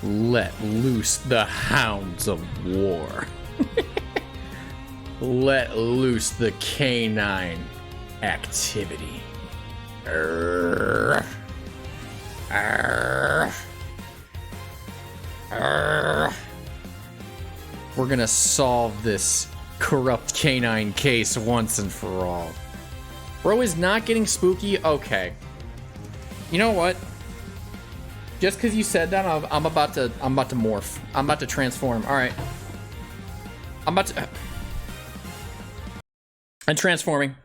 Let loose the hounds of war. Let loose the canine activity. Arr. Arr. Arr. We're gonna solve this corrupt canine case once and for all. Bro is not getting spooky? Okay. You know what? Just because you said that, I'm about to morph. I'm about to transform. All right. I'm transforming.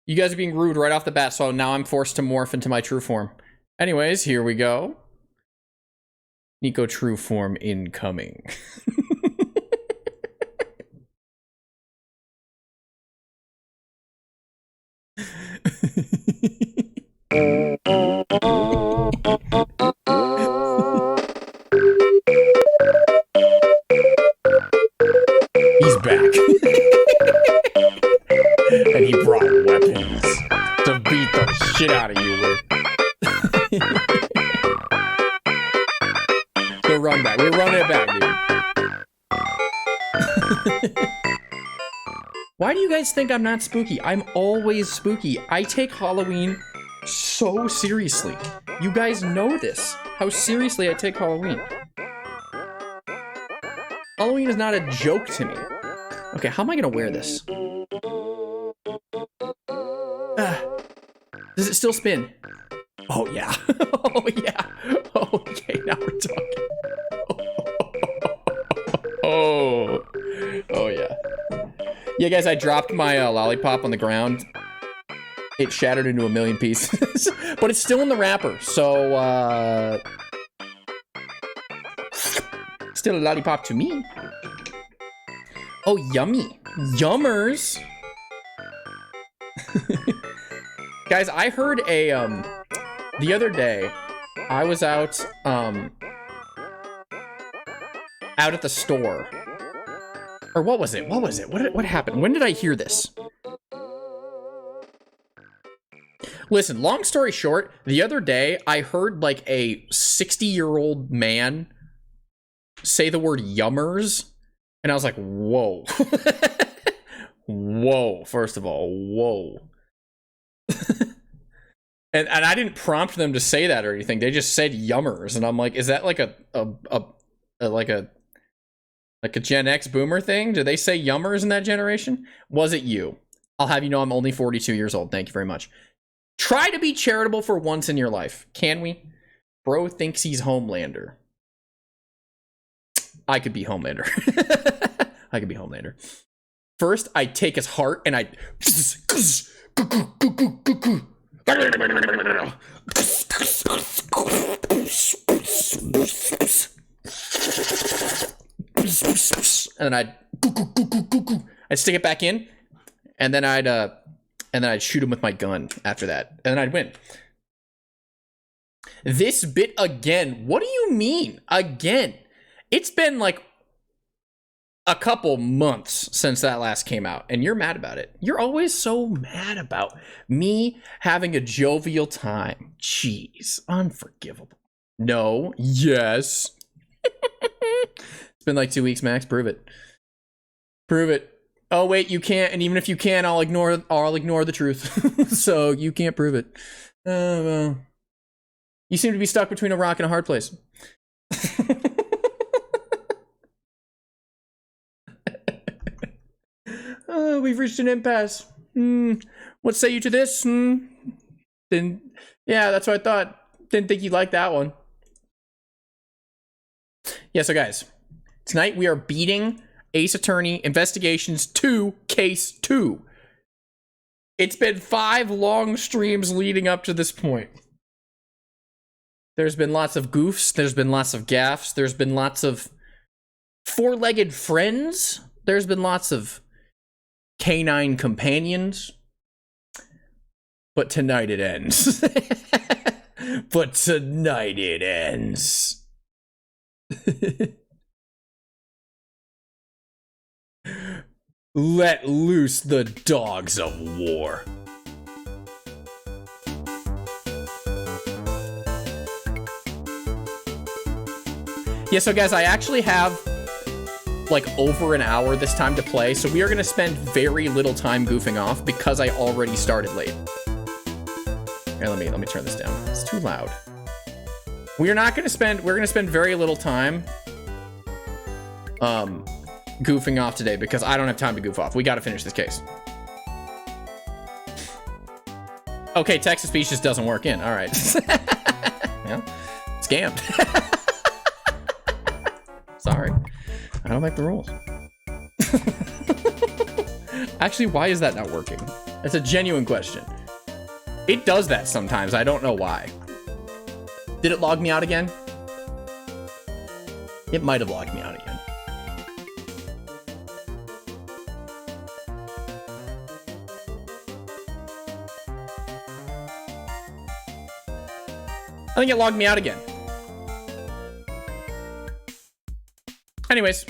You guys are being rude right off the bat, so now I'm forced to morph into my true form. Anyways, here we go. Nico true form incoming. He's back. And he brought weapons to beat the shit out of you with. So run back. We're running it back, dude. Why do you guys think I'm not spooky? I'm always spooky. I take Halloween so seriously. You guys know this. How seriously I take Halloween. Halloween is not a joke to me. Okay, how am I gonna wear this? Does it still spin? Oh yeah. Oh yeah. Okay, now we're talking. Oh. Oh yeah. Yeah, guys, I dropped my lollipop on the ground. It shattered into a million pieces, but it's still in the wrapper, so still a lollipop to me. Oh, yummy. Yummers. Guys, I heard a, the other day, I was out at the store. Or what was it? What was it? What happened? When did I hear this? Listen, long story short, the other day, I heard like a 60-year-old man say the word yummers, and I was like, whoa. Whoa, first of all, whoa. and I didn't prompt them to say that or anything. They just said yummers, and I'm like, is that like a Gen X boomer thing? Do they say yummers in that generation? Was it you? I'll have you know I'm only 42 years old. Thank you very much. Try to be charitable for once in your life. Can we? Bro thinks he's Homelander. I could be Homelander. I could be Homelander. First, I take his heart and I... And then I'd stick it back in, and then I'd shoot him with my gun after that, and then I'd win. This bit again. What do you mean again? It's been like a couple months since that last came out, and you're mad about it. You're always so mad about me having a jovial time. Jeez, unforgivable. No, yes. It's been like 2 weeks max. Prove it. Prove it. Oh wait, you can't, and even if you can, I'll ignore the truth. So you can't prove it. Well, you seem to be stuck between a rock and a hard place. We've reached an impasse. What say you to this? Then, yeah, that's what I thought. Didn't think you'd like that one. Yeah, so guys, tonight we are beating Ace Attorney Investigations 2 Case 2. It's been 5 long streams leading up to this point. There's been lots of goofs. There's been lots of gaffes. There's been lots of four-legged friends. There's been lots of canine companions. But tonight it ends. But tonight it ends. Let loose the dogs of war. Yeah, so guys, I actually have like over an hour this time to play, so we are gonna spend very little time goofing off because I already started late. Here, let me turn this down. It's too loud. We're gonna spend very little time goofing off today because I don't have time to goof off. We gotta finish this case. Okay, text-to-speech just doesn't work in. All right. Yeah, scammed. Sorry. I don't like the rules. Actually, why is that not working? It's a genuine question. It does that sometimes. I don't know why. Did it log me out again? It might have logged me out again. I think it logged me out again. Anyways.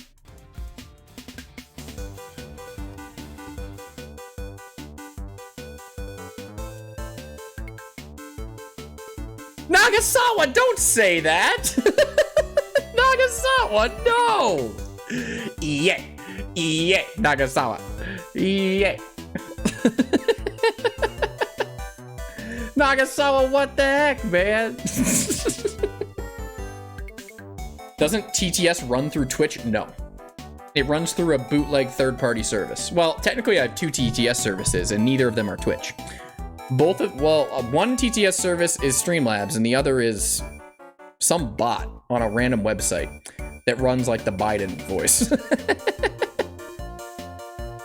Nagasawa, don't say that! Nagasawa, no! Yeah, yeah, Nagasawa, yeah. Nagasawa, what the heck, man? Doesn't TTS run through Twitch? No. It runs through a bootleg third-party service. Well, technically I have 2 TTS services, and neither of them are Twitch. One TTS service is Streamlabs, and the other is some bot on a random website that runs like the Biden voice.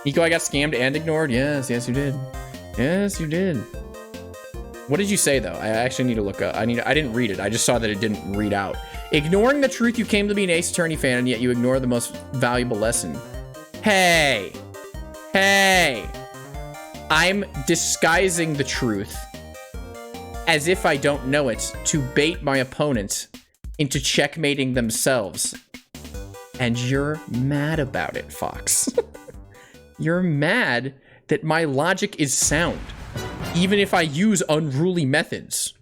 Nico, I got scammed and ignored? Yes, you did. Yes, you did. What did you say, though? I actually need to look up. I didn't read it. I just saw that it didn't read out. Ignoring the truth, you came to be an Ace Attorney fan, and yet you ignore the most valuable lesson. Hey. Hey. I'm disguising the truth as if I don't know it to bait my opponents into checkmating themselves. And you're mad about it, Fox. You're mad that my logic is sound, even if I use unruly methods.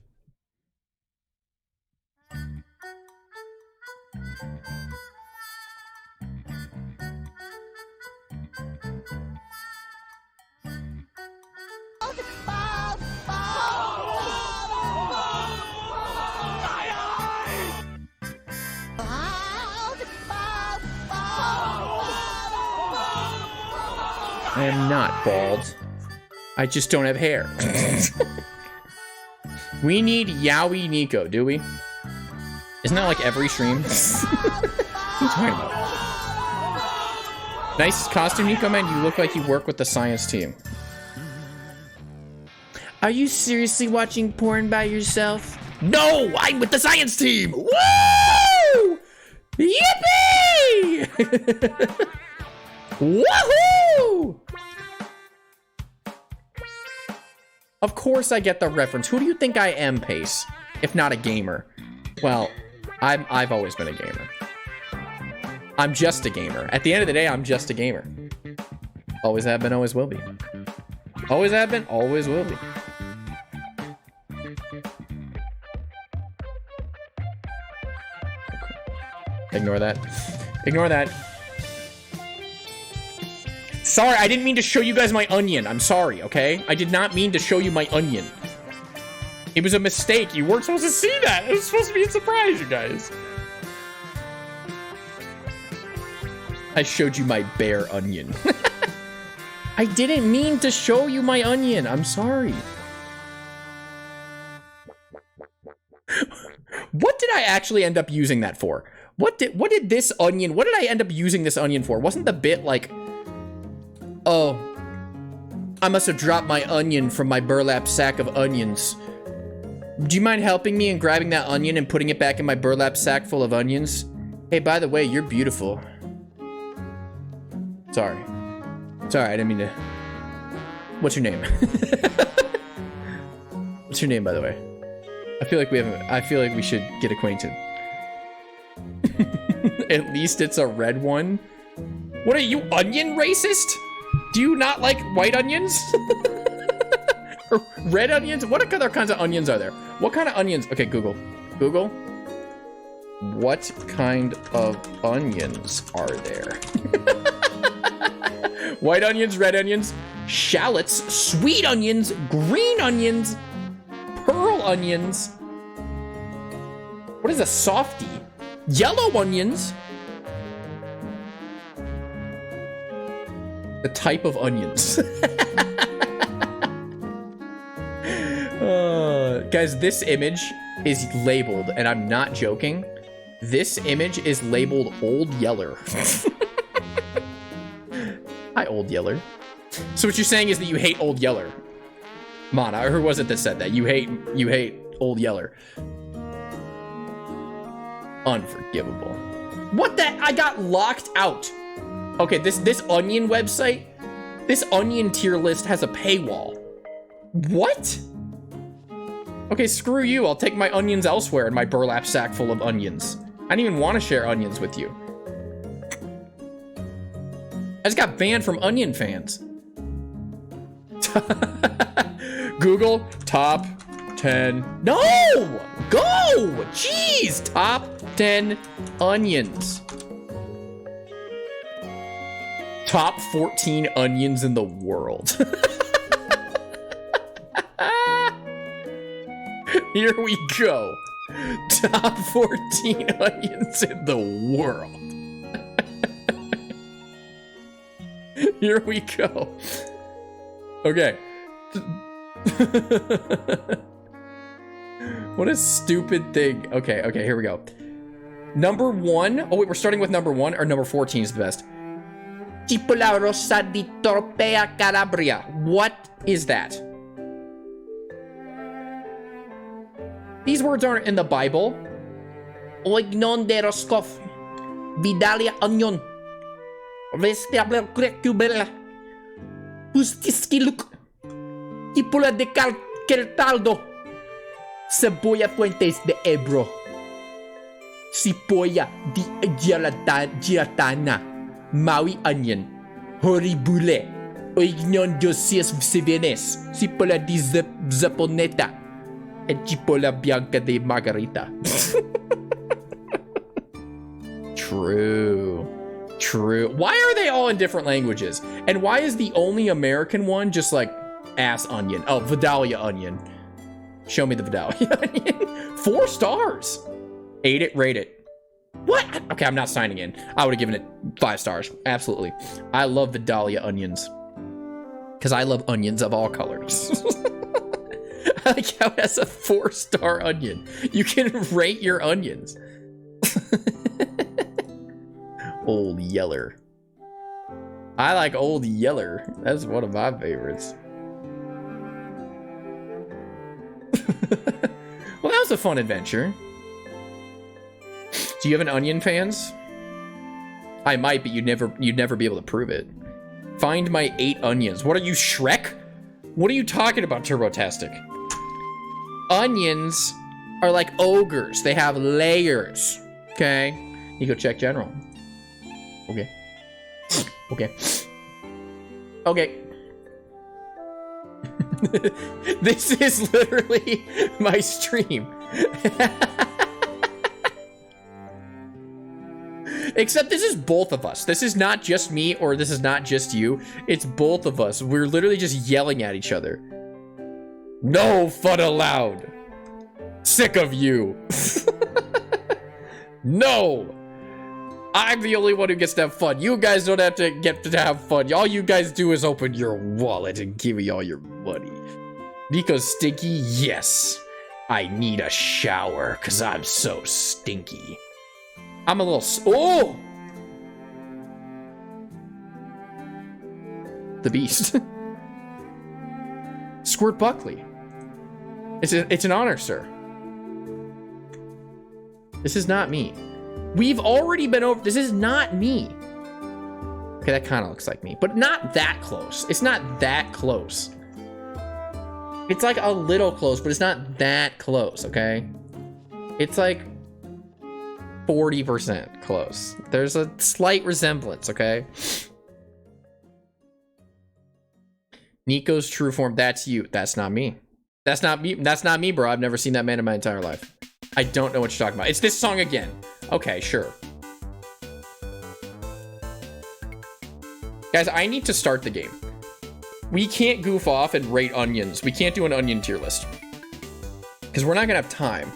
I am not bald. I just don't have hair. We need Yowie Nico, do we? Isn't that like every stream? What are you talking about? Nice costume, Nico, man. You look like you work with the science team. Are you seriously watching porn by yourself? No, I'm with the science team. Woo! Yippee! Woohoo! Of course I get the reference. Who do you think I am, Pace? If not a gamer. Well, I've always been a gamer. I'm just a gamer. At the end of the day, I'm just a gamer. Always have been, always will be. Always have been, always will be. Ignore that. Ignore that. Sorry, I didn't mean to show you guys my onion. I'm sorry, okay? I did not mean to show you my onion. It was a mistake. You weren't supposed to see that. It was supposed to be a surprise, you guys. I showed you my bare onion. I didn't mean to show you my onion. I'm sorry. What did I actually end up using that for? What did I end up using this onion for? Wasn't the bit like... Oh, I must have dropped my onion from my burlap sack of onions. Do you mind helping me and grabbing that onion and putting it back in my burlap sack full of onions? Hey, by the way, you're beautiful. Sorry. Sorry, I didn't mean to... What's your name? What's your name, by the way? I feel like we should get acquainted. At least it's a red one. What are you, onion racist? Do you not like white onions? Or red onions? What other kinds of onions are there? What kind of onions? Okay, Google. Google. What kind of onions are there? White onions, red onions, shallots, sweet onions, green onions, pearl onions. What is a softie? Yellow onions. The type of onions. Guys, this image is labeled, and I'm not joking. This image is labeled Old Yeller. Hi, Old Yeller. So what you're saying is that you hate Old Yeller. Mana, or who was it that said that? You hate Old Yeller. Unforgivable. What the? I got locked out. Okay, this onion website, this onion tier list has a paywall. What? Okay, screw you. I'll take my onions elsewhere in my burlap sack full of onions. I didn't even want to share onions with you. I just got banned from onion fans. Google top 10. No! Go! Jeez! Top 10 onions. Top 14 onions in the world. Here we go. Top 14 onions in the world. Here we go. Okay. What a stupid thing. Okay, here we go. Number 1. Oh, wait, we're starting with number 1, or number 14 is the best. Cipolla rossa di Torpea Calabria. What is that? These words aren't in the Bible. Oignon de Roscoff. Vidalia onion. Vestiable crecubella. Pustiskiluk. Cipolla de Caltaldo. Cebolla Fuentes de Ebro. Cipolla di Giratana. Maui onion. Horribule. Oignon Josias Sivenes. Cipolla di Zaponeta. And Cipolla Bianca de Margarita. True. Why are they all in different languages? And why is the only American one just like ass onion? Oh, Vidalia onion. Show me the Vidalia onion. 4 stars. 8 it, rate it. What? Okay, I'm not signing in. I would have given it 5 stars. Absolutely. I love Vidalia onions. Because I love onions of all colors. I like how it has a 4-star onion. You can rate your onions. Old Yeller. I like Old Yeller. That's one of my favorites. Well, that was a fun adventure. Do you have an onion, fans? I might, but you'd never be able to prove it. Find my 8 onions. What are you, Shrek? What are you talking about, Turbotastic? Onions are like ogres. They have layers. Okay? You go check general. Okay. This is literally my stream. Except this is both of us. This is not just me, or this is not just you. It's both of us. We're literally just yelling at each other. No fun allowed. Sick of you. No. I'm the only one who gets to have fun. You guys don't have to get to have fun. All you guys do is open your wallet and give me all your money. Nico's stinky? Yes. I need a shower because I'm so stinky. I'm a little... Oh! The Beast. Squirt Buckley. It's an honor, sir. This is not me. We've already been over... This is not me. Okay, that kind of looks like me. But not that close. It's not that close. It's like a little close, but it's not that close, okay? It's like 40% close. There's a slight resemblance, okay? Nico's true form. That's you. That's not me. That's not me. That's not me, bro. I've never seen that man in my entire life. I don't know what you're talking about. It's this song again. Okay, sure. Guys, I need to start the game. We can't goof off and rate onions. We can't do an onion tier list. Because we're not going to have time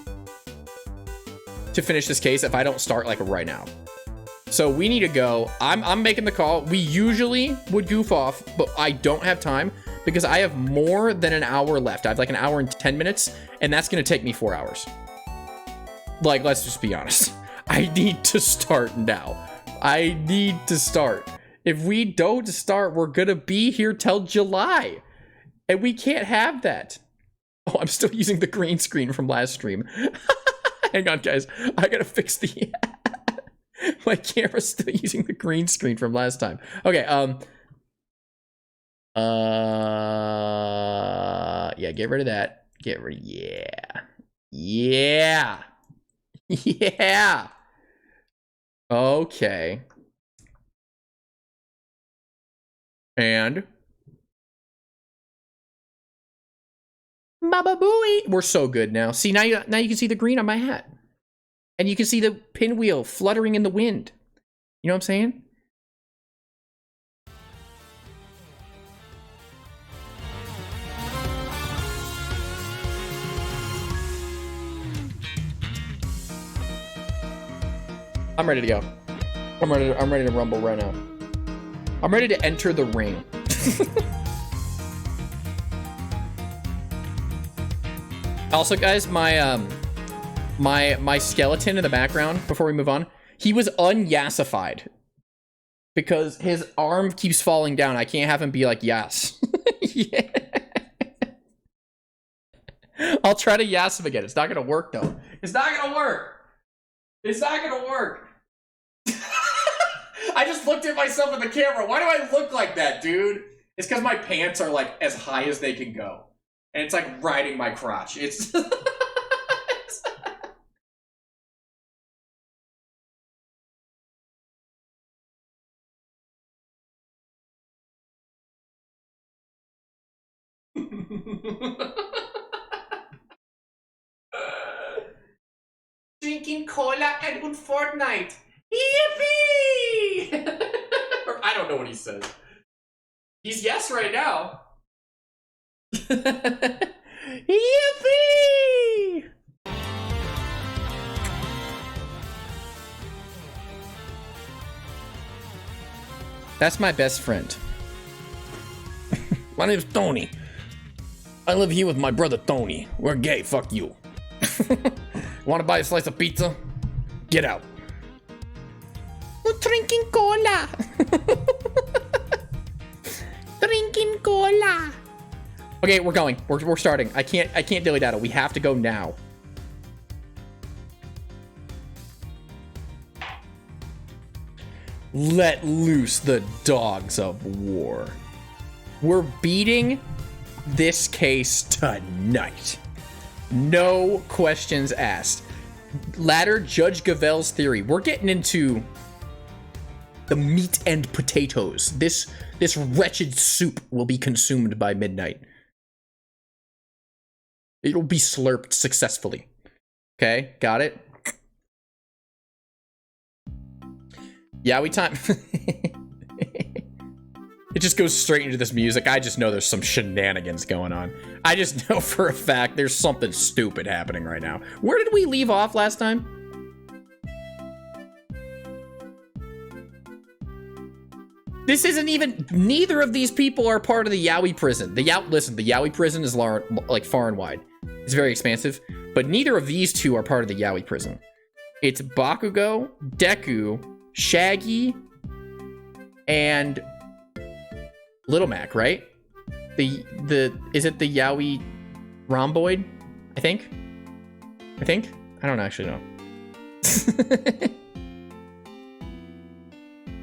to finish this case if I don't start like right now. So we need to go. I'm making the call. We usually would goof off, but I don't have time because I have more than an hour left. I have like an hour and 10 minutes, and that's going to take me 4 hours. Like, let's just be honest. I need to start now. I need to start. If we don't start, we're going to be here till July. And we can't have that. Oh, I'm still using the green screen from last stream. Hang on, guys. I got to fix the... My camera's still using the green screen from last time. Okay, yeah, get rid of that. Yeah. Yeah. Okay. And Baba Booey. We're so good now. See, now you can see the green on my hat. And you can see the pinwheel fluttering in the wind. You know what I'm saying? I'm ready to go. I'm ready to rumble right now. I'm ready to enter the ring. Also, guys, my skeleton in the background, before we move on, he was unyassified because his arm keeps falling down. I can't have him be like, yes. Yeah. I'll try to yas him again. It's not gonna work though. It's not gonna work. It's not gonna work. I just looked at myself in the camera. Why do I look like that, dude? It's because my pants are like as high as they can go. And it's like riding my crotch. It's... Drinking cola and un Fortnite. Yippee! Or I don't know what he says. He's yes right now. Yippee! That's my best friend. My name's Tony. I live here with my brother Tony. We're gay, fuck you. Want to buy a slice of pizza? Get out. We're drinking cola. Drinking cola. Okay, we're going. We're starting. I can't dilly daddle. We have to go now. Let loose the dogs of war. We're beating this case tonight. No questions asked. Ladder Judge Gavel's theory. We're getting into the meat and potatoes. This wretched soup will be consumed by midnight. It'll be slurped successfully. Okay, got it? Yeah, we time. It just goes straight into this music. I just know there's some shenanigans going on. I just know for a fact there's something stupid happening right now. Where did we leave off last time? This isn't even, neither of these people are part of the Yaoi prison. Listen, the Yaoi prison is like far and wide. It's very expansive, but neither of these two are part of the Yaoi prison. It's Bakugo, Deku, Shaggy, and Little Mac, right? Is it the Yaoi Rhomboid? I think. I don't actually know.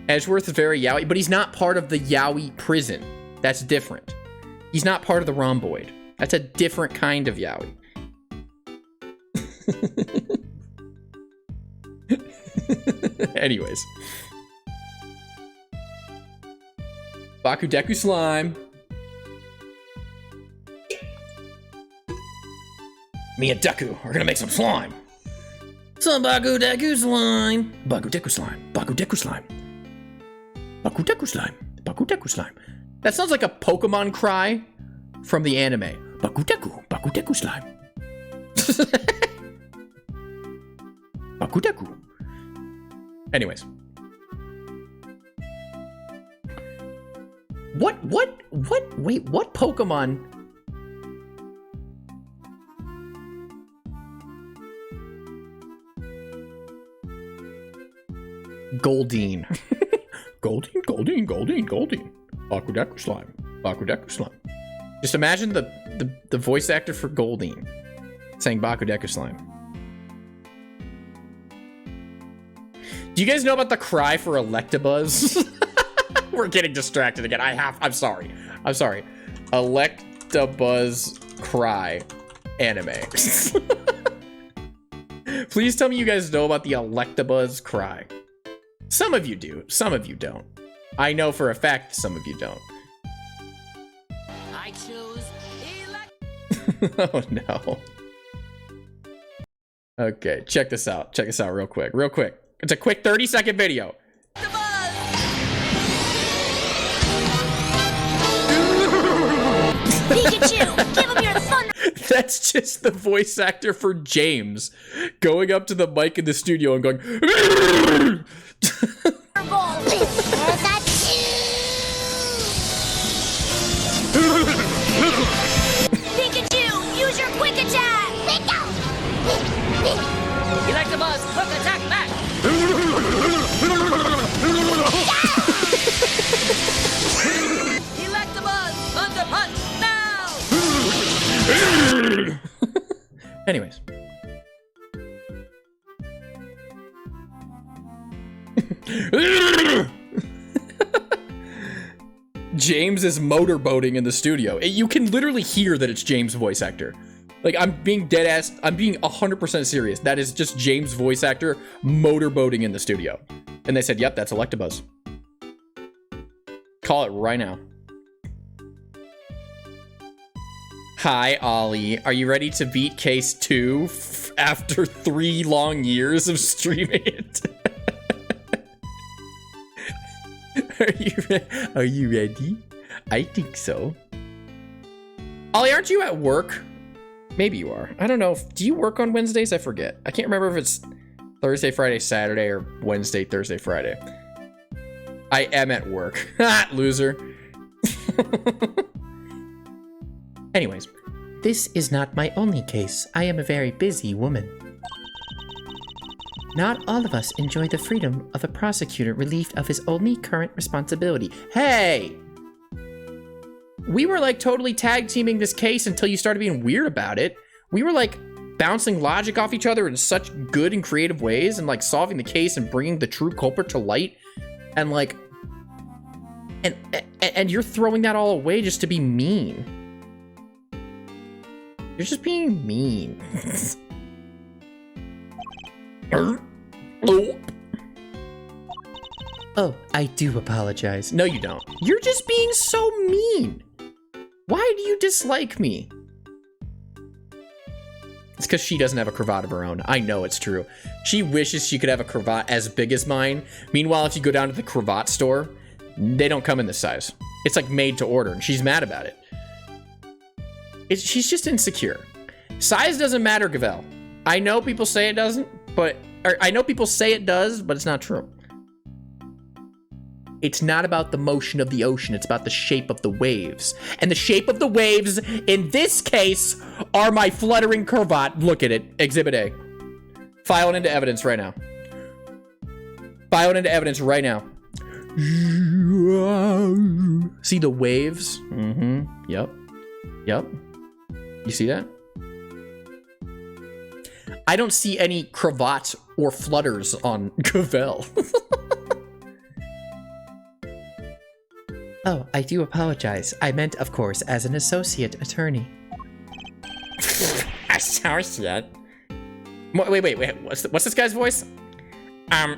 Edgeworth is very Yaoi, but he's not part of the Yaoi prison. That's different. He's not part of the Rhomboid. That's a different kind of Yaoi. Anyways. Baku Deku Slime. Me and Deku are gonna make some slime. Some Baku Deku slime. Baku Deku slime. Baku Deku slime. Baku Deku slime. Baku Deku slime. That sounds like a Pokemon cry from the anime. Baku Deku. Baku Deku slime. Baku Deku. Anyways. Wait, what Pokemon? Goldeen. Goldeen. Baku Deku slime. Baku Deku slime. Just imagine the voice actor for Goldeen saying Baku Deku slime. Do you guys know about the cry for Electabuzz? We're getting distracted again. I'm sorry. Electabuzz cry anime. Please tell me you guys know about the Electabuzz cry. Some of you do. Some of you don't. I know for a fact some of you don't. I choose Oh no. Okay, check this out. Check this out real quick. Real quick. It's a quick 30-second video. Pikachu, give him your thunder. That's just the voice actor for James going up to the mic in the studio and going Pikachu, use your quick attack. Electabuzz, quick attack back. Electabuzz, thunder punch now. Anyways. James is motorboating in the studio. You can literally hear that it's James' voice actor. Like, I'm being dead ass. I'm being 100% serious. That is just James' voice actor motorboating in the studio. And they said, yep, that's Electabuzz. Call it right now. Hi, Ollie. Are you ready to beat Case 2 after 3 long years of streaming it? Are you ready? I think so. Ollie, aren't you at work? Maybe you are. I don't know. Do you work on Wednesdays? I forget. I can't remember if it's Thursday, Friday, Saturday, or Wednesday, Thursday, Friday. I am at work. Loser. Anyways, this is not my only case. I am a very busy woman. Not all of us enjoy the freedom of a prosecutor relieved of his only current responsibility. Hey! We were like totally tag teaming this case until you started being weird about it. We were like bouncing logic off each other in such good and creative ways and like solving the case and bringing the true culprit to light. And like, and you're throwing that all away just to be mean. You're just being mean. Oh, I do apologize. No, you don't. You're just being so mean. Why do you dislike me? It's because she doesn't have a cravat of her own. I know it's true. She wishes she could have a cravat as big as mine. Meanwhile, if you go down to the cravat store, they don't come in this size. It's like made to order, and she's mad about it. She's just insecure. Size doesn't matter, Gavel. I know people say it doesn't, but I know people say it does, but it's not true. It's not about the motion of the ocean. It's about the shape of the waves. And the shape of the waves, in this case, are my fluttering cravat. Look at it. Exhibit A. File it into evidence right now. File it into evidence right now. See the waves? Mm-hmm. Yep. Yep. You see that? I don't see any cravats or flutters on Gavel. Oh, I do apologize. I meant, of course, as an associate attorney. Associate? Wait. What's this guy's voice?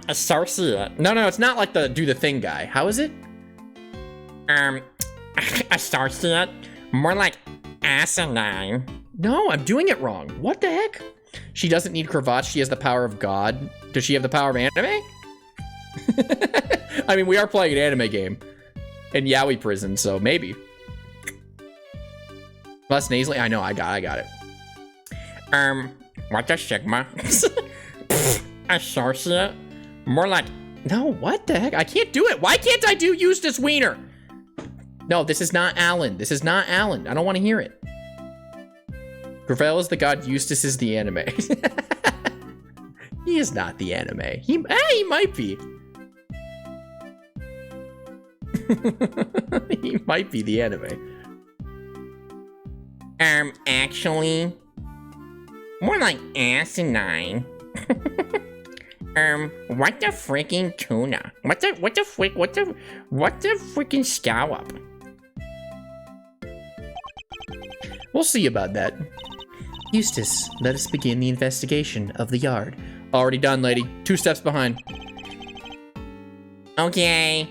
Associate. No, it's not like the do the thing guy. How is it? Associate. More like asinine. No, I'm doing it wrong. What the heck? She doesn't need cravats. She has the power of God. Does she have the power of anime? I mean, we are playing an anime game in Yaoi Prison, so maybe. Less nasally. I know. I got it. What a Sigma? A Sarsia? More like. No, what the heck? I can't do it. Why can't I do Eustace Wiener? No, this is not Alan. This is not Alan. I don't want to hear it. Gravel is the god. Eustace is the anime. He is not the anime. He might be. He might be the anime. Actually, more like asinine. What the freaking tuna? What the freaking scallop? We'll see about that. Eustace, let us begin the investigation of the yard. Already done, lady. 2 steps behind. Okay.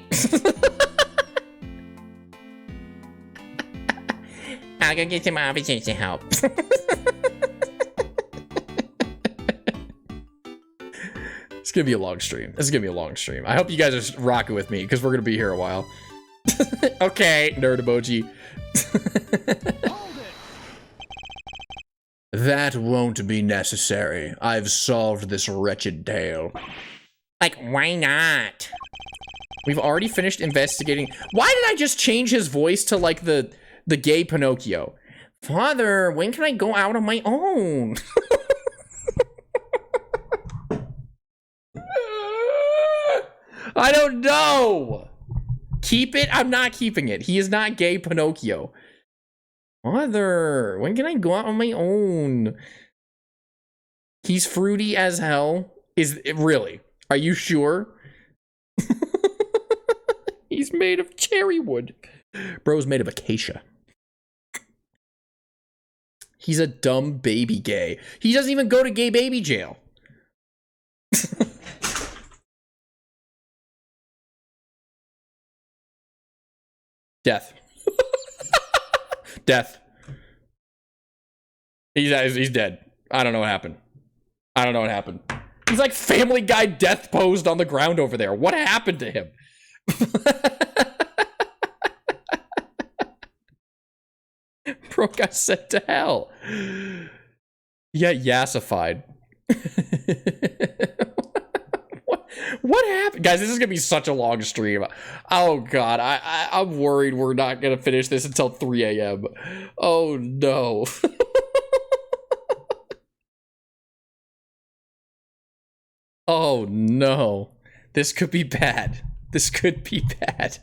I'll go get some officers to help. It's gonna be a long stream. This is gonna be a long stream. I hope you guys are rocking with me because we're gonna be here a while. Okay, nerd emoji. That won't be necessary. I've solved this wretched tale. Like, why not? We've already finished investigating. Why did I just change his voice to like the gay Pinocchio? Father, when can I go out on my own? I don't know. Keep it? I'm not keeping it. He is not gay Pinocchio. Father, when can I go out on my own? He's fruity as hell. Is it really? Are you sure? He's made of cherry wood. Bro's made of acacia. He's a dumb baby gay. He doesn't even go to gay baby jail. Death. Death. He's dead. I don't know what happened. I don't know what happened. He's like Family Guy death posed on the ground over there. What happened to him? Bro got sent to hell. Yeah, yassified. What happened? Guys, this is gonna be such a long stream. Oh god, I'm worried we're not gonna finish this until 3 a.m. Oh no. Oh no. This could be bad. This could be bad.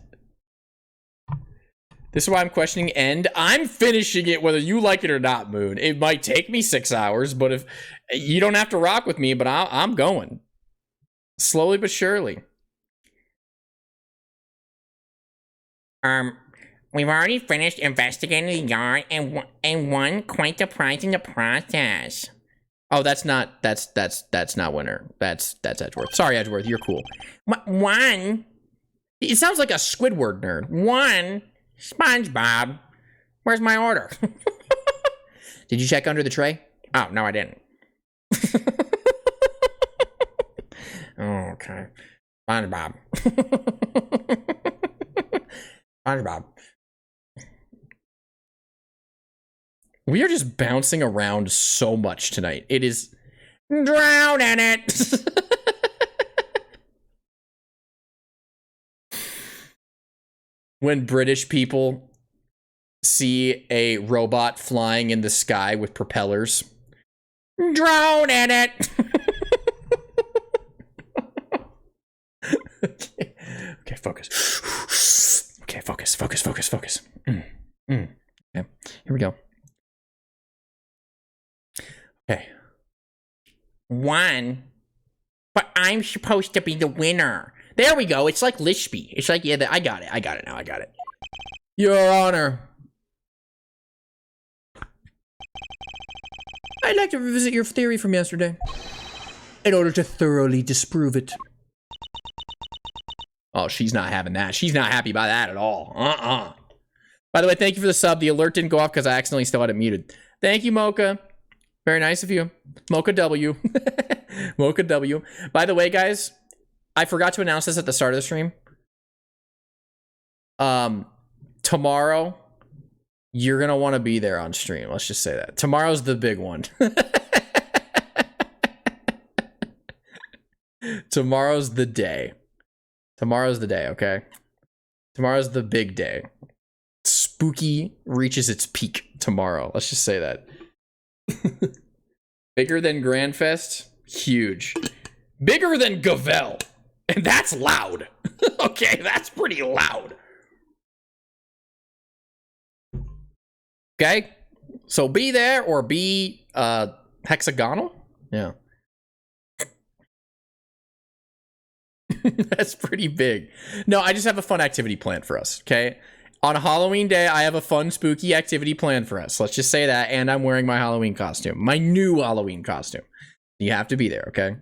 This is why I'm questioning End. I'm finishing it whether you like it or not, Moon. It might take me 6 hours, but if you don't have to rock with me, but I'm going. Slowly but surely. We've already finished investigating the yard and won quite the prize in the process. Oh, that's not Winter. That's Edgeworth. Sorry, Edgeworth, you're cool. One. It sounds like a Squidward nerd. One. SpongeBob. Where's my order? Did you check under the tray? Oh, no, I didn't. Oh, okay. SpongeBob. SpongeBob. We are just bouncing around so much tonight. It is drown in it. When British people see a robot flying in the sky with propellers, drown in it. Okay, focus. Okay, focus. Okay, here we go. Okay. One. But I'm supposed to be the winner. There we go. It's like Lishby. It's like, yeah, I got it. I got it. Your Honor. I'd like to revisit your theory from yesterday in order to thoroughly disprove it. Oh, she's not having that. She's not happy about that at all. By the way, thank you for the sub. The alert didn't go off because I accidentally still had it muted. Thank you, Mocha. Very nice of you. Mocha W. Mocha W. By the way, guys, I forgot to announce this at the start of the stream. Tomorrow, you're going to want to be there on stream. Let's just say that. Tomorrow's the big one. Tomorrow's the day. Tomorrow's the day, okay? Tomorrow's the big day. Spooky reaches its peak tomorrow. Let's just say that. Bigger than Grandfest? Huge. Bigger than Gavel. And that's loud. Okay, that's pretty loud. Okay? So be there or be hexagonal? Yeah. That's pretty big. No, I just have a fun activity planned for us, okay? On Halloween day, I have a fun, spooky activity planned for us. Let's just say that, and I'm wearing my Halloween costume. My new Halloween costume. You have to be there, okay?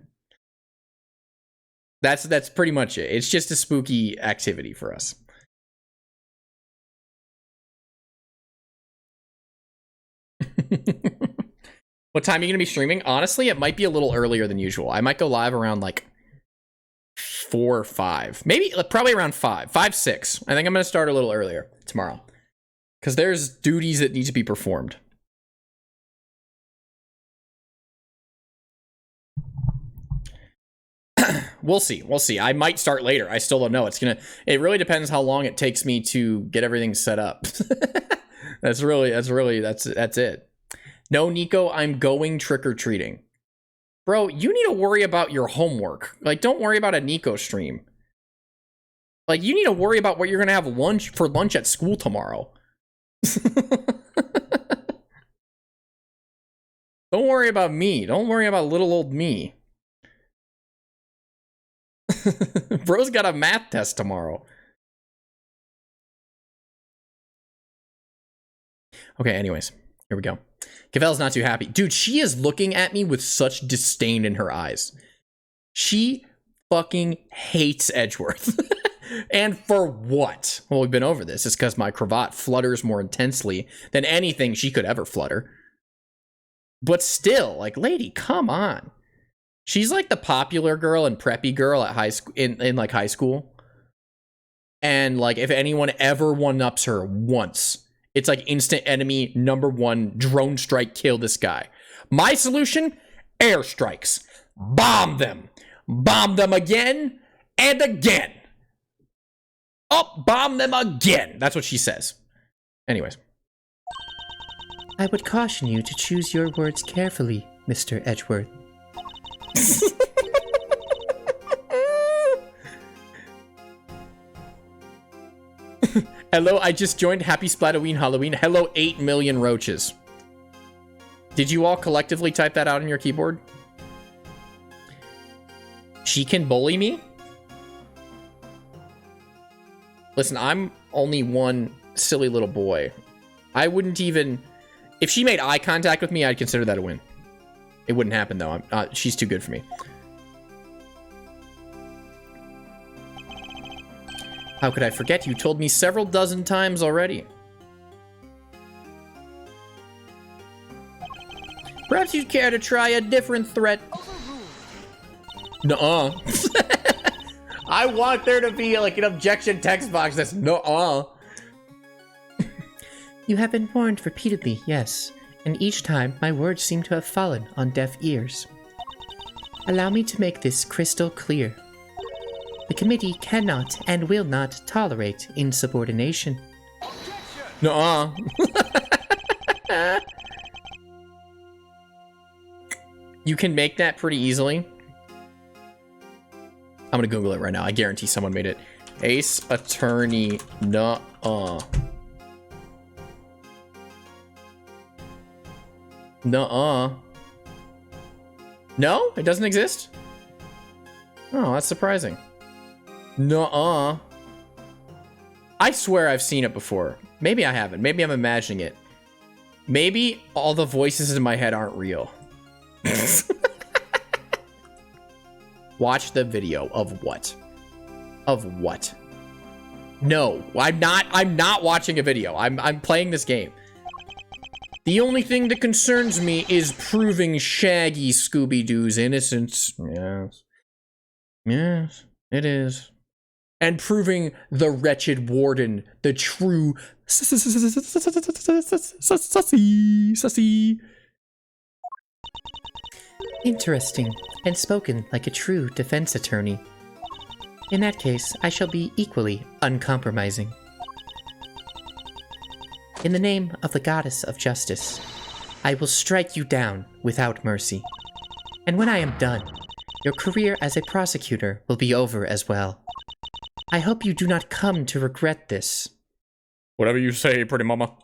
That's pretty much it. It's just a spooky activity for us. What time are you going to be streaming? Honestly, it might be a little earlier than usual. I might go live around like 4 or 5. Maybe, probably around 5. 5, 6. I think I'm going to start a little earlier tomorrow. Because there's duties that need to be performed. We'll see. We'll see. I might start later. I still don't know. It really depends how long it takes me to get everything set up. That's it. No, Nico, I'm going trick-or-treating. Bro, you need to worry about your homework. Like, don't worry about a Nico stream. Like, you need to worry about what you're going to have for lunch at school tomorrow. Don't worry about me. Don't worry about little old me. Bro's got a math test tomorrow. Okay, anyways. Here we go. Gavel's not too happy. Dude, she is looking at me with such disdain in her eyes. She fucking hates Edgeworth. And for what? Well, we've been over this. It's because my cravat flutters more intensely than anything she could ever flutter. But still, like, lady, come on. She's like the popular girl and preppy girl at high school in like high school. And like if anyone ever one-ups her once, it's like instant enemy #1 drone strike, kill this guy. My solution, airstrikes. Bomb them. Bomb them again and again. Oh, bomb them again. That's what she says. Anyways. I would caution you to choose your words carefully, Mr. Edgeworth. Hello, I just joined. Happy Splatoween Halloween. Hello, 8 million roaches. Did you all collectively type that out on your keyboard? She can bully me? Listen, I'm only one silly little boy. I wouldn't even... If she made eye contact with me, I'd consider that a win. It wouldn't happen, though. She's too good for me. How could I forget? You told me several dozen times already. Perhaps you'd care to try a different threat. Nuh-uh. I want there to be like an objection text box that's nuh-uh. You have been warned repeatedly, yes. And each time, my words seem to have fallen on deaf ears. Allow me to make this crystal clear. The committee cannot and will not tolerate insubordination. Nuh-uh. You can make that pretty easily. I'm gonna Google it right now. I guarantee someone made it. Ace Attorney, nuh-uh. Nuh-uh. No? It doesn't exist? Oh, that's surprising. Nuh-uh. I swear I've seen it before. Maybe I haven't. Maybe I'm imagining it. Maybe all the voices in my head aren't real. Watch the video of what? Of what? No, I'm not watching a video. I'm playing this game. The only thing that concerns me is proving Shaggy Scooby-Doo's innocence. Yes. Yes, it is. And proving the wretched warden, the true sussy. Interesting, and spoken like a true defense attorney. In that case, I shall be equally uncompromising. In the name of the goddess of justice, I will strike you down without mercy. And when I am done, your career as a prosecutor will be over as well. I hope you do not come to regret this. Whatever you say, pretty mama.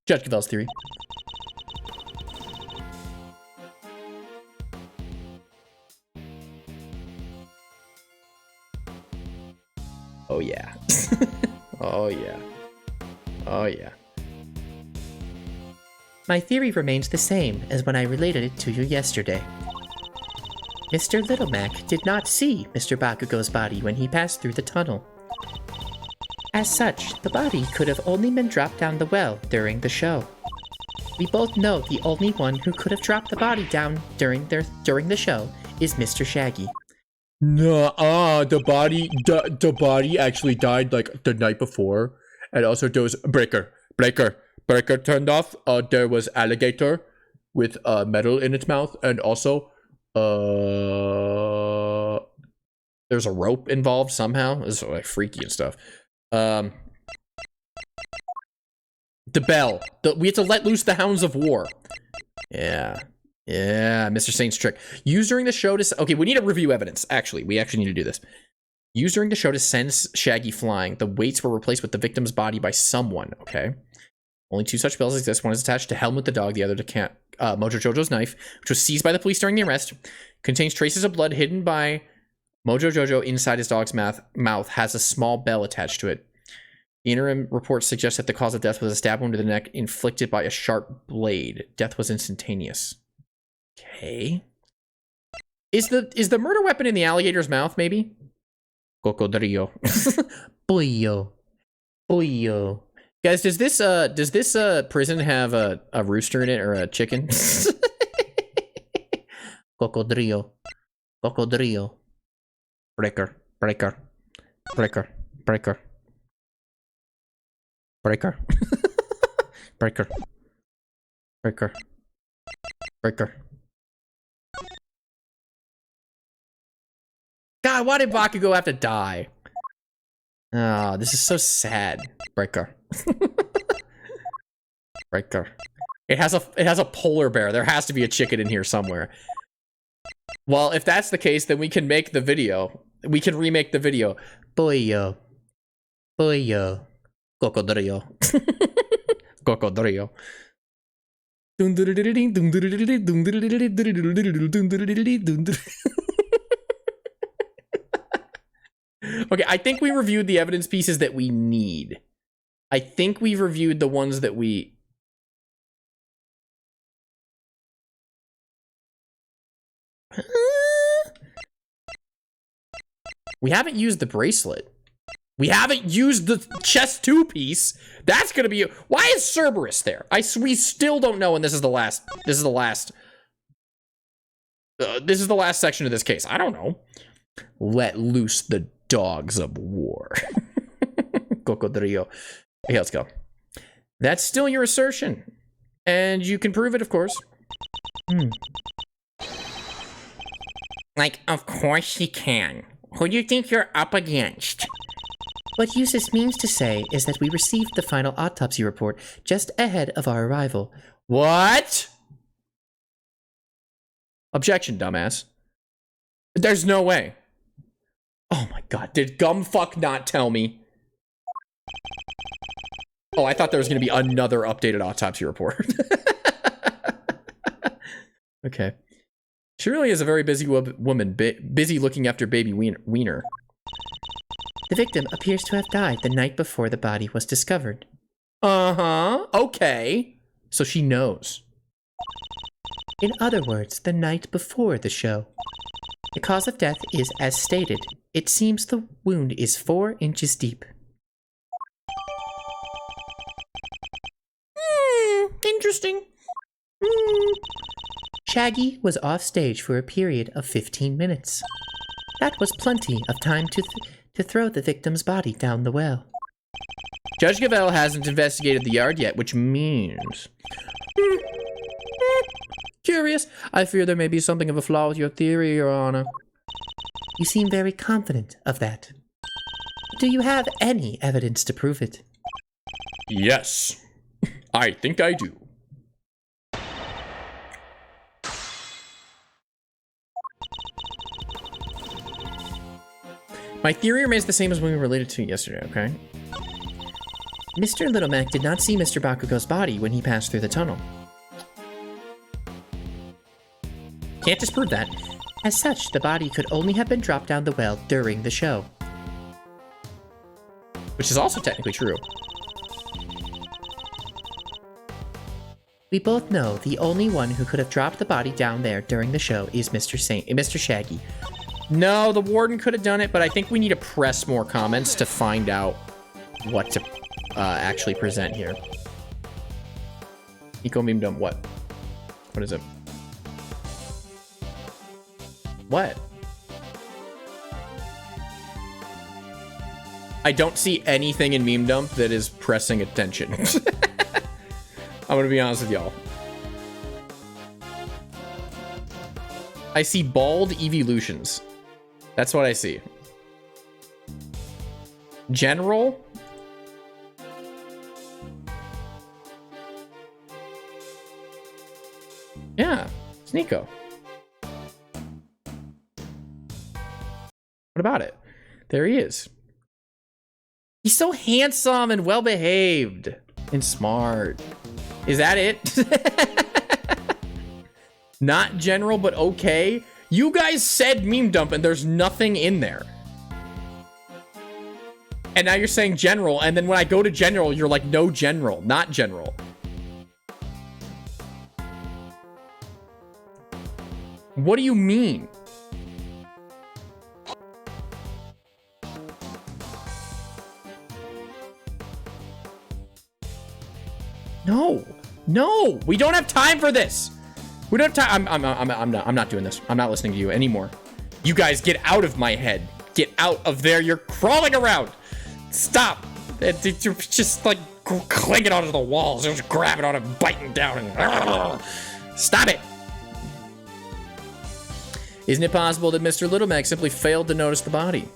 Judge Cavell's theory. Oh yeah. Oh yeah. Oh yeah. My theory remains the same as when I related it to you yesterday. Mr. Little Mac did not see Mr. Bakugo's body when he passed through the tunnel. As such, the body could have only been dropped down the well during the show. We both know the only one who could have dropped the body down during the show is Mr. Shaggy. Nuh-uh, the body actually died like the night before. And also there was breaker turned off. There was alligator with metal in its mouth, and also there's a rope involved somehow. This is like freaky and stuff. The bell. We have to let loose the hounds of war. Yeah. Yeah, Mr. Saint's trick. Used during the show to... Okay, we need to review evidence, actually. We actually need to do this. Used during the show to send Shaggy flying. The weights were replaced with the victim's body by someone, okay? Only two such bells exist. One is attached to Helmut the dog, the other to Mojo Jojo's knife, which was seized by the police during the arrest. Contains traces of blood hidden by Mojo Jojo inside his dog's mouth. Has a small bell attached to it. The interim report suggests that the cause of death was a stab wound to the neck inflicted by a sharp blade. Death was instantaneous. Okay. Is the murder weapon in the alligator's mouth, maybe? Cocodrillo. Boyo. Boyo. Guys, does this prison have a rooster in it or a chicken? Cocodrillo. Cocodrillo. Breaker. Breaker. Breaker. Breaker. Breaker. Breaker. Breaker. Breaker. God, why did Bakugo have to die? Oh, this is so sad. Breaker. Breaker. It has a polar bear. There has to be a chicken in here somewhere. Well, if that's the case, then we can make the video. We can remake the video. Boyo. Boyo. Cocodrillo. Cocodrillo. Okay, I think we reviewed the evidence pieces that we need. I think we've reviewed the ones that we... We haven't used the bracelet. We haven't used the chest 2 piece. That's gonna be... Why is Cerberus there? We still don't know, and this is the last... This is the last section of this case. I don't know. Let loose the dogs of war. Cocodrillo. Okay, let's go. That's still your assertion. And you can prove it, of course. Like, of course you can. Who do you think you're up against? What Eustace means to say is that we received the final autopsy report just ahead of our arrival. What? Objection, dumbass. There's no way. Oh my god, did Gumfuck not tell me? Oh, I thought there was going to be another updated autopsy report. Okay. She really is a very busy woman, busy looking after baby Wiener. The victim appears to have died the night before the body was discovered. Uh-huh, okay. So she knows. In other words, the night before the show. The cause of death is as stated. It seems the wound is 4 inches deep. interesting. Shaggy was off stage for a period of 15 minutes. That was plenty of time to throw the victim's body down the well. Judge Gavell hasn't investigated the yard yet, which means... Curious. I fear there may be something of a flaw with your theory, Your Honor. You seem very confident of that. Do you have any evidence to prove it? Yes. I think I do. My theory remains the same as when we related to it yesterday, okay? Mr. Little Mac did not see Mr. Bakugo's body when he passed through the tunnel. Can't disprove that. As such, the body could only have been dropped down the well during the show. Which is also technically true. We both know the only one who could have dropped the body down there during the show is Mr. Shaggy. No, the warden could have done it, but I think we need to press more comments to find out what to actually present here. Eco meme dump, what? What is it? What? I don't see anything in meme dump that is pressing attention. I'm gonna be honest with y'all. I see bald evolutions. That's what I see. General? Yeah, it's Nico. What about it? There he is. He's so handsome and well-behaved and smart. Is that it? Not general, but okay. You guys said meme dump and there's nothing in there. And now you're saying general, and then when I go to general, you're like, no general, not general. What do you mean? No, no, we don't have time for this. We don't have time. I'm not doing this. I'm not listening to you anymore. You guys get out of my head. Get out of there. You're crawling around. Stop. You're just like clinging onto the walls. You're just grabbing on it, biting down. And stop it. Isn't it possible that Mr. Little Mac simply failed to notice the body?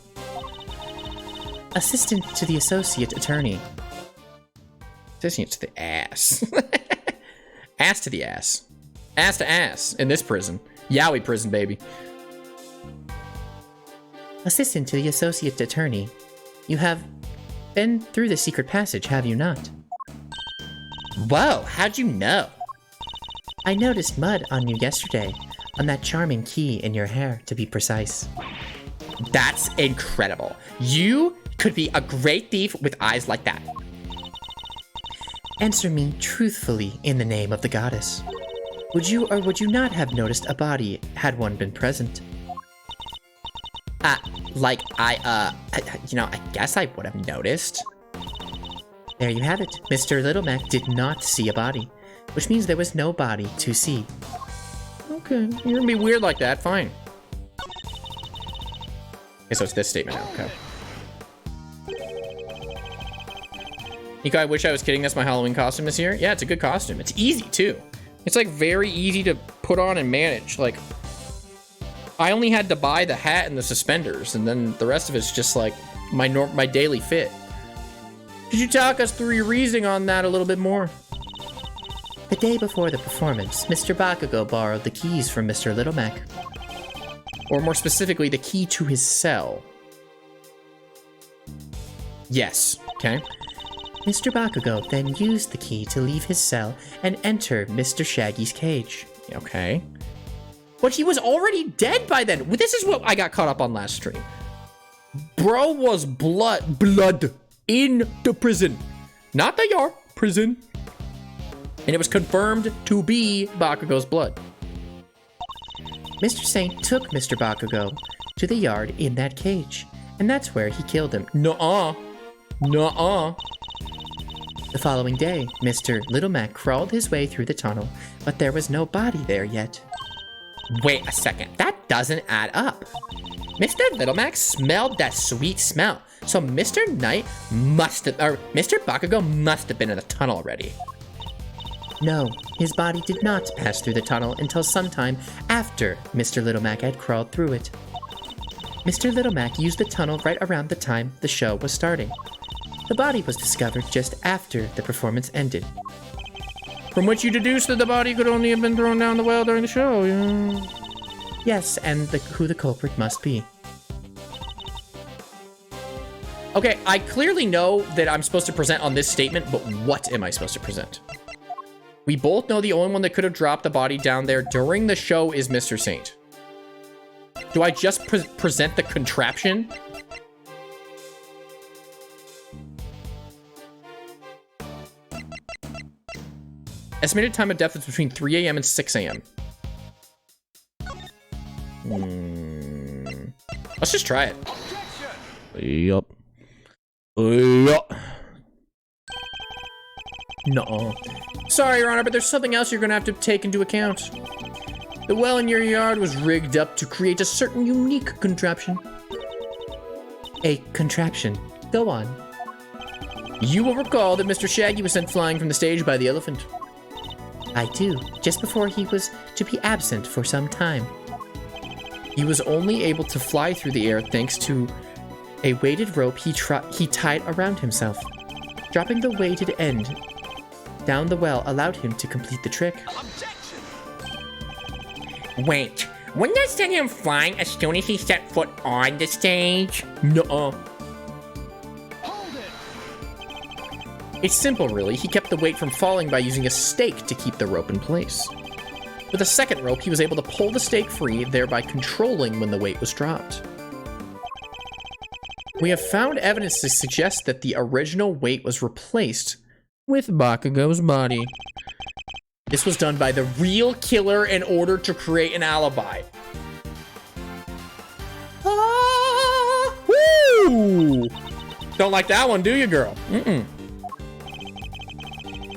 Assistant to the associate attorney. Assistant to the ass. Ass to the ass. Ass to ass in this prison. Yowie prison, baby. Assistant to the associate attorney. You have been through the secret passage, have you not? Whoa, how'd you know? I noticed mud on you yesterday. On that charming key in your hair, to be precise. That's incredible. You could be a great thief with eyes like that. Answer me truthfully in the name of the goddess. Would you or would you not have noticed a body had one been present? I guess I would have noticed. There you have it. Mr. Little Mac did not see a body, which means there was no body to see. Okay, you're gonna be weird like that, fine. Okay, so it's this statement now, okay. Nico, I wish I was kidding, that's my Halloween costume this year. Yeah, it's a good costume. It's easy, too. It's, like, very easy to put on and manage. Like, I only had to buy the hat and the suspenders, and then the rest of it's just, like, my daily fit. Could you talk us through your reasoning on that a little bit more? The day before the performance, Mr. Bakugo borrowed the keys from Mr. Little Mac. Or more specifically, the key to his cell. Yes, okay. Mr. Bakugo then used the key to leave his cell and enter Mr. Shaggy's cage. Okay. But he was already dead by then. This is what I got caught up on last stream. Bro was blood in the prison. Not the yard, prison. And it was confirmed to be Bakugo's blood. Mr. Saint took Mr. Bakugo to the yard in that cage, and that's where he killed him. Nuh-uh. Nuh-uh. The following day, Mr. Little Mac crawled his way through the tunnel, but there was no body there yet. Wait a second, that doesn't add up. Mr. Little Mac smelled that sweet smell, so Mr. Knight or Mr. Bakugo must have been in the tunnel already. No, his body did not pass through the tunnel until sometime after Mr. Little Mac had crawled through it. Mr. Little Mac used the tunnel right around the time the show was starting. The body was discovered just after the performance ended. From which you deduce that the body could only have been thrown down the well during the show, yeah. Yes, and who the culprit must be. Okay, I clearly know that I'm supposed to present on this statement, but what am I supposed to present? We both know the only one that could have dropped the body down there during the show is Mr. Saint. Do I just present the contraption? Estimated time of death is between 3 a.m. and 6 a.m. Let's just try it. Yup. Yup. No. Sorry, Your Honor, but there's something else you're gonna have to take into account. The well in your yard was rigged up to create a certain unique contraption. A contraption. Go on. You will recall that Mr. Shaggy was sent flying from the stage by the elephant. I do, just before he was to be absent for some time. He was only able to fly through the air thanks to a weighted rope he tied around himself. Dropping the weighted end down the well allowed him to complete the trick. Wait, wouldn't that send him flying as soon as he set foot on the stage? Nuh-uh. It's simple, really. He kept the weight from falling by using a stake to keep the rope in place. With a second rope, he was able to pull the stake free, thereby controlling when the weight was dropped. We have found evidence to suggest that the original weight was replaced with Bakugo's body. This was done by the real killer in order to create an alibi. Ah, woo! Don't like that one, do you, girl? Mm-mm.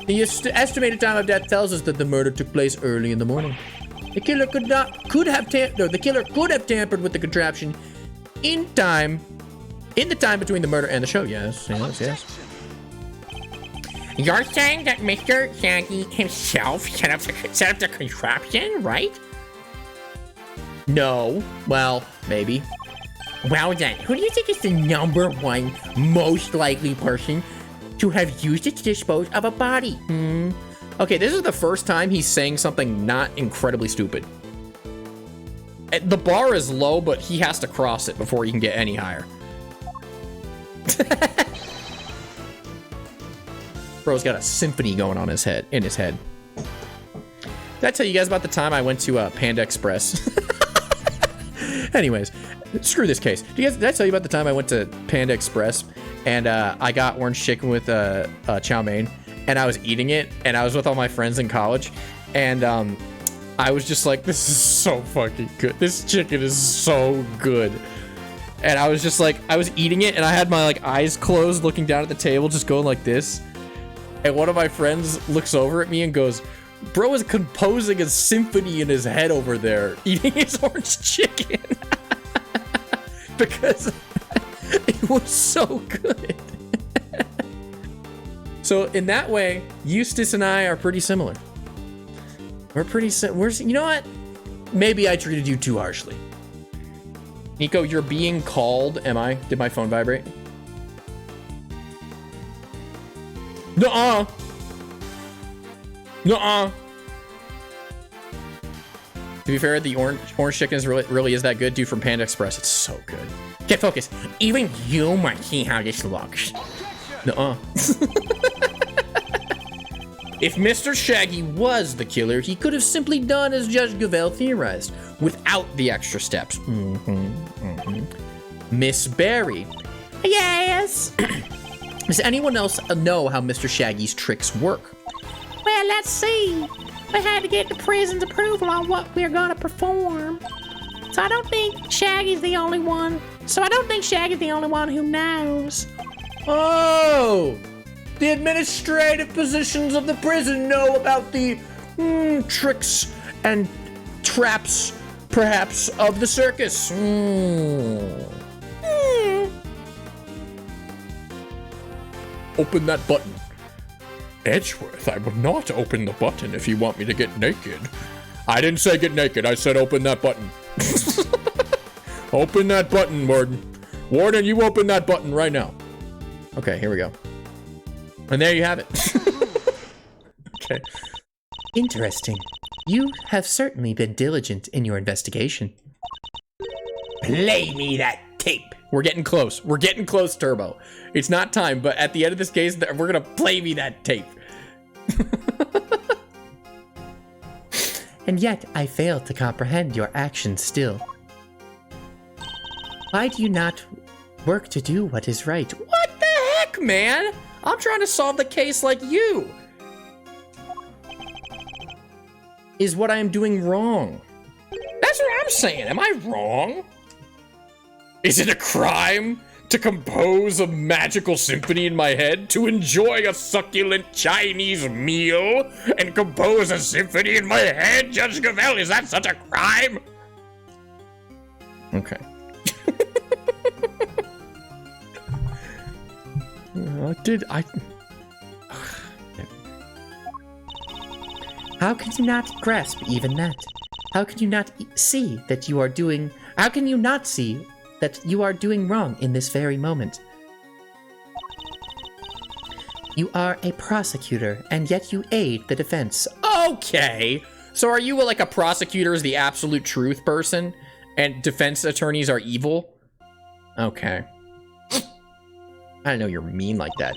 The estimated time of death tells us that the murder took place early in the morning. The killer could have tampered with the contraption in the time between the murder and the show. Yes. You're saying that Mr. Shaggy himself set up the contraption, right? No. Well, maybe. Well then, who do you think is the number one most likely person to have used it to dispose of a body? Okay, this is the first time he's saying something not incredibly stupid. The bar is low, but he has to cross it before he can get any higher. Bro's got a symphony going on in his head. Did I tell you guys about the time I went to Panda Express? Anyways, screw this case. Did I tell you about the time I went to Panda Express and I got orange chicken with chow mein, and I was eating it, and I was with all my friends in college, and I was just like, this is so fucking good. This chicken is so good. And I was just like, I was eating it, and I had my like eyes closed, looking down at the table, just going like this. And one of my friends looks over at me and goes, bro is composing a symphony in his head over there, eating his orange chicken. Because it was so good. So in that way, Eustace and I are pretty similar. You know what? Maybe I treated you too harshly. Nico, you're being called. Am I? Did my phone vibrate? Nuh-uh. Nuh-uh. To be fair, the orange chicken really is that good. Dude, from Panda Express, it's so good. Get focused. Even you might see how this looks. Nuh-uh. If Mr. Shaggy was the killer, he could have simply done as Judge Gavel theorized, without the extra steps. Miss Berry. Yes? Does anyone else know how Mr. Shaggy's tricks work? Well, let's see. We had to get the prison's approval on what we're gonna perform. So I don't think Shaggy's the only one. who knows. Oh! the administrative positions of the prison know about the tricks and traps, perhaps, of the circus. Open that button. Edgeworth, I will not open the button if you want me to get naked. I didn't say get naked, I said open that button. Open that button, Warden. Warden, you open that button right now. Okay, here we go. And there you have it. Okay. Interesting. You have certainly been diligent in your investigation. Play me that tape. We're getting close. We're getting close, Turbo. It's not time, but at the end of this case, we're gonna play me that tape. And yet I fail to comprehend your actions still. Why do you not work to do what is right? What the heck, man? I'm trying to solve the case like you. Is what I am doing wrong? That's what I'm saying. Am I wrong? Is it a crime to compose a magical symphony in my head, to enjoy a succulent Chinese meal, and compose a symphony in my head, Judge Gavel? Is that such a crime? Okay. How can you not grasp even that? How can you not see that you are doing... How can you not see that you are doing wrong in this very moment? You are a prosecutor, and yet you aid the defense. Okay. So are you like a prosecutor is the absolute truth person, and defense attorneys are evil? Okay. I didn't know you're mean like that.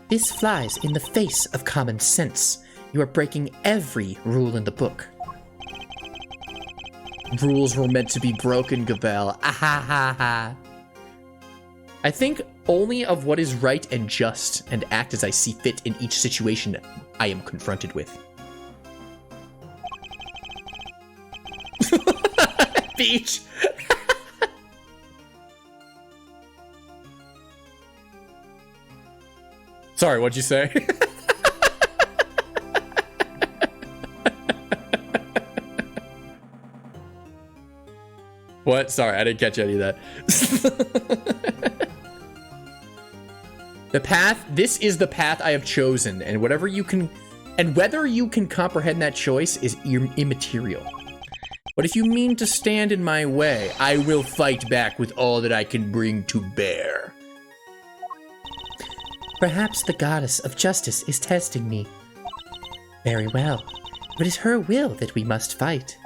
This flies in the face of common sense. You are breaking every rule in the book. Rules were meant to be broken, Gabelle. Ahahaha. I think only of what is right and just, and act as I see fit in each situation I am confronted with. Beach. Sorry, what'd you say? What? Sorry, I didn't catch any of that. The path, this is the path I have chosen, and whatever you can, and whether you can comprehend that choice is immaterial. But if you mean to stand in my way, I will fight back with all that I can bring to bear. Perhaps the goddess of justice is testing me. Very well. It is her will that we must fight.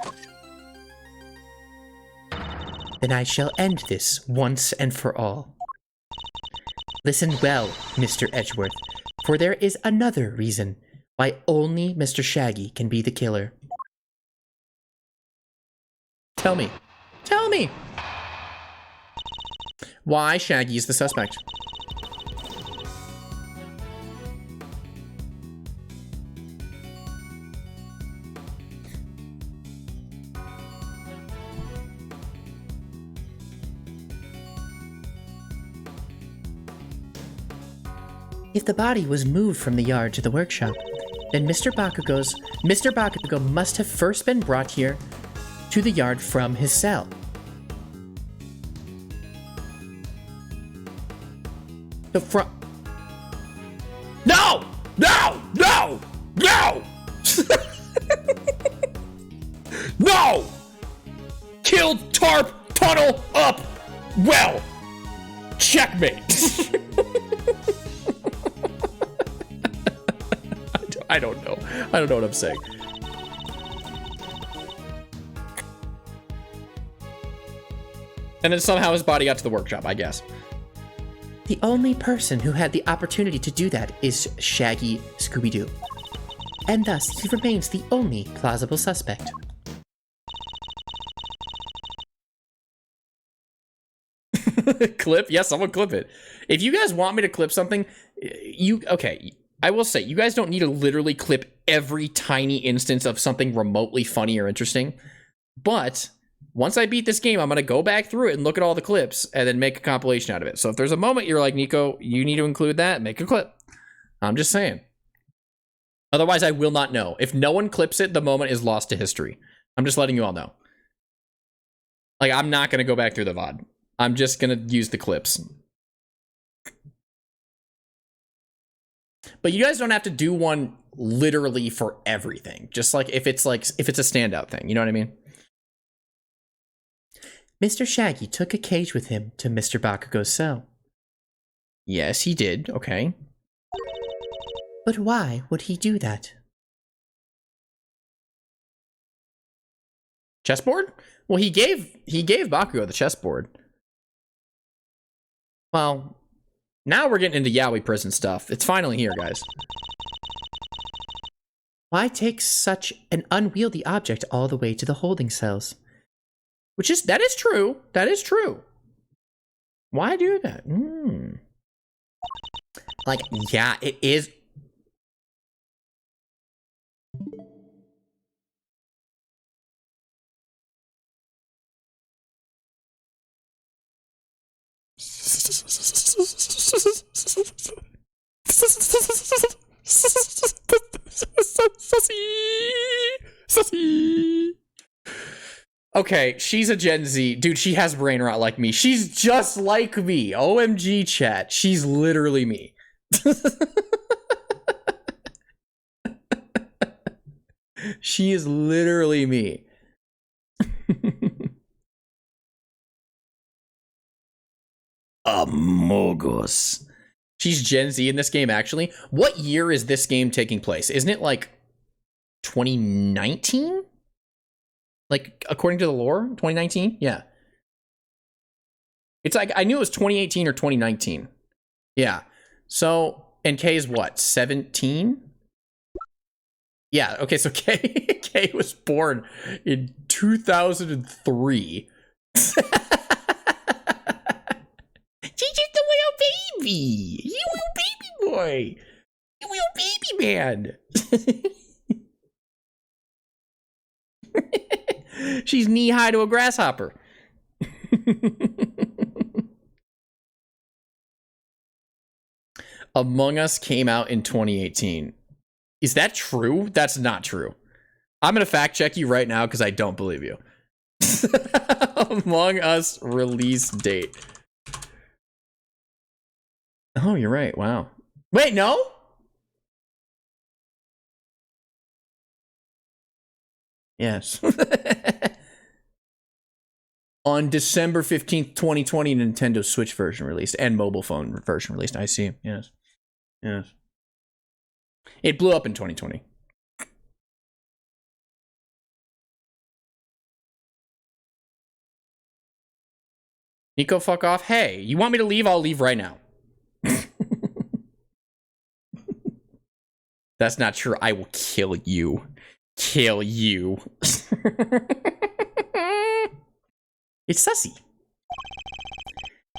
Then I shall end this once and for all. Listen well, Mr. Edgeworth, for there is another reason why only Mr. Shaggy can be the killer. Tell me. Tell me! Why Shaggy is the suspect. If the body was moved from the yard to the workshop, then Mr. Bakugo must have first been brought here to the yard from his cell. No! No! No! No! No! Killed Tarp Tunnel up! Well! Checkmate! I don't know. I don't know what I'm saying. And then somehow his body got to the workshop, I guess. The only person who had the opportunity to do that is Shaggy Scooby-Doo. And thus, he remains the only plausible suspect. Clip? Yes, someone clip it. If you guys want me to clip something, okay, I will say, you guys don't need to literally clip every tiny instance of something remotely funny or interesting. But once I beat this game, I'm going to go back through it and look at all the clips and then make a compilation out of it. So if there's a moment you're like, Nico, you need to include that, make a clip. I'm just saying. Otherwise, I will not know. If no one clips it, the moment is lost to history. I'm just letting you all know. Like, I'm not going to go back through the VOD. I'm just going to use the clips. But you guys don't have to do one literally for everything. Just like if it's a standout thing. You know what I mean? Mr. Shaggy took a cage with him to Mr. Bakugo's cell. Yes, he did. Okay. But why would he do that? Chessboard? Well, he gave Bakugo the chessboard. Well, now we're getting into yaoi prison stuff. It's finally here, guys. Why take such an unwieldy object all the way to the holding cells? That is true. That is true. Why do that? Like, yeah, it is. Okay, she's a Gen Z. Dude, she has brain rot like me. She's just like me. OMG, chat. She's literally me. She is literally me. Amogus. She's Gen Z in this game, actually. What year is this game taking place? Isn't it like 2019? Like, according to the lore, 2019? Yeah. It's like, I knew it was 2018 or 2019. Yeah. So, and K is what? 17? Yeah, okay, so K was born in 2003. She's just a little baby. You little baby boy. You little baby man. She's knee-high to a grasshopper. Among Us came out in 2018. Is that true? That's not true. I'm going to fact check you right now because I don't believe you. Among Us release date. Oh, you're right. Wow. Wait, no? Yes. On December 15th, 2020, Nintendo Switch version released and mobile phone version released. I see. Yes. Yes. It blew up in 2020. Nico, fuck off. Hey, you want me to leave? I'll leave right now. That's not true. I will kill you. Kill you. It's sussy.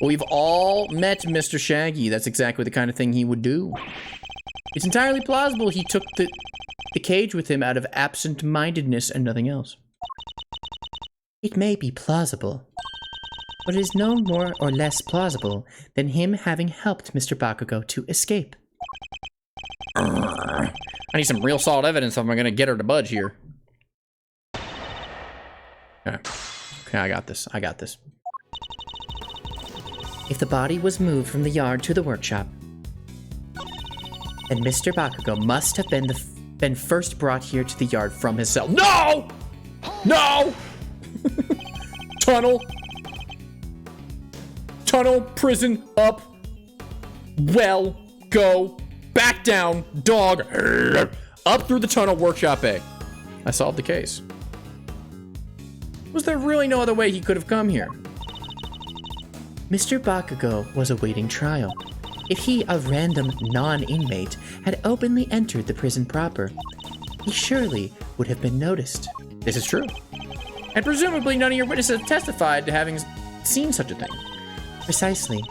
We've all met Mr. Shaggy. That's exactly the kind of thing he would do. It's entirely plausible he took the cage with him out of absent-mindedness and nothing else. It may be plausible, but it is no more or less plausible than him having helped Mr. Bakugo to escape. I need some real solid evidence if I'm gonna get her to budge here. Okay. Okay, I got this. I got this. If the body was moved from the yard to the workshop, then Mr. Bakugo must have been first brought here to the yard from his cell. No! No! Tunnel. Tunnel, prison, up. Well, go. Back down, dog. Up through the tunnel, workshop A. I solved the case. Was there really no other way he could have come here? Mr. Bakugo was awaiting trial. If he, a random non-inmate, had openly entered the prison proper, he surely would have been noticed. This is true. And presumably none of your witnesses testified to having seen such a thing. Precisely.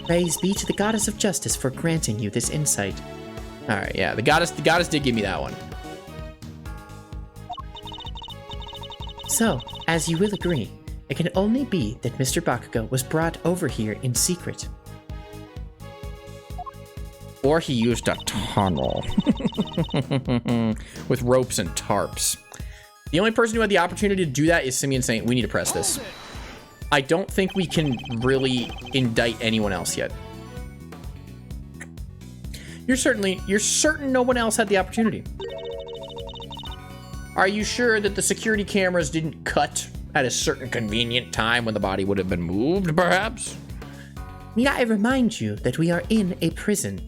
Praise be to the goddess of justice for granting you this insight. Alright, yeah, the goddess did give me that one. So, as you will agree, it can only be that Mr. Bakugo was brought over here in secret. Or he used a tunnel. With ropes and tarps. The only person who had the opportunity to do that is Simeon saying, we need to press this. I don't think we can really indict anyone else yet. You're certain no one else had the opportunity. Are you sure that the security cameras didn't cut at a certain convenient time when the body would have been moved, perhaps? Need I remind you that we are in a prison?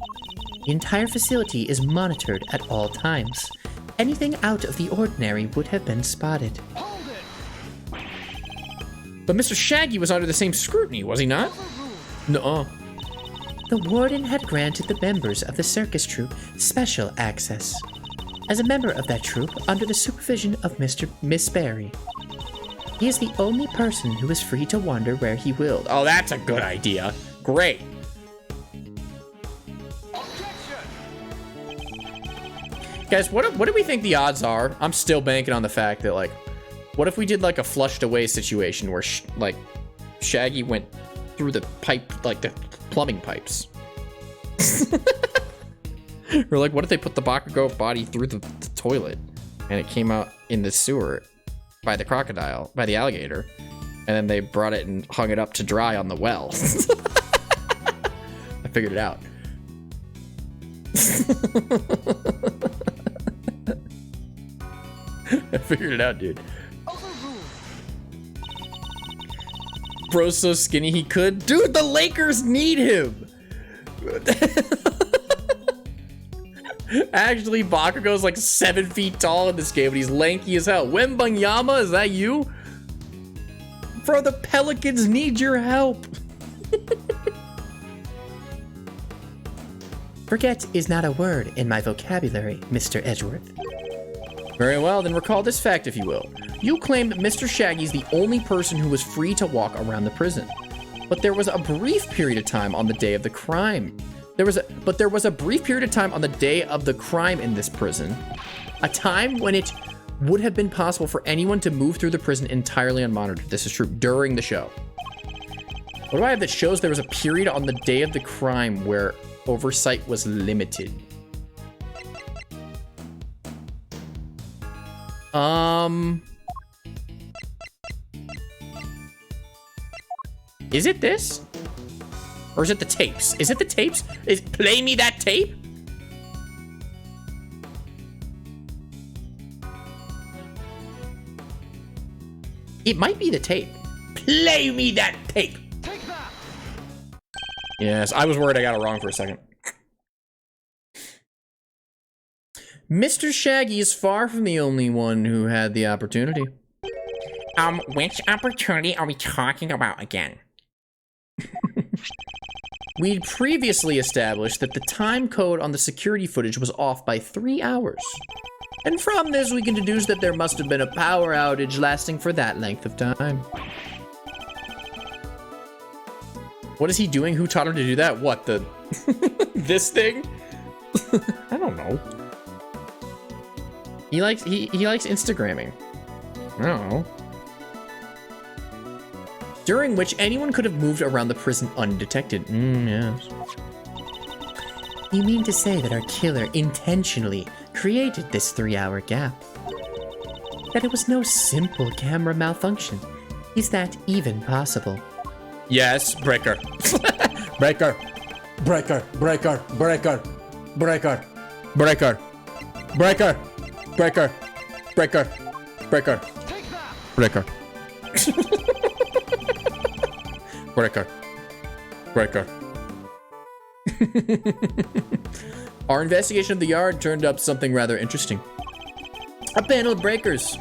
The entire facility is monitored at all times. Anything out of the ordinary would have been spotted. But Mr. Shaggy was under the same scrutiny, was he not? Nuh-uh. The warden had granted the members of the circus troupe special access. As a member of that troupe, under the supervision of Miss Barry, he is the only person who is free to wander where he willed. Oh, that's a good idea. Great. Guys, what do we think the odds are? I'm still banking on the fact that, like, what if we did, like, a flushed away situation where, Shaggy went through the pipe, like, the plumbing pipes? Or, like, what if they put the Bakugo body through the toilet and it came out in the sewer by the crocodile, by the alligator, and then they brought it and hung it up to dry on the well? I figured it out. I figured it out, dude. Bro's so skinny he could. Dude, the Lakers need him. Actually, Bakugo's like 7 feet tall in this game, but he's lanky as hell. Wembanyama, is that you? Bro, the Pelicans need your help. Forget is not a word in my vocabulary, Mr. Edgeworth. Very well, then recall this fact, if you will. You claim that Mr. Shaggy's the only person who was free to walk around the prison. But there was a brief period of time on the day of the crime. There was a brief period of time on the day of the crime in this prison. A time when it would have been possible for anyone to move through the prison entirely unmonitored. This is true during the show. What do I have that shows there was a period on the day of the crime where oversight was limited? Is it this? Or is it the tapes? Is it the tapes? Play me that tape? It might be the tape. Play me that tape. Yes, I was worried I got it wrong for a second. Mr. Shaggy is far from the only one who had the opportunity. Which opportunity are we talking about again? We'd previously established that the time code on the security footage was off by 3 hours. And from this, we can deduce that there must have been a power outage lasting for that length of time. What is he doing? Who taught him to do that? What, the... this thing? I don't know. He likes Instagramming. I don't know. During which anyone could have moved around the prison undetected. Yes. You mean to say that our killer intentionally created this 3-hour gap? That it was no simple camera malfunction? Is that even possible? Yes, breaker. Breaker. Breaker. Breaker. Breaker. Breaker. Breaker. Breaker. Breaker. Breaker. Breaker. Breaker. Breaker. Breaker. Our investigation of the yard turned up something rather interesting. A panel of breakers.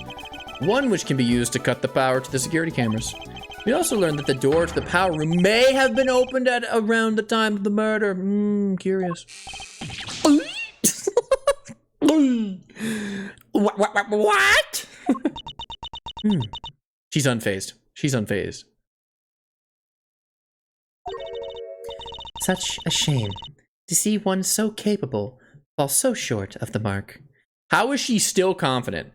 One which can be used to cut the power to the security cameras. We also learned that the door to the power room may have been opened at around the time of the murder. Curious. What? She's unfazed. She's unfazed. Such a shame to see one so capable fall so short of the mark. How is she still confident?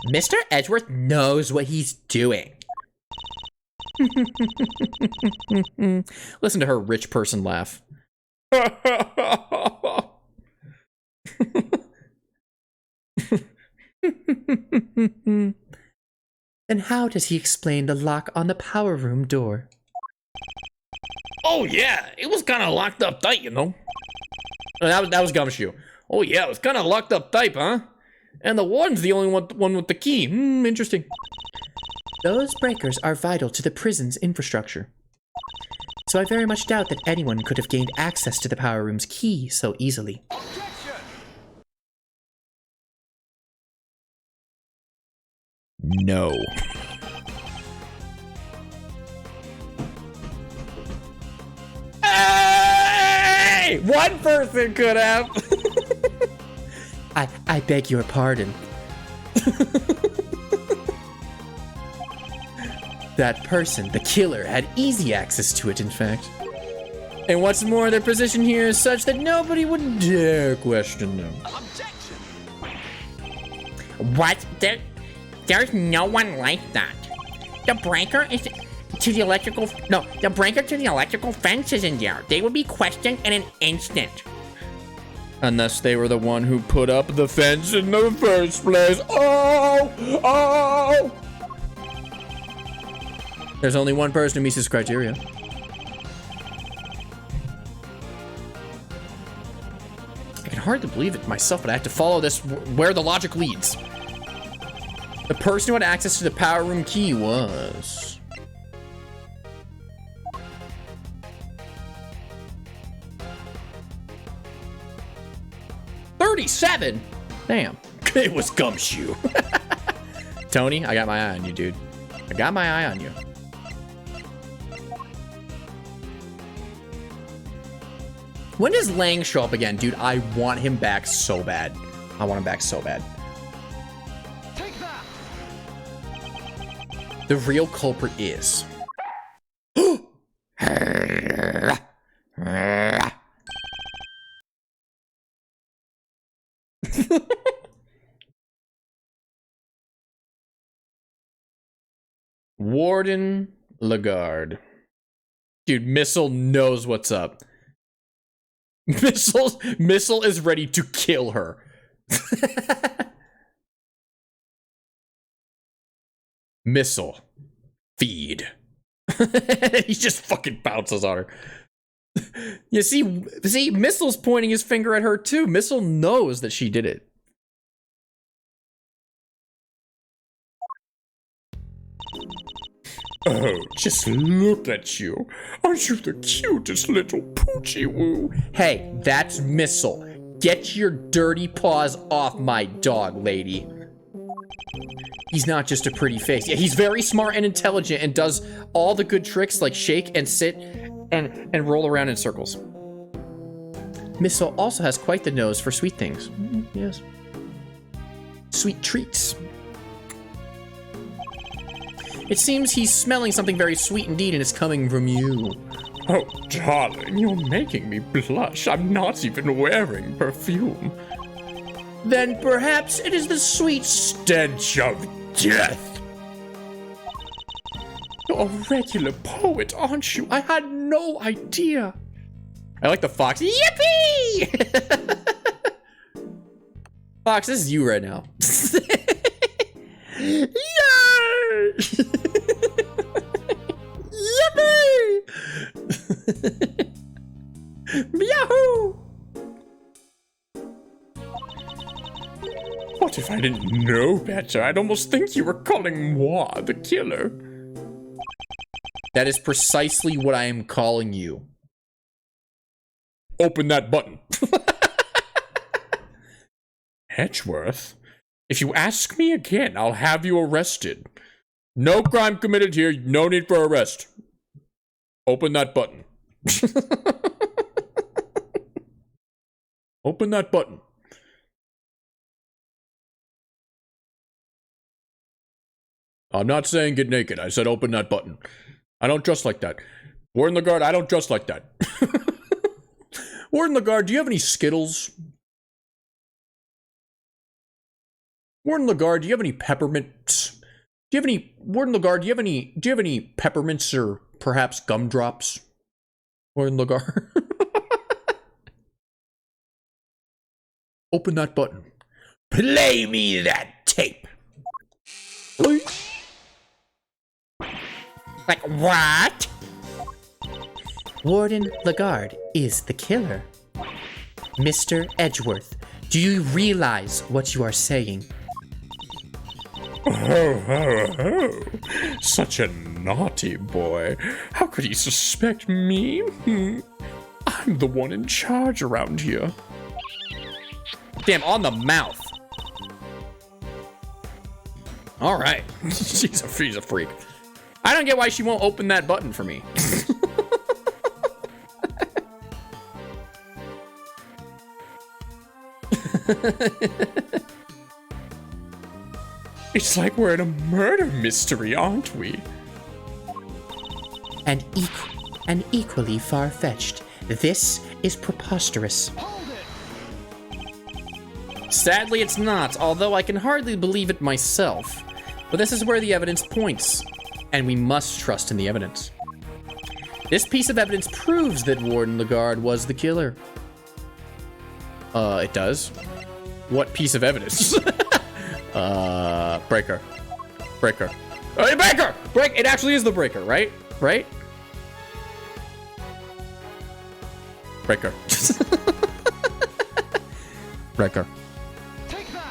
Mr. Edgeworth knows what he's doing. Listen to her rich person laugh. Then how does he explain the lock on the power room door? Oh yeah, it was kind of locked up tight, you know. That was Gumshoe. Oh yeah, it was kind of locked up tight, huh? And the warden's the only one with the key. Interesting. Those breakers are vital to the prison's infrastructure. So I very much doubt that anyone could have gained access to the power room's key so easily. No. Hey! One person could have. I beg your pardon. That person, the killer, had easy access to it, in fact. And what's more, their position here is such that nobody would dare question them. What? There's no one like that. The breaker is to the electrical... No, the breaker to the electrical fence is in there. They would be questioned in an instant. Unless they were the one who put up the fence in the first place. Oh! Oh! There's only one person who meets this criteria. I can hardly believe it myself, but I have to follow this where the logic leads. The person who had access to the power room key was... $37! Damn. It was Gumshoe. Tony, I got my eye on you, dude. I got my eye on you. When does Lang show up again? Dude, I want him back so bad. I want him back so bad. Take that. The real culprit is... Warden Lagarde. Dude, Missile knows what's up. Missile is ready to kill her. Missile. Feed. He just fucking bounces on her. You see, Missile's pointing his finger at her too. Missile knows that she did it. Oh, just look at you. Aren't you the cutest little poochie woo? Hey, that's Missile. Get your dirty paws off my dog, lady. He's not just a pretty face. Yeah, he's very smart and intelligent and does all the good tricks like shake and sit and roll around in circles. Missile also has quite the nose for sweet things. Yes. Sweet treats. It seems he's smelling something very sweet indeed, and it's coming from you. Oh, darling, you're making me blush. I'm not even wearing perfume. Then perhaps it is the sweet stench of death. You're a regular poet, aren't you? I had no idea. I like the fox. Yippee! Fox, this is you right now. Yay! Yippee! Yahoo! What if I didn't know better? I'd almost think you were calling moi the killer. That is precisely what I am calling you. Open that button. Hedgeworth? If you ask me again, I'll have you arrested. No crime committed here, no need for arrest. Open that button. Open that button. I'm not saying get naked, I said open that button. I don't dress like that. Warden Lagarde, I don't dress like that. Warden Lagarde, do you have any Skittles? Warden Lagarde, do you have any peppermints? Do you have any Warden Lagarde, do you have any peppermints or perhaps gumdrops? Warden Lagarde. Open that button. Play me that tape. Like, what? Warden Lagarde is the killer. Mr. Edgeworth, do you realize what you are saying? Such a naughty boy. How could he suspect me? I'm the one in charge around here. Damn, on the mouth. All right. She's a freak. I don't get why she won't open that button for me. It's like we're in a murder mystery, aren't we? And equally far-fetched. This is preposterous. Sadly, it's not, although I can hardly believe it myself. But this is where the evidence points, and we must trust in the evidence. This piece of evidence proves that Warden Lagarde was the killer. It does? What piece of evidence? Breaker. Breaker. Breaker! Break! It actually is the breaker, right? Right? Breaker. Breaker.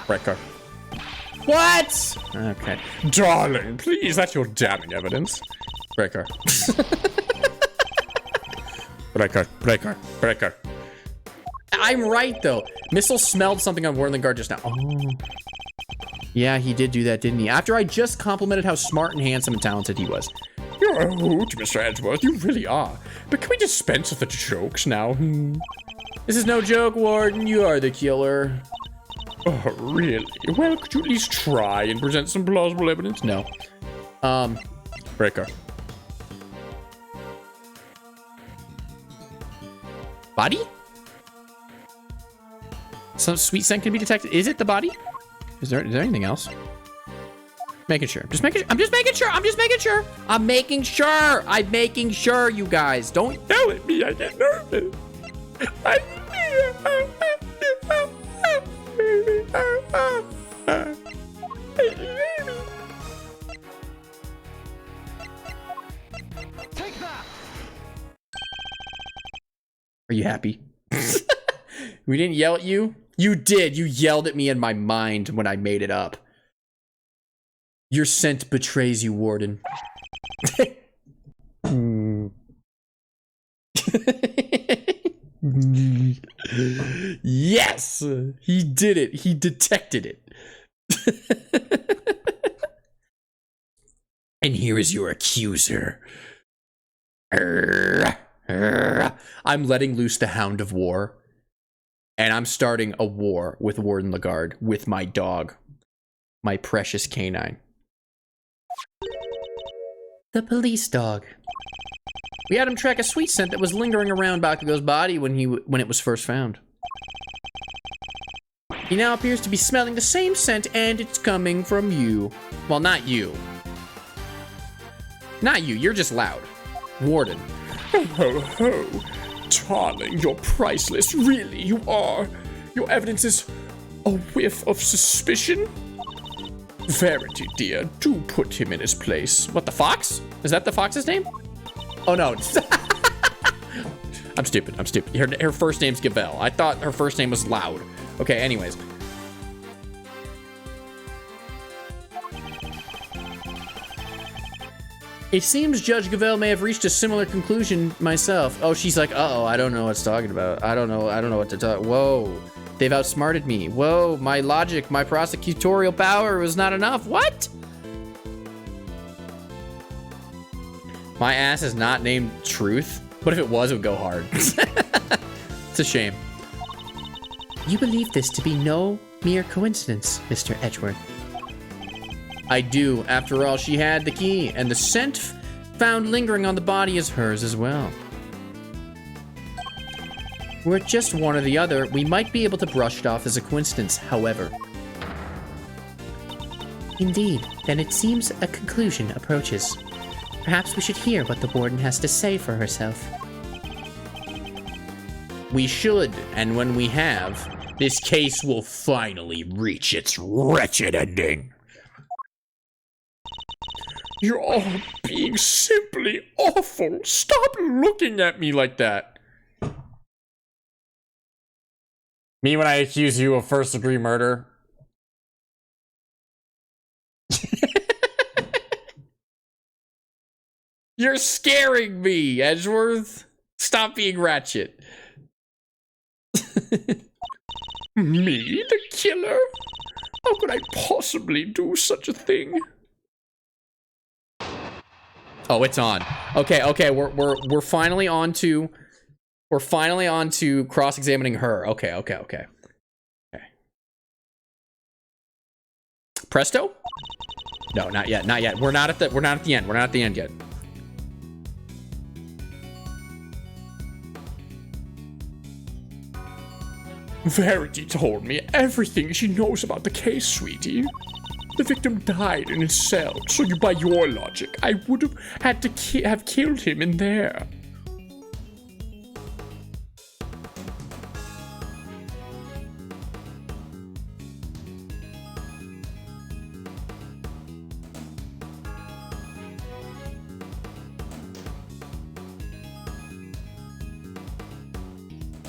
Breaker. What? Okay. Darling, please, that's your damning evidence. Breaker. Breaker. Breaker. Breaker. I'm right, though. Missile smelled something on Warden Lagarde just now. Oh. Yeah, he did do that, didn't he? After I just complimented how smart and handsome and talented he was. You're a hoot, Mr. Edgeworth. You really are. But can we dispense with the jokes now? This is no joke, Warden. You are the killer. Oh, really? Well, could you at least try and present some plausible evidence? No. Breaker. Body? Some sweet scent can be detected. Is it the body? Is there anything else? Making sure. I'm just making sure. I'm making sure, you guys. Don't yell at me. I get nervous. Take that. Are you happy? We didn't yell at you? You did. You yelled at me in my mind when I made it up. Your scent betrays you, Warden. Yes! He did it. He detected it. And here is your accuser. I'm letting loose the Hound of War. And I'm starting a war with Warden Lagarde, with my dog. My precious canine. The police dog. We had him track a sweet scent that was lingering around Bakugo's body when it was first found. He now appears to be smelling the same scent, and it's coming from you. Well, not you. Not you, you're just loud. Warden. Ho, ho, ho. Darling, you're priceless. Really, you are. Your evidence is a whiff of suspicion. Verity, dear, do put him in his place. What, the fox? Is that the fox's name? Oh, no. I'm stupid. Her first name's Gavelle. I thought her first name was Loud. Okay, anyways. It seems Judge Gavelle may have reached a similar conclusion myself. Oh, she's like, uh-oh, I don't know what's talking about. I don't know what to talk. Whoa, they've outsmarted me. Whoa, my logic, my prosecutorial power was not enough. What? My ass is not named Truth. What if it was, it would go hard. It's a shame. You believe this to be no mere coincidence, Mr. Edgeworth. I do. After all, she had the key, and the scent found lingering on the body is hers as well. Were it just one or the other, we might be able to brush it off as a coincidence, however. Indeed, then it seems a conclusion approaches. Perhaps we should hear what the warden has to say for herself. We should, and when we have, this case will finally reach its wretched ending. You're all being simply awful. Stop looking at me like that. Me when I accuse you of first-degree murder? You're scaring me, Edgeworth. Stop being ratchet. Me, the killer? How could I possibly do such a thing? Oh, it's on. Okay, we're finally on to cross-examining her. Okay. Presto? No, not yet. We're not at the end. We're not at the end yet. Verity told me everything she knows about the case, sweetie. The victim died in his cell, so by your logic, I would have had to have killed him in there.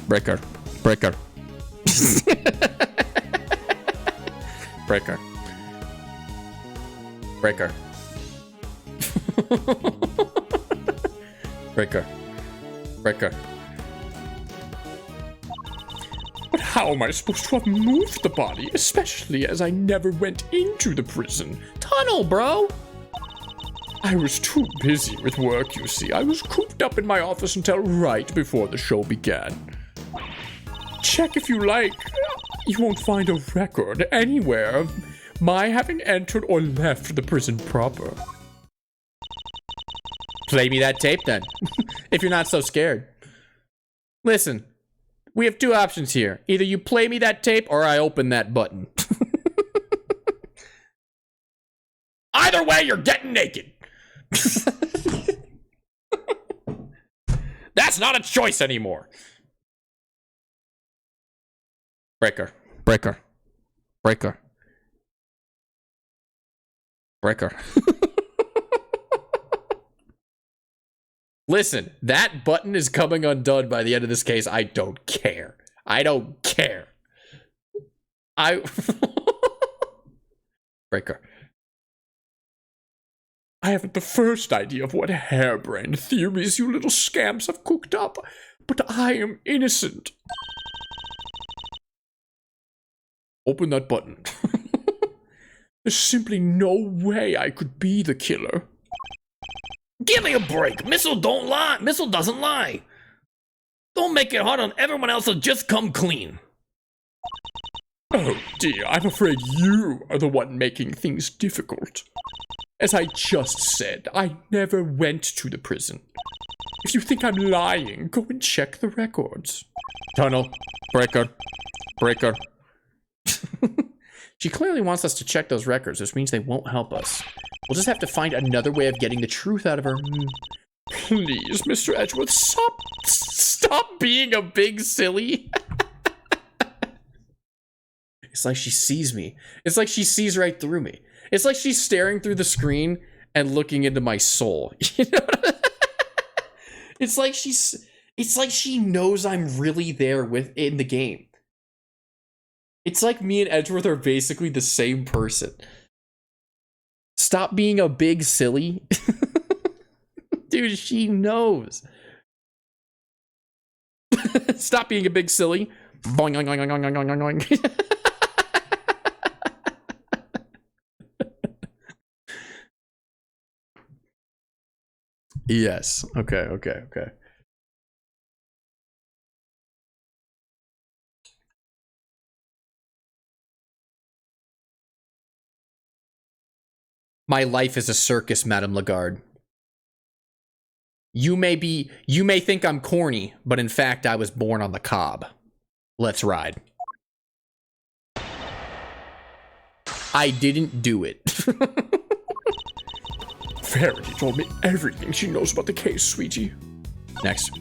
Breaker. Breaker. But how am I supposed to have moved the body, especially as I never went into the prison? Tunnel, bro! I was too busy with work, you see. I was cooped up in my office until right before the show began. Check if you like. You won't find a record anywhere of my having entered or left the prison proper. Play me that tape then, if you're not so scared. Listen, we have two options here. Either you play me that tape or I open that button. Either way, you're getting naked. That's not a choice anymore. Breaker. Listen, that button is coming undone by the end of this case. I don't care. Breaker. I haven't the first idea of what harebrained theories you little scamps have cooked up, but I am innocent. Open that button. There's simply no way I could be the killer. Give me a break. Missile don't lie. Missile doesn't lie. Don't make it hard on everyone else to just come clean. Oh dear, I'm afraid you are the one making things difficult. As I just said, I never went to the prison. If you think I'm lying, go and check the records. Tunnel. Breaker. She clearly wants us to check those records, which means they won't help us. We'll just have to find another way of getting the truth out of her. Please, Mr. Edgeworth, stop being a big silly. It's like she sees me. It's like she sees right through me. It's like she's staring through the screen and looking into my soul. You know? It's like she knows I'm really there in the game. It's like me and Edgeworth are basically the same person. Stop being a big silly. Dude, she knows. Stop being a big silly. Boing, boing, boing, boing, boing, boing. Yes. Okay. My life is a circus, Madame Lagarde. You may think I'm corny, but in fact, I was born on the cob. Let's ride. I didn't do it. Verity told me everything she knows about the case, sweetie. Next.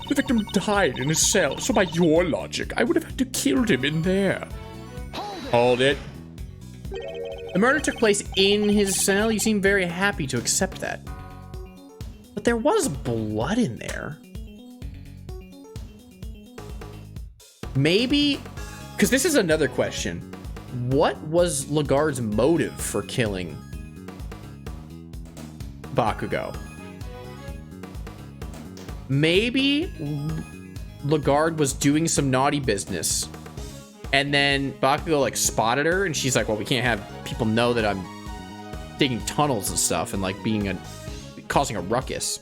The victim died in his cell, so by your logic, I would have had to kill him in there. Hold it. The murder took place in his cell. You seem very happy to accept that. But there was blood in there. Maybe, because this is another question. What was Lagarde's motive for killing Bakugo? Maybe Lagarde was doing some naughty business, and then Bakugo like spotted her, and she's like, well, we can't have people know that I'm digging tunnels and stuff and like causing a ruckus.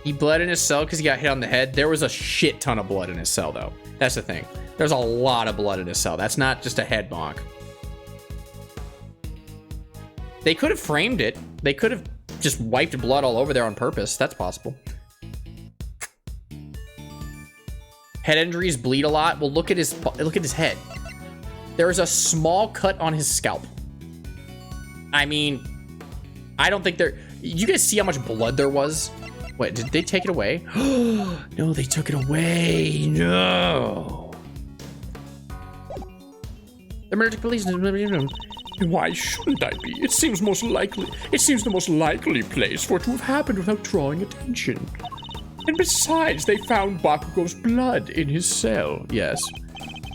He bled in his cell because he got hit on the head. There was a shit ton of blood in his cell, though. That's the thing. There's a lot of blood in his cell. That's not just a head bonk. They could have framed it. They could have just wiped blood all over there on purpose. That's possible. Head injuries bleed a lot. Well, look at his head. There is a small cut on his scalp. I mean, I don't think there. You guys see how much blood there was? Wait, did they take it away? No, they took it away. No. The murder police. Why shouldn't I be? It seems the most likely place for it to have happened without drawing attention. And besides, they found Bakugo's blood in his cell. Yes.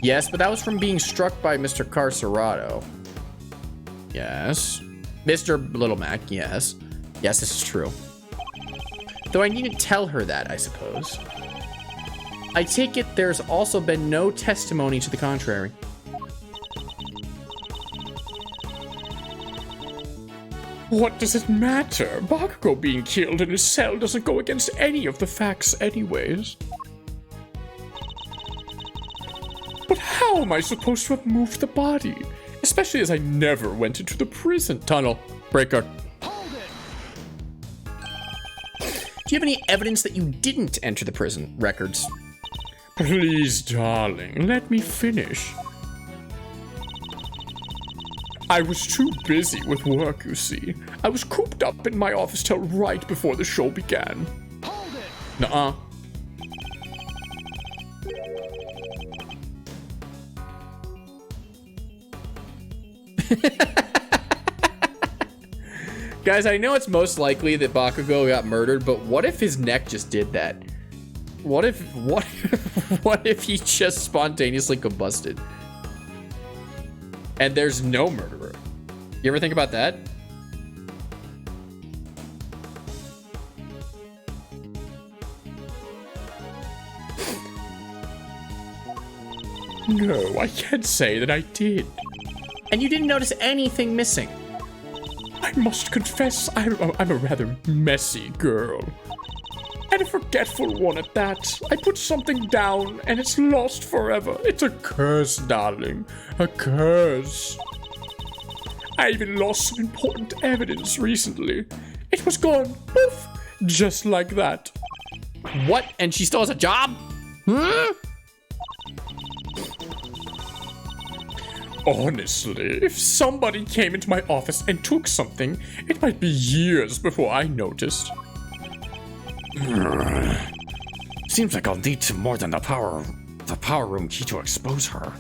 Yes, but that was from being struck by Mr. Carcerado. Yes. Mr. Little Mac, yes. Yes, this is true. Though I needn't tell her that, I suppose. I take it there's also been no testimony to the contrary. What does it matter? Bakugo being killed in his cell doesn't go against any of the facts anyways. But how am I supposed to have moved the body? Especially as I never went into the prison tunnel. Breaker. Do you have any evidence that you didn't enter the prison records? Please, darling, let me finish. I was too busy with work, you see. I was cooped up in my office till right before the show began. Hold it! Nuh-uh. Guys, I know it's most likely that Bakugo got murdered, but what if his neck just did that? What if he just spontaneously combusted? And there's no murderer. You ever think about that? No, I can't say that I did. And you didn't notice anything missing? I must confess, I'm a rather messy girl. And a forgetful one at that. I put something down and it's lost forever. It's a curse, darling. A curse. I even lost some important evidence recently. It was gone, poof, just like that. What? And she still has a job? Honestly, if somebody came into my office and took something, it might be years before I noticed. Seems like I'll need more than the power room key to expose her.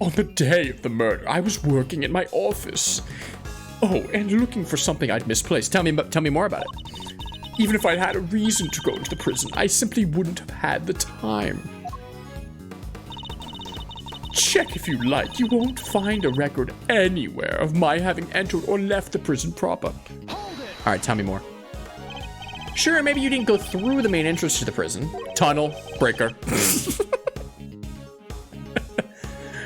On the day of the murder, I was working in my office. Oh, and looking for something I'd misplaced. Tell me more about it. Even if I'd had a reason to go into the prison, I simply wouldn't have had the time. Check if you like. You won't find a record anywhere of my having entered or left the prison proper. Alright, tell me more. Sure, maybe you didn't go through the main entrance to the prison. Tunnel, breaker.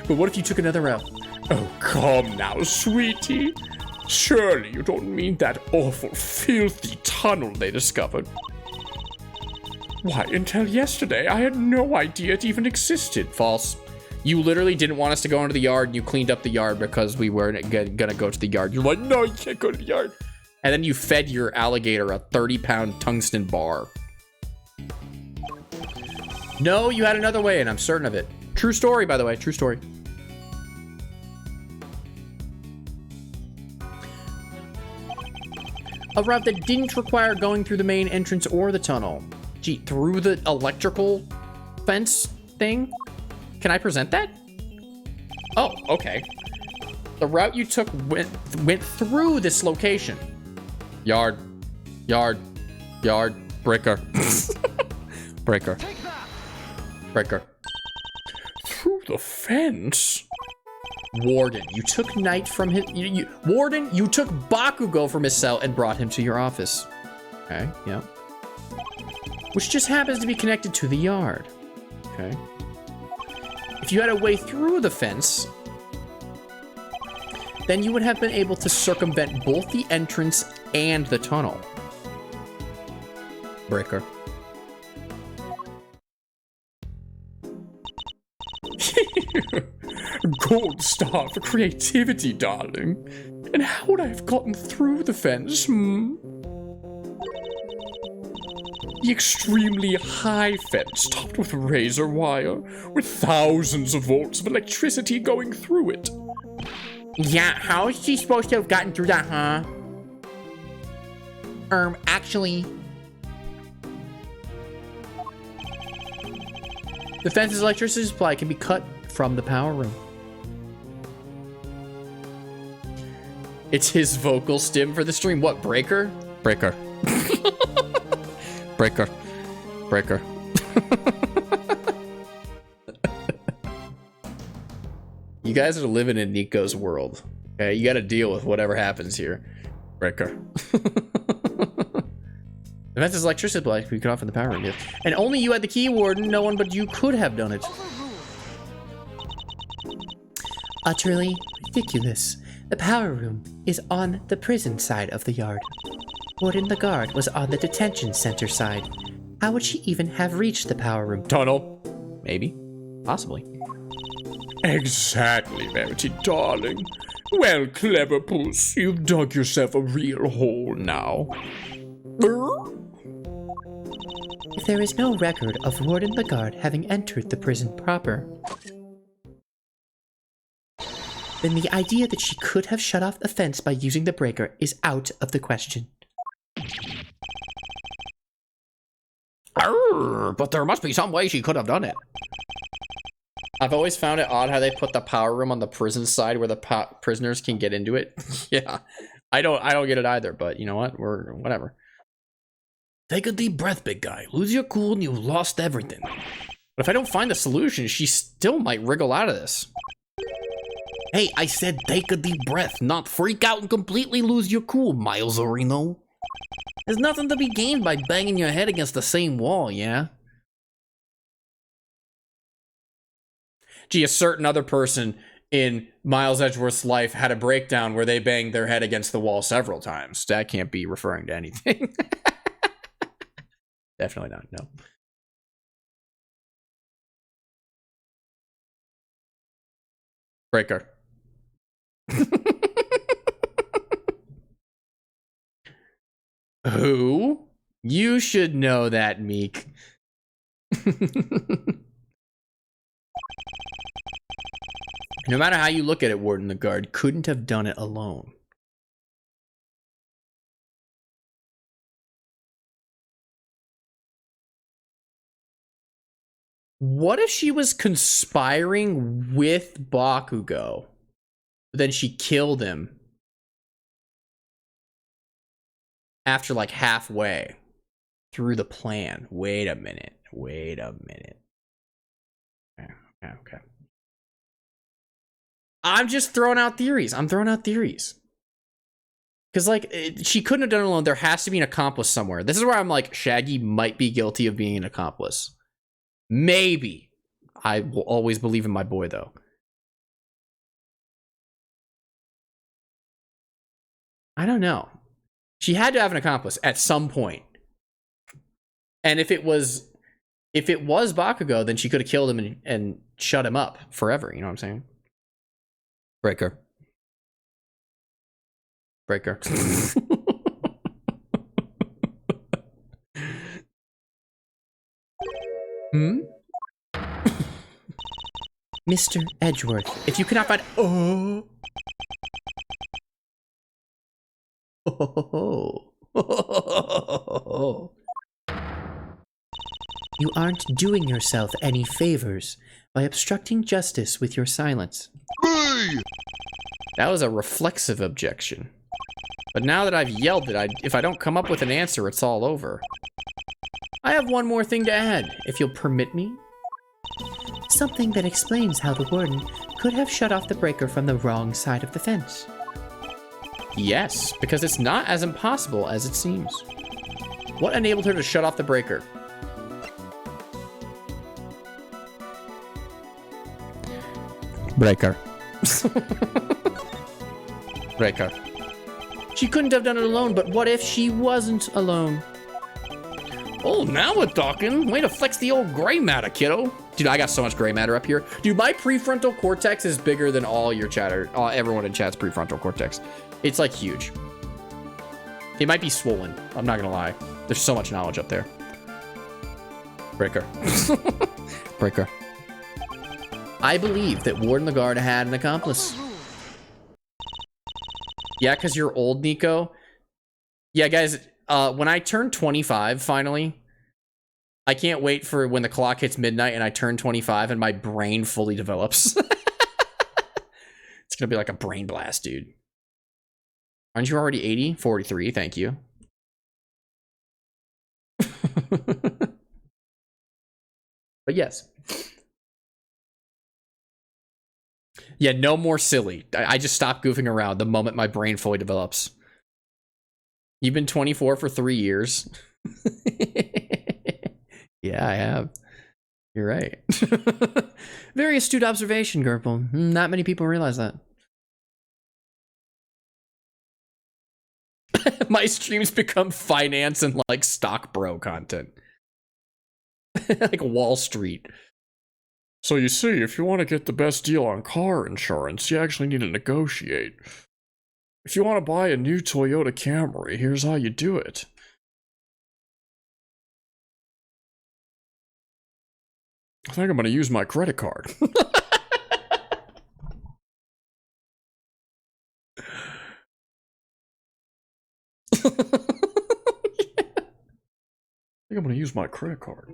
But what if you took another route? Oh, come now, sweetie. Surely you don't mean that awful, filthy tunnel they discovered. Why, until yesterday, I had no idea it even existed. False. You literally didn't want us to go into the yard, and you cleaned up the yard because we weren't gonna go to the yard. You're like, no, you can't go to the yard. And then you fed your alligator a 30-pound tungsten bar. No, you had another way, and I'm certain of it. True story, by the way. True story. A route that didn't require going through the main entrance or the tunnel. Gee, through the electrical fence thing? Can I present that? Oh, okay. The route you took went through this location. Yard. Breaker. Breaker. Take that! Breaker. Through the fence? Warden, you took Knight from his... Warden, you took Bakugo from his cell and brought him to your office. Okay, yeah. Which just happens to be connected to the yard. Okay. If you had a way through the fence, then you would have been able to circumvent both the entrance and the tunnel. Breaker. Gold star for creativity, darling. And how would I have gotten through the fence, The extremely high fence, topped with razor wire, with thousands of volts of electricity going through it. Yeah, how is she supposed to have gotten through that, huh? Actually... The fence's electricity supply can be cut from the power room. It's his vocal stim for the stream. What, Breaker? Breaker. Breaker. Breaker. You guys are living in Nico's world. Okay, you gotta deal with whatever happens here. Breaker. The fence's electricity supply can be cut off from the power room. Yes. And only you had the key, Warden. No one but you could have done it. Utterly ridiculous. The power room is on the prison side of the yard. Warden the guard was on the detention center side. How would she even have reached the power room? Tunnel. Maybe. Possibly. Exactly, Verity, darling. Well, clever puss, you've dug yourself a real hole now. If there is no record of Warden the guard having entered the prison proper, then the idea that she could have shut off the fence by using the breaker is out of the question. But there must be some way she could have done it. I've always found it odd how they put the power room on the prison side where the prisoners can get into it. Yeah, I don't get it either. But you know what? Whatever. Take a deep breath, big guy. Lose your cool and you've lost everything. But if I don't find the solution, she still might wriggle out of this. Hey, I said take a deep breath, not freak out and completely lose your cool, Miles Orino. There's nothing to be gained by banging your head against the same wall, yeah? Gee, a certain other person in Miles Edgeworth's life had a breakdown where they banged their head against the wall several times. That can't be referring to anything. Definitely not, no. Breaker. Who? You should know that, Meek. No matter how you look at it, Warden the Guard couldn't have done it alone. What if she was conspiring with Bakugo, but then she killed him after like halfway through the plan? Wait a minute. Okay. I'm just throwing out theories. Because, like, she couldn't have done it alone. There has to be an accomplice somewhere. This is where I'm like, Shaggy might be guilty of being an accomplice. Maybe. I will always believe in my boy, though. I don't know. She had to have an accomplice at some point. And if it was Bakugo, then she could have killed him and shut him up forever. You know what I'm saying? Breaker. Mr. Edgeworth, If you cannot find... Oh. You aren't doing yourself any favors by obstructing justice with your silence. That was a reflexive objection. But now that I've yelled it, if I don't come up with an answer, it's all over. I have one more thing to add, if you'll permit me. Something that explains how the warden could have shut off the breaker from the wrong side of the fence. Yes, because it's not as impossible as it seems. What enabled her to shut off the breaker? Breaker. Breaker. She couldn't have done it alone, but what if she wasn't alone? Oh, now we're talking. Way to flex the old gray matter, kiddo. Dude, I got so much gray matter up here. Dude, my prefrontal cortex is bigger than all your chatter, everyone in chat's prefrontal cortex. It's like huge. It might be swollen. I'm not gonna lie. There's so much knowledge up there. Breaker. Breaker. I believe that Warden Lagarde had an accomplice. Yeah, because you're old, Nico. Yeah, guys, when I turn 25, finally, I can't wait for when the clock hits midnight and I turn 25 and my brain fully develops. It's gonna be like a brain blast, dude. Aren't you already 80? 43, thank you. But yes. Yeah, no more silly. I just stop goofing around the moment my brain fully develops. You've been 24 for 3 years. Yeah, I have. You're right. Very astute observation, Gerbil. Not many people realize that. My streams become finance and like stock bro content. Like Wall Street. So you see, if you want to get the best deal on car insurance, you actually need to negotiate. If you want to buy a new Toyota Camry, here's how you do it. I think I'm going to use my credit card. I think I'm going to use my credit card.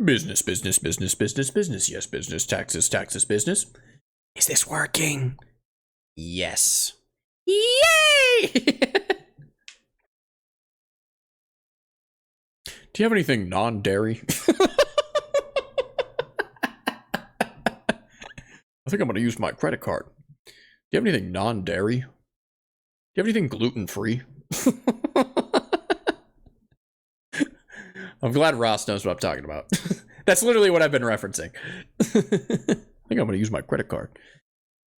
Business, business, business, business, business. Yes, business. Taxes, taxes, business. Is this working? Yes. Yay! Do you have anything non-dairy? I think I'm going to use my credit card. Do you have anything non-dairy? Do you have anything gluten-free? I'm glad Ross knows what I'm talking about. That's literally what I've been referencing. I think I'm going to use my credit card.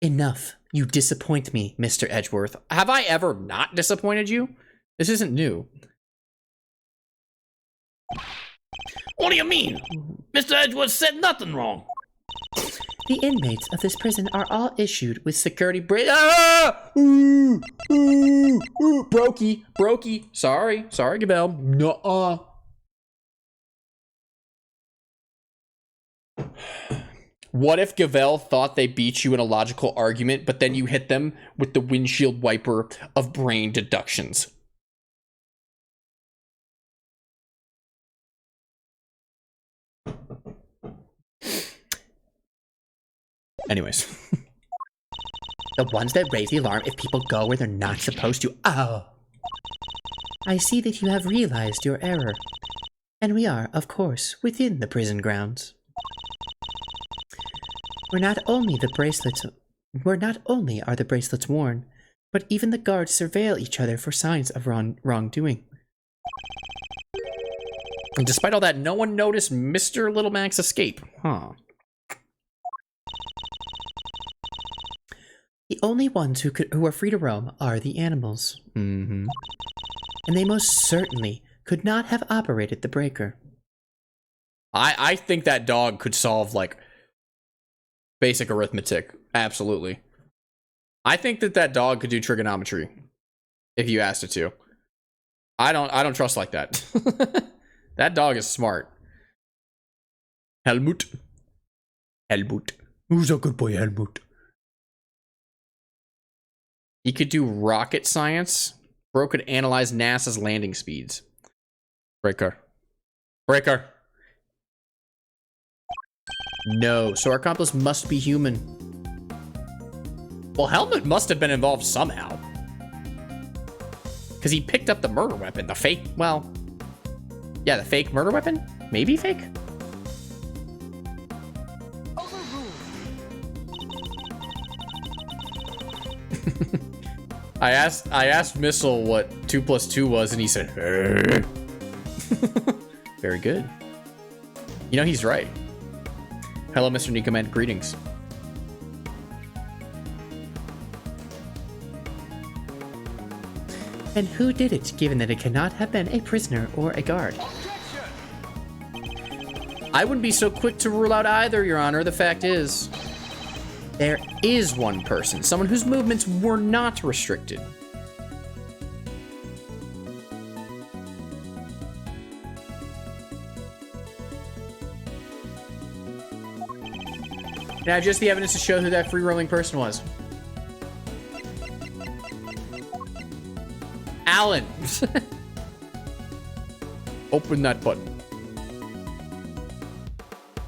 Enough. You disappoint me, Mr. Edgeworth. Have I ever not disappointed you? This isn't new. What do you mean? Mr. Edgeworth said nothing wrong. The inmates of this prison are all issued with Security Ah! Ooh, ooh, ooh. Brokey, brokey. Sorry, Gabelle. Nuh-uh. What if Gavel thought they beat you in a logical argument, but then you hit them with the windshield wiper of brain deductions? Anyways. the ones that raise the alarm if people go where they're not supposed to. Oh. I see that you have realized your error. And we are, of course, within the prison grounds. Not only are the bracelets worn, but even the guards surveil each other for signs of wrongdoing. And despite all that, no one noticed Mr. Little Mac's escape. Huh. The only ones who are free to roam are the animals. Mm-hmm. And they most certainly could not have operated the breaker. I think that dog could solve, like, basic arithmetic. Absolutely. I think that dog could do trigonometry if you asked it to. I don't trust like that. That dog is smart. Helmut. Who's a good boy, Helmut? He could do rocket science. Bro could analyze NASA's landing speeds. Breaker. Breaker. No, so our accomplice must be human. Well, Helmet must have been involved somehow. Because he picked up the murder weapon. The fake, well... Yeah, the fake murder weapon? Maybe fake? I asked Missile what 2 plus 2 was, and he said, very good. You know, he's right. Hello, Mr. Nikoman. Greetings. And who did it, given that it cannot have been a prisoner or a guard? I wouldn't be so quick to rule out either, Your Honor. The fact is, there is one person, someone whose movements were not restricted. And I have just the evidence to show who that free-roaming person was. Alan. Open that button.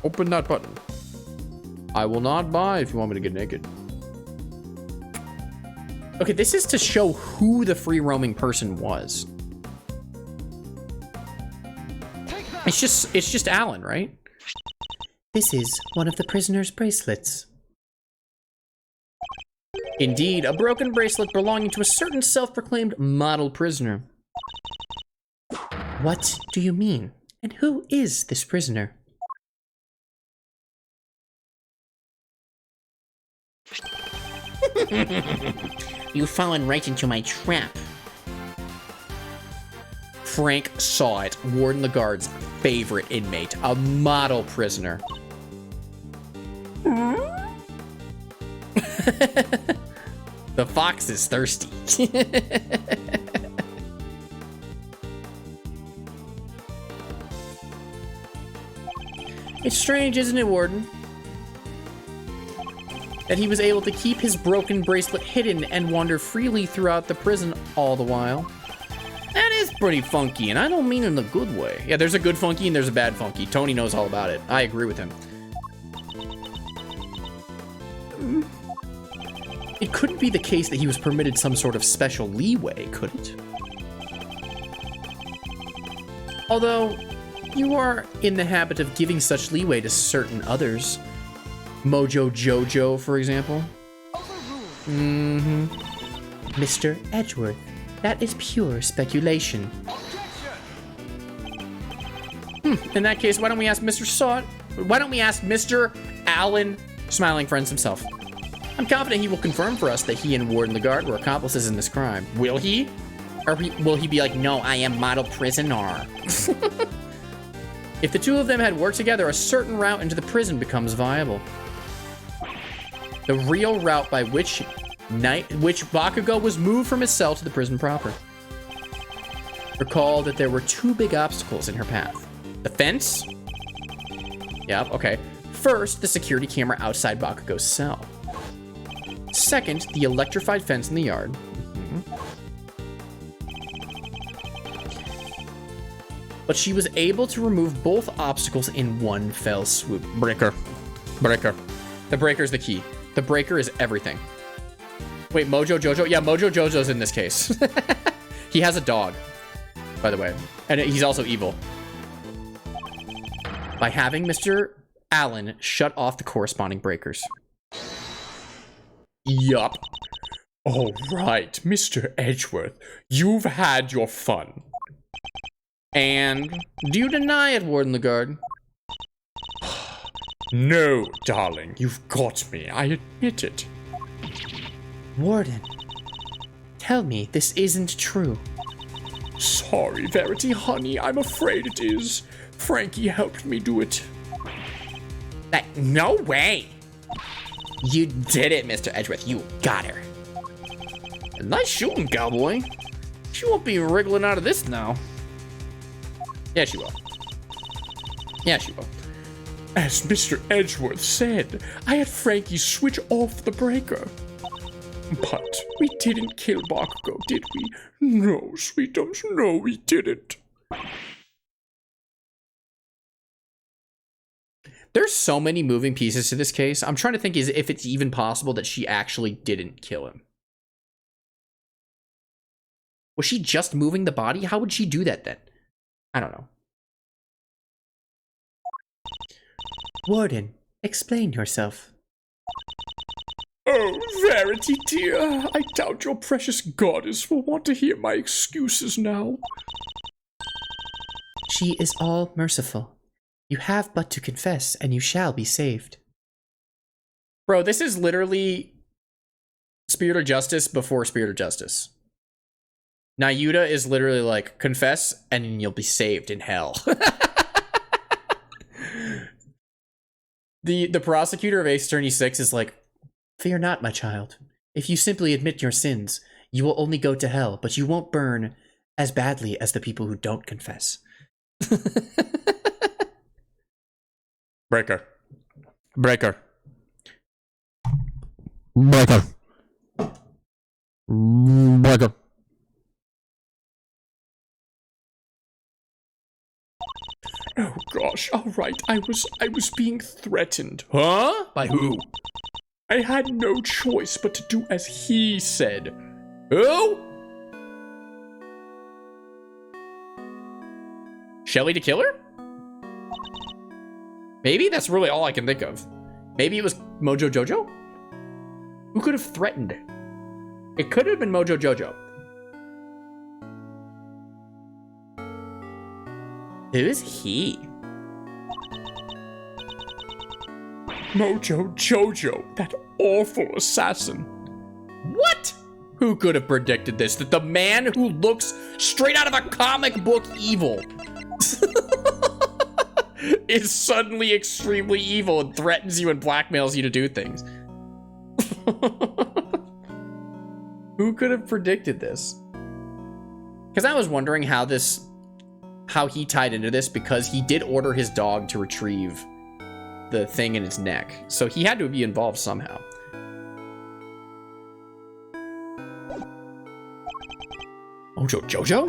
Open that button. I will not buy if you want me to get naked. Okay, this is to show who the free-roaming person was. It's just Alan, right? This is one of the prisoner's bracelets. Indeed, a broken bracelet belonging to a certain self-proclaimed model prisoner. What do you mean? And who is this prisoner? You've fallen right into my trap. Frank saw it. Warden Lagarde's favorite inmate, a model prisoner. The fox is thirsty. It's strange, isn't it, Warden? That he was able to keep his broken bracelet hidden and wander freely throughout the prison all the while. That is pretty funky, and I don't mean in a good way. Yeah, there's a good funky and there's a bad funky. Tony knows all about it. I agree with him. It couldn't be the case that he was permitted some sort of special leeway, could it? Although, you are in the habit of giving such leeway to certain others. Mojo Jojo, for example. Mr. Edgeworth, that is pure speculation. In that case, why don't we ask Mr. Sot? Why don't we ask Mr. Alan, Smiling Friends himself? I'm confident he will confirm for us that he and Warden Lagarde were accomplices in this crime. Will he? Or will he be like, no, I am model prisoner? If the two of them had worked together, a certain route into the prison becomes viable. The real route by which Bakugo was moved from his cell to the prison proper. Recall that there were two big obstacles in her path. The fence? Yep, okay. First, the security camera outside Bakugo's cell. Second, the electrified fence in the yard. But she was able to remove both obstacles in one fell swoop. Breaker. Breaker. The breaker's the key. The breaker is everything. Wait, Mojo Jojo? Yeah, Mojo Jojo's in this case. He has a dog, by the way. And he's also evil. By having Mr. Allen shut off the corresponding breakers. Yup. All right, Mr. Edgeworth, you've had your fun. And do you deny it, Warden Lagarde? No, darling, you've got me. I admit it. Warden, tell me this isn't true. Sorry, Verity, honey. I'm afraid it is. Frankie helped me do it. No way! You did it, Mr. Edgeworth. You got her. Nice shooting, cowboy. She won't be wriggling out of this now. Yeah, she will. Yeah, she will. As Mr. Edgeworth said, I had Frankie switch off the breaker. But We didn't kill Bakugo, did we? No, sweetums, no, we didn't. There's so many moving pieces to this case. I'm trying to think if it's even possible that she actually didn't kill him. Was she just moving the body? How would she do that then? I don't know. Warden, explain yourself. Oh, Verity, dear. I doubt your precious goddess will want to hear my excuses now. She is all merciful. You have but to confess, and you shall be saved. Bro, this is literally Spirit of Justice before Spirit of Justice. Nayuta is literally like, confess, and you'll be saved in hell. The prosecutor of Ace Attorney 6 is like, Fear not, my child. If you simply admit your sins, you will only go to hell, but you won't burn as badly as the people who don't confess. Breaker. Breaker. Breaker. Breaker. Oh gosh, alright, I was being threatened. Huh? By who? I had no choice but to do as he said. Who? Shelly to kill her? Maybe? That's really all I can think of. Maybe it was Mojo Jojo? Who could have threatened it? It could have been Mojo Jojo. Who is he? Mojo Jojo, that awful assassin. What? Who could have predicted this? That the man who looks straight out of a comic book evil is suddenly extremely evil and threatens you and blackmails you to do things. Who could have predicted this? Because I was wondering how he tied into this, because he did order his dog to retrieve the thing in its neck. So he had to be involved somehow. Mojo Jojo?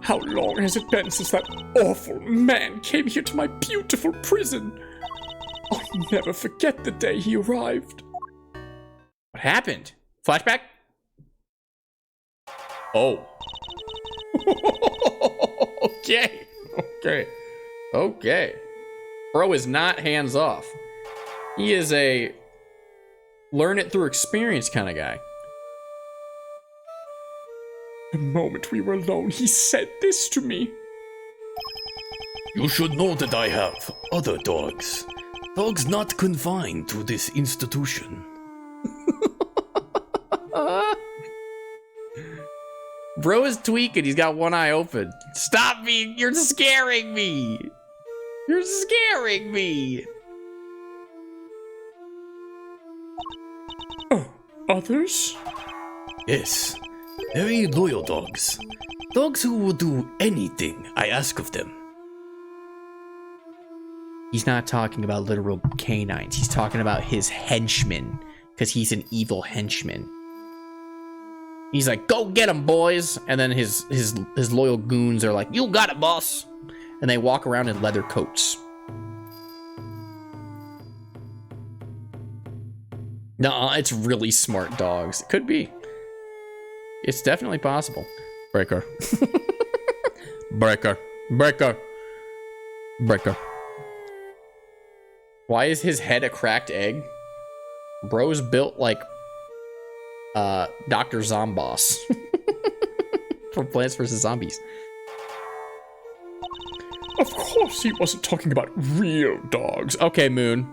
How long has it been since that awful man came here to my beautiful prison? I'll never forget the day he arrived. What happened? Flashback? Oh. Okay. Okay. Okay. Bro is not hands off. He is a learn it through experience kind of guy. The moment we were alone, he said this to me. You should know that I have other dogs. Dogs not confined to this institution. Bro is tweaking. He's got one eye open. Stop me. You're scaring me. You're scaring me. Oh, others? Yes, very loyal dogs. Dogs who will do anything I ask of them. He's not talking about literal canines. He's talking about his henchmen, because he's an evil henchman. He's like, go get him, boys. And then his loyal goons are like, you got it, boss. And they walk around in leather coats. Nuh-uh, it's really smart dogs. It could be. It's definitely possible. Breaker. Breaker. Breaker. Breaker. Why is his head a cracked egg? Bro's built like Dr. Zomboss from Plants vs. Zombies. Of course he wasn't talking about real dogs. Okay, Moon.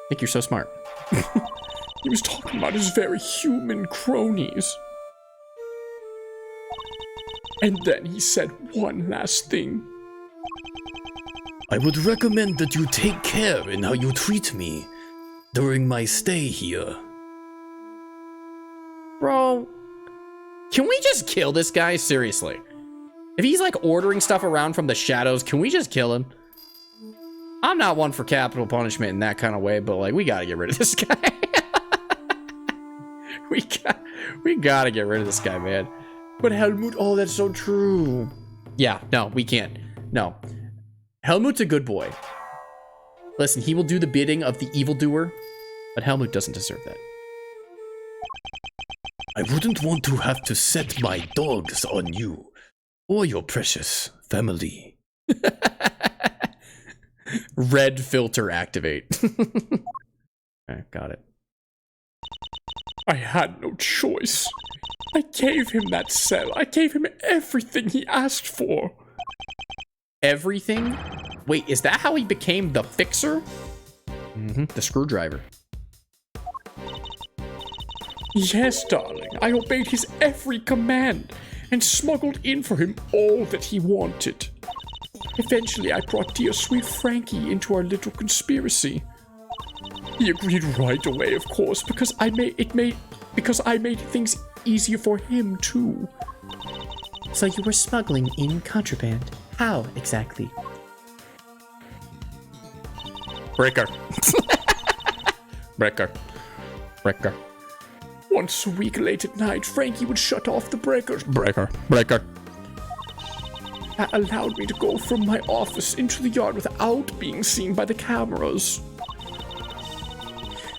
I think you're so smart. He was talking about his very human cronies. And then he said one last thing. I would recommend that you take care in how you treat me during my stay here. Bro, can we just kill this guy? Seriously. If he's like ordering stuff around from the shadows, can we just kill him? I'm not one for capital punishment in that kind of way, but like, we gotta get rid of this guy. we gotta get rid of this guy, man. But Helmut, oh, that's so true. Yeah, no, we can't. No. Helmut's a good boy. Listen, he will do the bidding of the evildoer, but Helmut doesn't deserve that. I wouldn't want to have to set my dogs on you or your precious family. Red filter activate. Okay, got it. I had no choice. I gave him that cell. I gave him everything he asked for. Everything? Wait, is that how he became the fixer? Mm-hmm, the screwdriver. Yes, darling. I obeyed his every command and smuggled in for him all that he wanted. Eventually, I brought dear sweet Frankie into our little conspiracy. He agreed right away, of course, because I made things easier for him too. So you were smuggling in contraband. How exactly? Breaker. Breaker. Breaker. Once a week late at night, Frankie would shut off the breakers. Breaker. Breaker. That allowed me to go from my office into the yard without being seen by the cameras.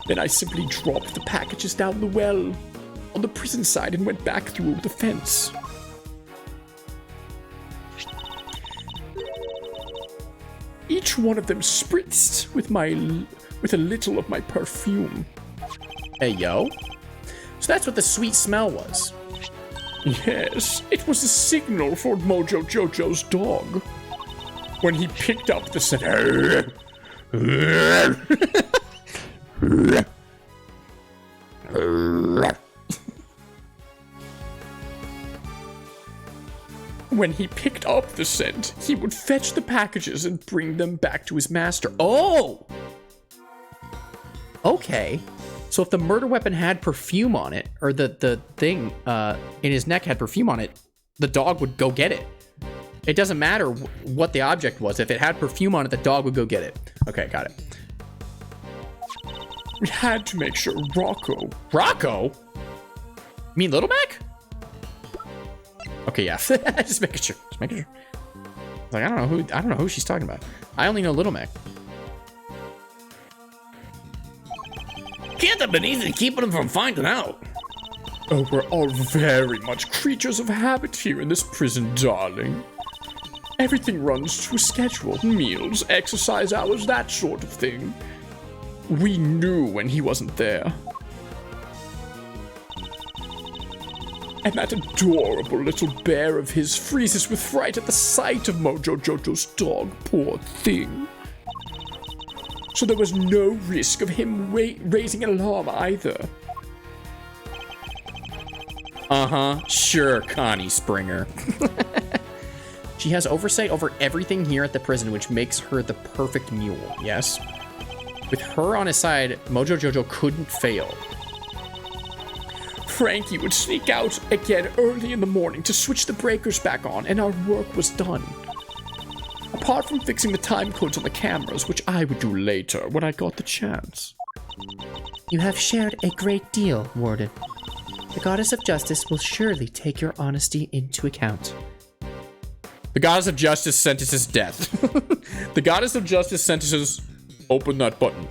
Then I simply dropped the packages down the well on the prison side and went back through the fence. Each one of them spritzed with a little of my perfume. Hey, yo. So that's what the sweet smell was. Yes, it was a signal for Mojo Jojo's dog. When he picked up the scent. When he picked up the scent, he would fetch the packages and bring them back to his master. Oh! Okay. So if the murder weapon had perfume on it, or the thing in his neck had perfume on it, the dog would go get it. It doesn't matter what the object was. If it had perfume on it, the dog would go get it. Okay, got it. We had to make sure Rocco. Rocco? You mean Little Mac? Okay, yeah. Just making sure. Just making sure. Like I don't know who she's talking about. I only know Little Mac. Can't have been easy keeping him from finding out. Oh, we're all very much creatures of habit here in this prison, darling. Everything runs to a schedule. Meals, exercise hours, that sort of thing. We knew when he wasn't there. And that adorable little bear of his freezes with fright at the sight of Mojo Jojo's dog, poor thing. So there was no risk of him raising an alarm either. Uh-huh. Sure, Connie Springer. She has oversight over everything here at the prison, which makes her the perfect mule, yes? With her on his side, Mojo Jojo couldn't fail. Frankie would sneak out again early in the morning to switch the breakers back on, and our work was done. Apart from fixing the time codes on the cameras, which I would do later when I got the chance. You have shared a great deal, Warden. The Goddess of Justice will surely take your honesty into account. The Goddess of Justice sentences death. The Goddess of Justice sentences, open that button.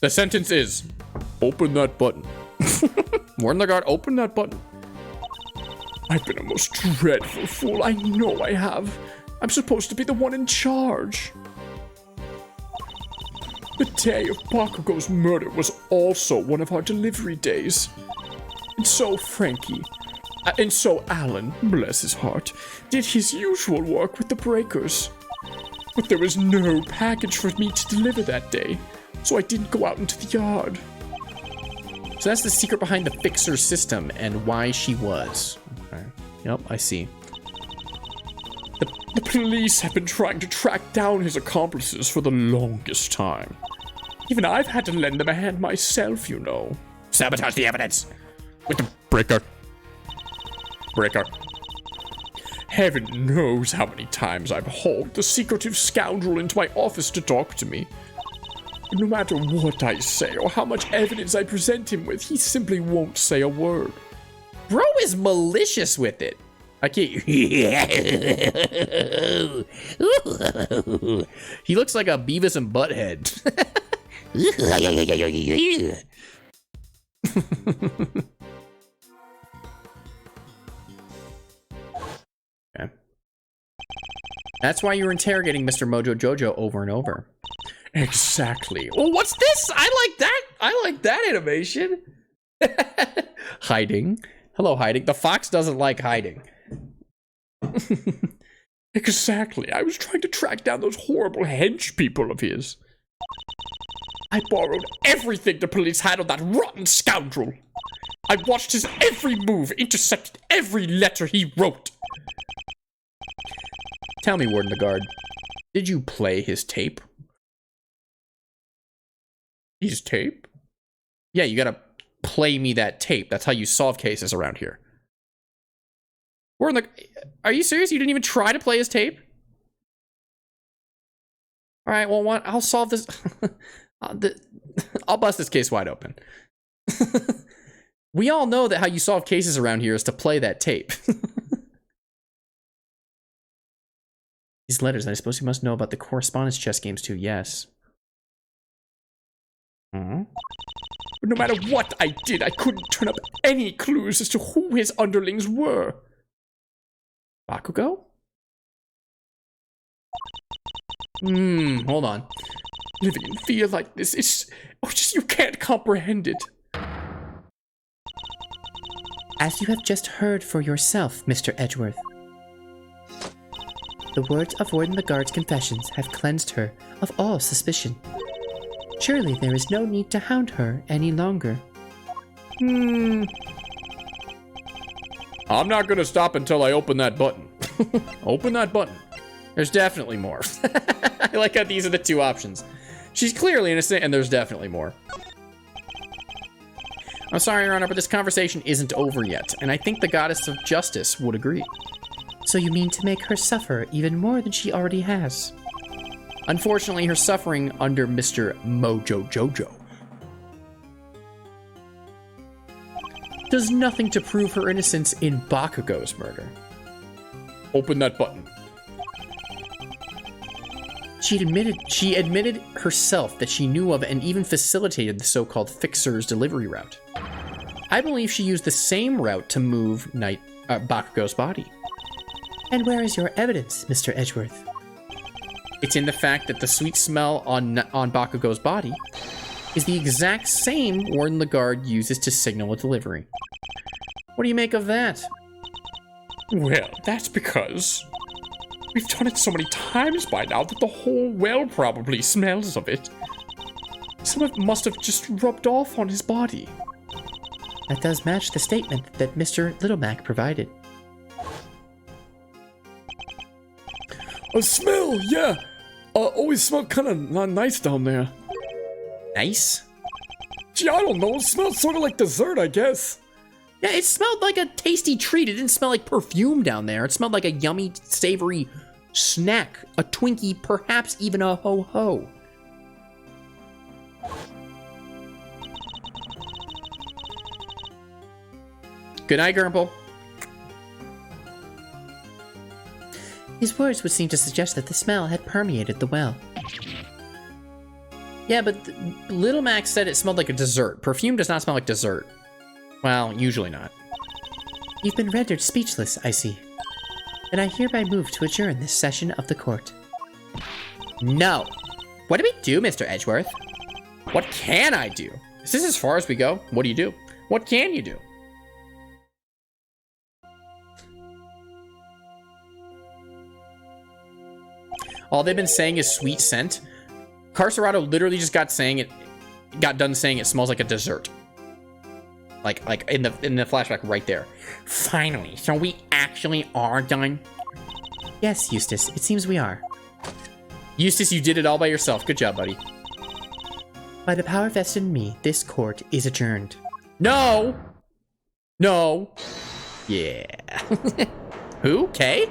The sentence is, open that button. Warn the guard, open that button. I've been a most dreadful fool. I know I have. I'm supposed to be the one in charge. The day of Bakugo's murder was also one of our delivery days. And so Alan, bless his heart, did his usual work with the breakers. But there was no package for me to deliver that day, so I didn't go out into the yard. So that's the secret behind the fixer system and why she was. Okay. Yep, I see. The police have been trying to track down his accomplices for the longest time. Even I've had to lend them a hand myself, you know. Sabotage the evidence with the breaker. Breaker. Heaven knows how many times I've hauled the secretive scoundrel into my office to talk to me. No matter what I say or how much evidence I present him with, he simply won't say a word. Bro is malicious with it. I can't. He looks like a Beavis and Butthead. Okay. That's why you're interrogating Mr. Mojo Jojo over and over. Exactly. Well, what's this? I like that. I like that animation. Hiding. Hello, hiding. The fox doesn't like hiding. Exactly. I was trying to track down those horrible hench people of his. I borrowed everything the police had on that rotten scoundrel. I watched his every move, intercepted every letter he wrote. Tell me, Warden the Guard, did you play his tape? His tape? Yeah, you gotta play me that tape. That's how you solve cases around here. Are you serious? You didn't even try to play his tape? All right, well, I'll solve this. I'll bust this case wide open. We all know that how you solve cases around here is to play that tape. These letters, I suppose you must know about the correspondence chess games too, yes. But no matter what I did, I couldn't turn up any clues as to who his underlings were. Bakugo? Hold on. Living in fear like this is... you can't comprehend it. As you have just heard for yourself, Mr. Edgeworth, the words of Warden the Guard's confessions have cleansed her of all suspicion. Surely there is no need to hound her any longer. I'm not gonna stop until I open that button. Open that button. There's definitely more. I like how these are the two options. She's clearly innocent, and there's definitely more. I'm sorry, Your Honor, but this conversation isn't over yet, and I think the Goddess of Justice would agree. So you mean to make her suffer even more than she already has? Unfortunately, her suffering under Mr. Mojo Jojo does nothing to prove her innocence in Bakugo's murder. Open that button. She admitted herself that she knew of and even facilitated the so-called Fixer's delivery route. I believe she used the same route to move Bakugo's body. And where is your evidence, Mr. Edgeworth? It's in the fact that the sweet smell on Bakugo's body is the exact same Warden the Guard uses to signal a delivery. What do you make of that? Well, that's because we've done it so many times by now that the whole well probably smells of it. Some of it must have just rubbed off on his body. That does match the statement that Mr. Little Mac provided. A smell, yeah. Always smelled kind of not nice down there. Nice? Gee, I don't know. It smelled sort of like dessert, I guess. Yeah, it smelled like a tasty treat. It didn't smell like perfume down there. It smelled like a yummy, savory snack, a Twinkie, perhaps even a ho-ho. Good night, Gurple. His words would seem to suggest that the smell had permeated the well. Yeah, but Little Max said it smelled like a dessert. Perfume does not smell like dessert. Well, usually not. You've been rendered speechless, I see. And I hereby move to adjourn this session of the court. No. What do we do, Mr. Edgeworth? What can I do? Is this as far as we go? What do you do? What can you do? All they've been saying is sweet scent. Carcerado literally just got done saying it smells like a dessert. Like in the flashback right there. Finally, so we actually are done? Yes, Eustace, it seems we are. Eustace, you did it all by yourself. Good job, buddy. By the power vested in me, this court is adjourned. No! No. Yeah. Who? Kay?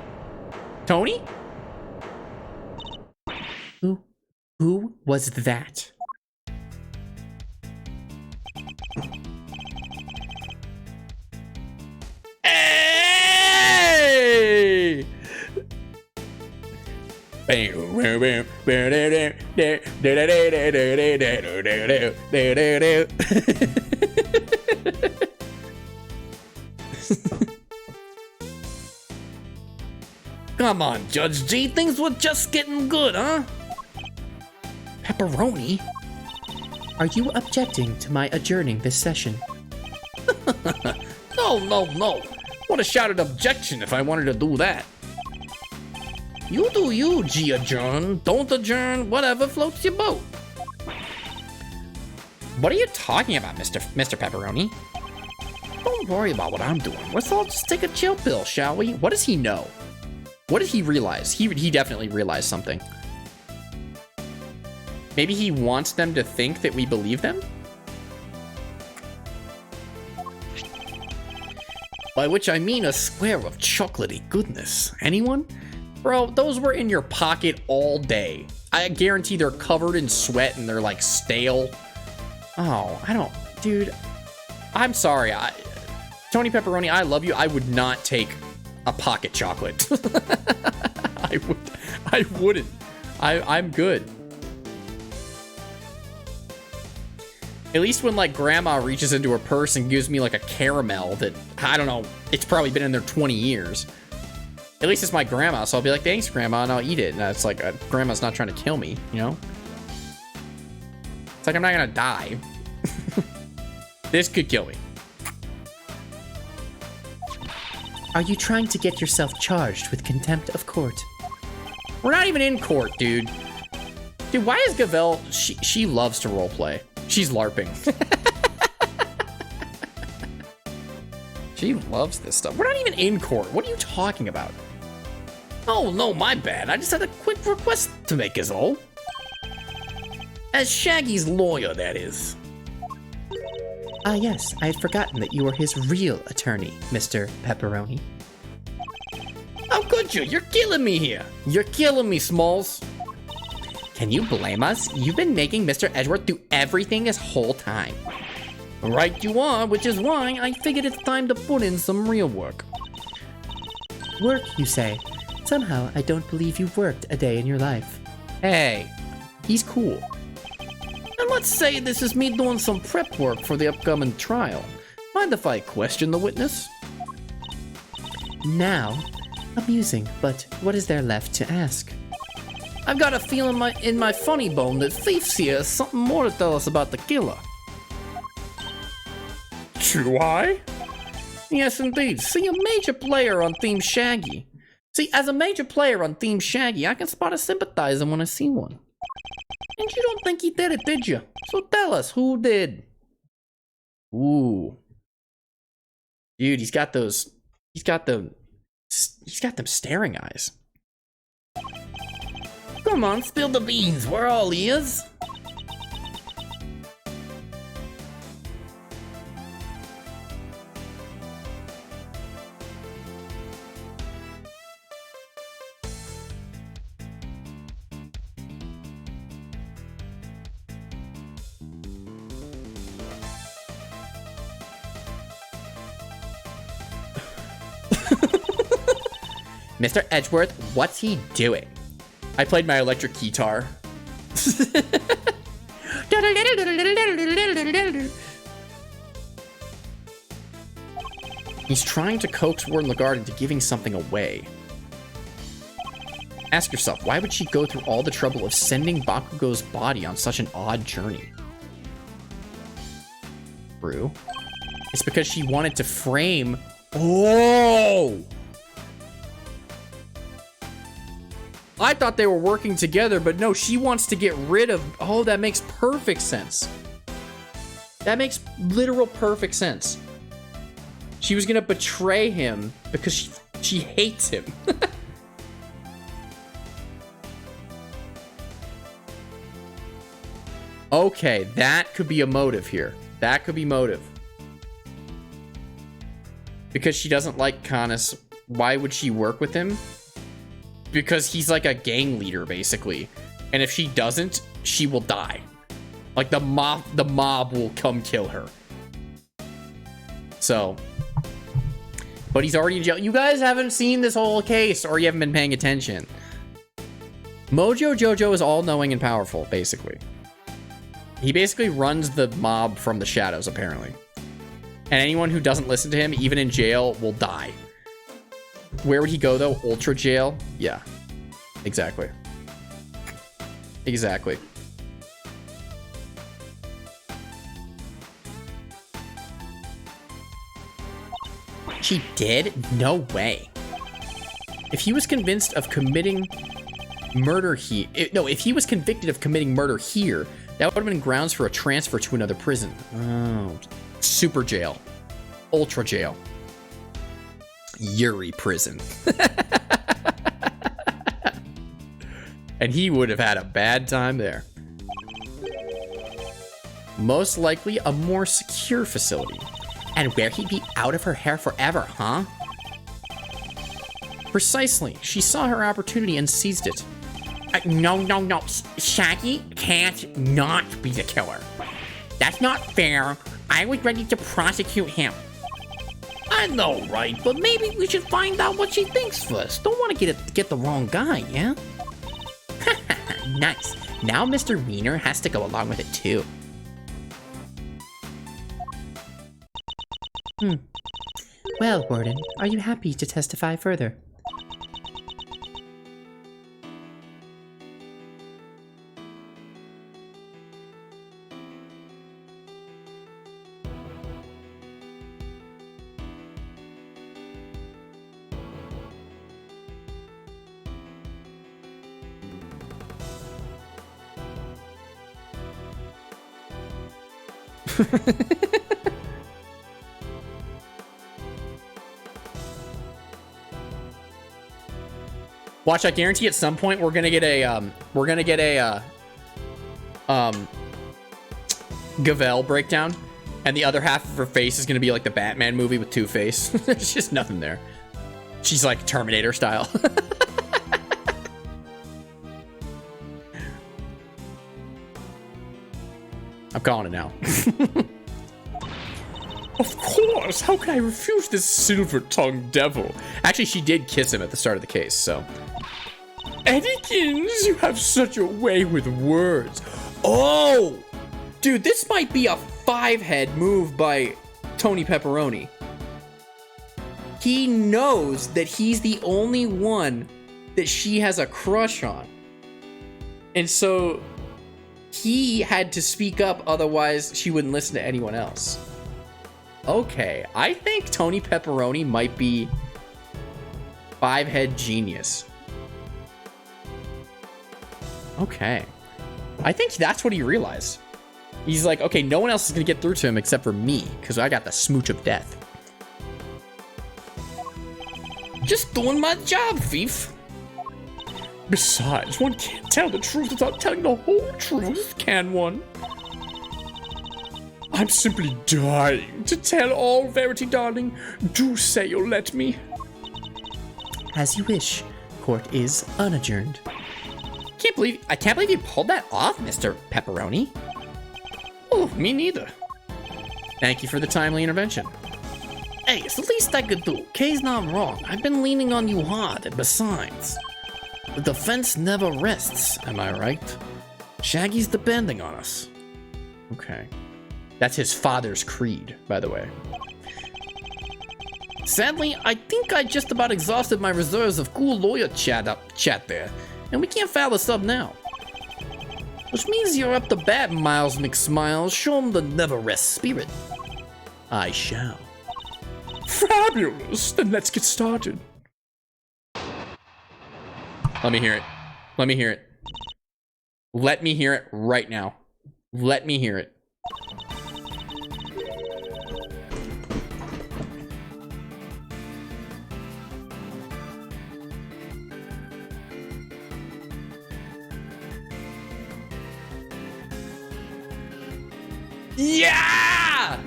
Tony? Who was that? Come on, Judge G, things were just getting good, huh? Pepperoni? Are you objecting to my adjourning this session? No. Would have shouted objection if I wanted to do that. You do you, G adjourn. Don't adjourn, whatever floats your boat. What are you talking about, Mr. Pepperoni? Don't worry about what I'm doing. Let's all just take a chill pill, shall we? What does he know? What did he realize? He definitely realized something. Maybe he wants them to think that we believe them? By which I mean a square of chocolatey goodness. Anyone? Bro, those were in your pocket all day. I guarantee they're covered in sweat and they're like stale. Oh, I don't, dude. I'm sorry. Tony Pepperoni, I love you. I would not take a pocket chocolate. I wouldn't. I'm good. At least when like grandma reaches into her purse and gives me like a caramel that, I don't know, it's probably been in there 20 years. At least it's my grandma, so I'll be like, thanks grandma, and I'll eat it. And it's like, grandma's not trying to kill me, you know? It's like I'm not gonna die. This could kill me. Are you trying to get yourself charged with contempt of court? We're not even in court, dude. Dude, why is Gavel, she loves to roleplay. She's LARPing. She loves this stuff. We're not even in court. What are you talking about? Oh, no, my bad. I just had a quick request to make is all. As Shaggy's lawyer, that is. Ah yes, I had forgotten that you were his real attorney, Mr. Pepperoni. How could you? You're killing me here. You're killing me, Smalls. Can you blame us? You've been making Mr. Edgeworth do everything this whole time. Right you are, which is why I figured it's time to put in some real work. Work, you say? Somehow, I don't believe you've worked a day in your life. Hey, he's cool. And let's say this is me doing some prep work for the upcoming trial. Mind if I question the witness? Now? Amusing, but what is there left to ask? I've got a feeling in my funny bone that Thief's here has something more to tell us about the killer. Do I? Yes, indeed. See, a major player on Team Shaggy. See, as a major player on Team Shaggy, I can spot a sympathizer when I see one. And you don't think he did it, did you? So tell us, who did? Ooh. Dude, he's got them staring eyes. Come on, spill the beans. We're all ears. Mr. Edgeworth, what's he doing? I played my electric guitar. He's trying to coax Warden Lagarde into giving something away. Ask yourself, why would she go through all the trouble of sending Bakugo's body on such an odd journey? True. It's because she wanted to frame... Oh! I thought they were working together, but no, she wants to get rid of... Oh, that makes perfect sense. That makes literal perfect sense. She was gonna betray him because she hates him. Okay, that could be a motive here. That could be motive. Because she doesn't like Canis, why would she work with him? Because he's like a gang leader, basically. And if she doesn't, she will die. Like the mob will come kill her. So. But he's already in jail. You guys haven't seen this whole case, or you haven't been paying attention. Mojo Jojo is all-knowing and powerful, basically. He basically runs the mob from the shadows, apparently. And anyone who doesn't listen to him, even in jail, will die. Where would he go, though? Ultra jail? Yeah. Exactly. Exactly. She did? No way. If he was convinced of committing murder if he was convicted of committing murder here, that would have been grounds for a transfer to another prison. Oh. Super jail. Ultra jail. Yuri prison. And he would have had a bad time there. Most likely a more secure facility. And where he'd be out of her hair forever, huh? Precisely. She saw her opportunity and seized it. No. Shaggy can't not be the killer. That's not fair. I was ready to prosecute him. I know, right? But maybe we should find out what she thinks first. Don't want to get the wrong guy, yeah? Nice. Now Mr. Wiener has to go along with it too. Well, Warden, are you happy to testify further? Watch, I guarantee at some point we're gonna get a Gavel breakdown, and the other half of her face is gonna be like the Batman movie with Two-Face. There's just nothing there. She's like Terminator style. I'm calling it now. Of course! How can I refuse this silver-tongued devil? Actually, she did kiss him at the start of the case, so. Eddykins, you have such a way with words. Oh! Dude, this might be a 5-head move by Tony Pepperoni. He knows that he's the only one that she has a crush on. And so he had to speak up, otherwise she wouldn't listen to anyone else. Okay, I think Tony Pepperoni might be 5-head genius. Okay. I think that's what he realized. He's like, okay, no one else is gonna get through to him except for me, because I got the smooch of death. Just doing my job, thief. Besides, one can't tell the truth without telling the whole truth, can one? I'm simply dying to tell all verity, darling. Do say you'll let me. As you wish. Court is unadjourned. I can't believe you pulled that off, Mr. Pepperoni. Oh, me neither. Thank you for the timely intervention. Hey, it's the least I could do. Kay's not wrong. I've been leaning on you hard, and besides, the defense never rests, am I right? Shaggy's depending on us. Okay. That's his father's creed, by the way. Sadly, I think I just about exhausted my reserves of cool lawyer chat there, and we can't file a sub now. Which means you're up to bat, Miles McSmiles. Show him the never rest spirit. I shall. Fabulous! Then let's get started. Let me hear it. Let me hear it. Let me hear it right now. Let me hear it. Yeah!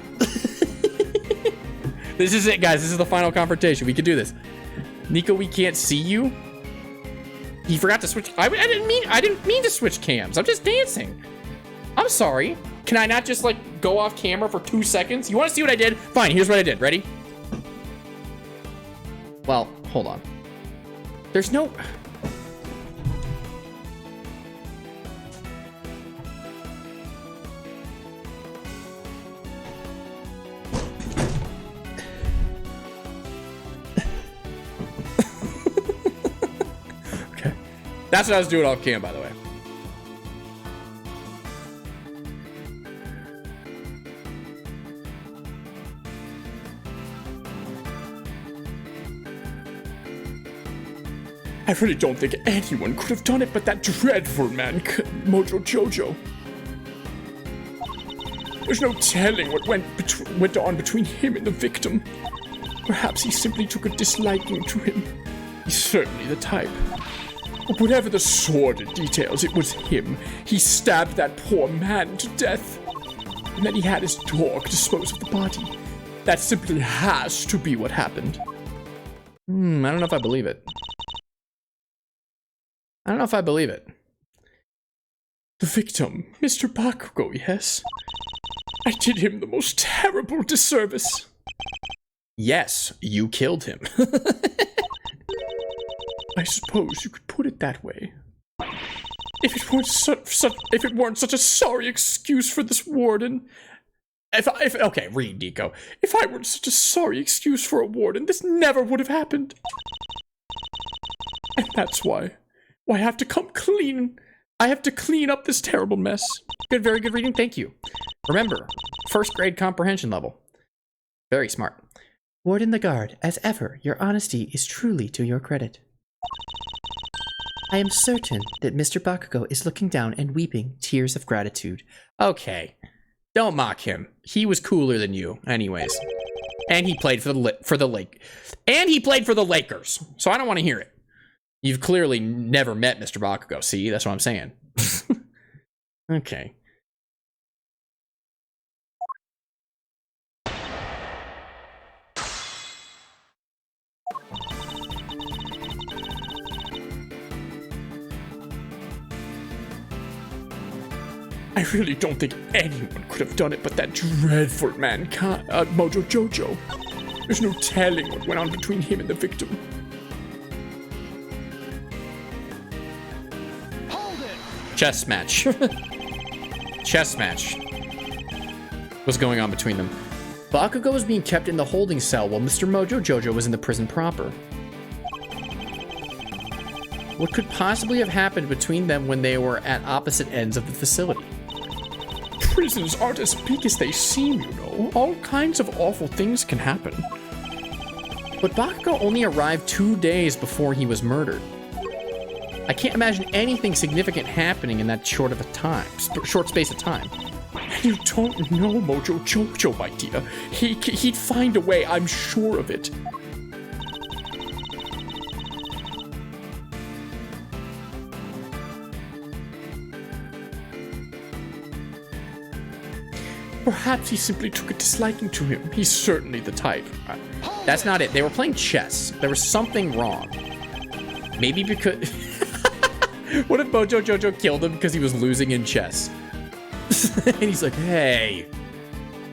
This is it, guys. This is the final confrontation. We can do this. Nico, we can't see you. He forgot to switch. I didn't mean to switch cams. I'm just dancing. I'm sorry. Can I not just like go off camera for 2 seconds? You want to see what I did? Fine. Here's what I did. Ready? Well, hold on. There's no. That's what I was doing off cam, by the way. I really don't think anyone could have done it but that dreadful man, Mojo Jojo. There's no telling what went on between him and the victim. Perhaps he simply took a disliking to him. He's certainly the type. But whatever the sordid details, it was him. He stabbed that poor man to death. And then he had his dog dispose of the body. That simply has to be what happened. I don't know if I believe it. I don't know if I believe it. The victim, Mr. Bakugo, yes. I did him the most terrible disservice. Yes, you killed him. I suppose you could put it that way. If it weren't such a sorry excuse for this warden. Okay, read, Deco. If I weren't such a sorry excuse for a warden, this never would have happened. And that's why I have to come clean. I have to clean up this terrible mess. Good, very good reading. Thank you. Remember, first grade comprehension level. Very smart. Warden Lagarde, as ever, your honesty is truly to your credit. I am certain that Mr. Bakugo is looking down and weeping tears of gratitude. Okay, don't mock him. He was cooler than you, anyways. And he played for the Lakers. So I don't want to hear it. You've clearly never met Mr. Bakugo. See, that's what I'm saying. Okay. I really don't think anyone could have done it but that dreadful man, Mojo Jojo. There's no telling what went on between him and the victim. Chess match. Chess match. What's going on between them? Bakugo was being kept in the holding cell while Mr. Mojo Jojo was in the prison proper. What could possibly have happened between them when they were at opposite ends of the facility? Prisons aren't as big as they seem, you know. All kinds of awful things can happen. But Bakugo only arrived 2 days before he was murdered. I can't imagine anything significant happening in that short space of time. You don't know Mojo Jojo, my dear. He'd find a way, I'm sure of it. Perhaps he simply took a disliking to him. He's certainly the type. That's not it. They were playing chess. There was something wrong. Maybe because... What if Mojo Jojo killed him because he was losing in chess? And he's like, hey,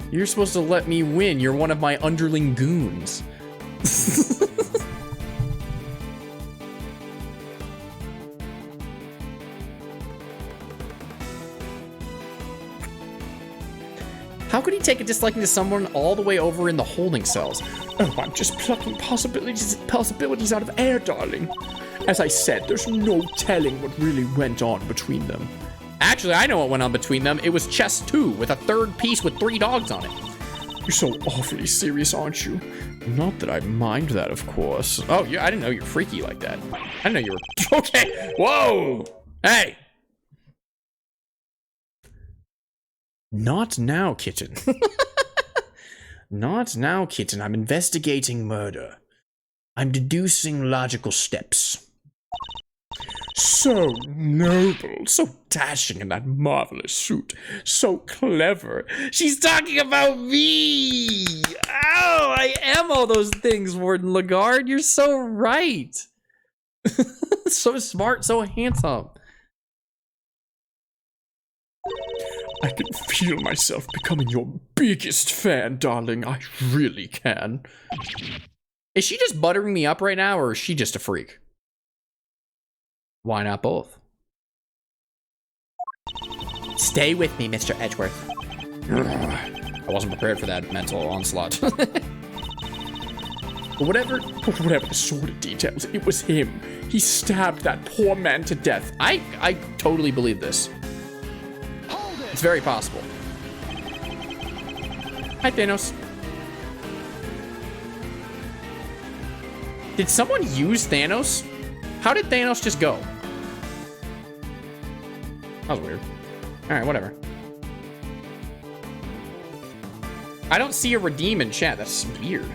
you're supposed to let me win. You're one of my underling goons. How could he take a disliking to someone all the way over in the holding cells? Oh, I'm just plucking possibilities out of air, darling. As I said, there's no telling what really went on between them. Actually, I know what went on between them. It was chess 2 with a third piece with 3 dogs on it. You're so awfully serious, aren't you? Not that I mind that, of course. Oh, yeah, I didn't know you were freaky like that. I didn't know you were... Okay, whoa! Hey! Not now, kitten. Not now, kitten. I'm investigating murder. I'm deducing logical steps. So noble, so dashing in that marvelous suit, so clever. She's talking about me! Oh, I am all those things, Warden Lagarde. You're so right. So smart, so handsome. I can feel myself becoming your biggest fan, darling. I really can. Is she just buttering me up right now, or is she just a freak? Why not both? Stay with me, Mr. Edgeworth. I wasn't prepared for that mental onslaught. But whatever the sort of details, it was him. He stabbed that poor man to death. I totally believe this. It's very possible. Hi, Thanos. Did someone use Thanos? How did Thanos just go? That was weird. Alright, whatever. I don't see a redeem in chat. That's weird.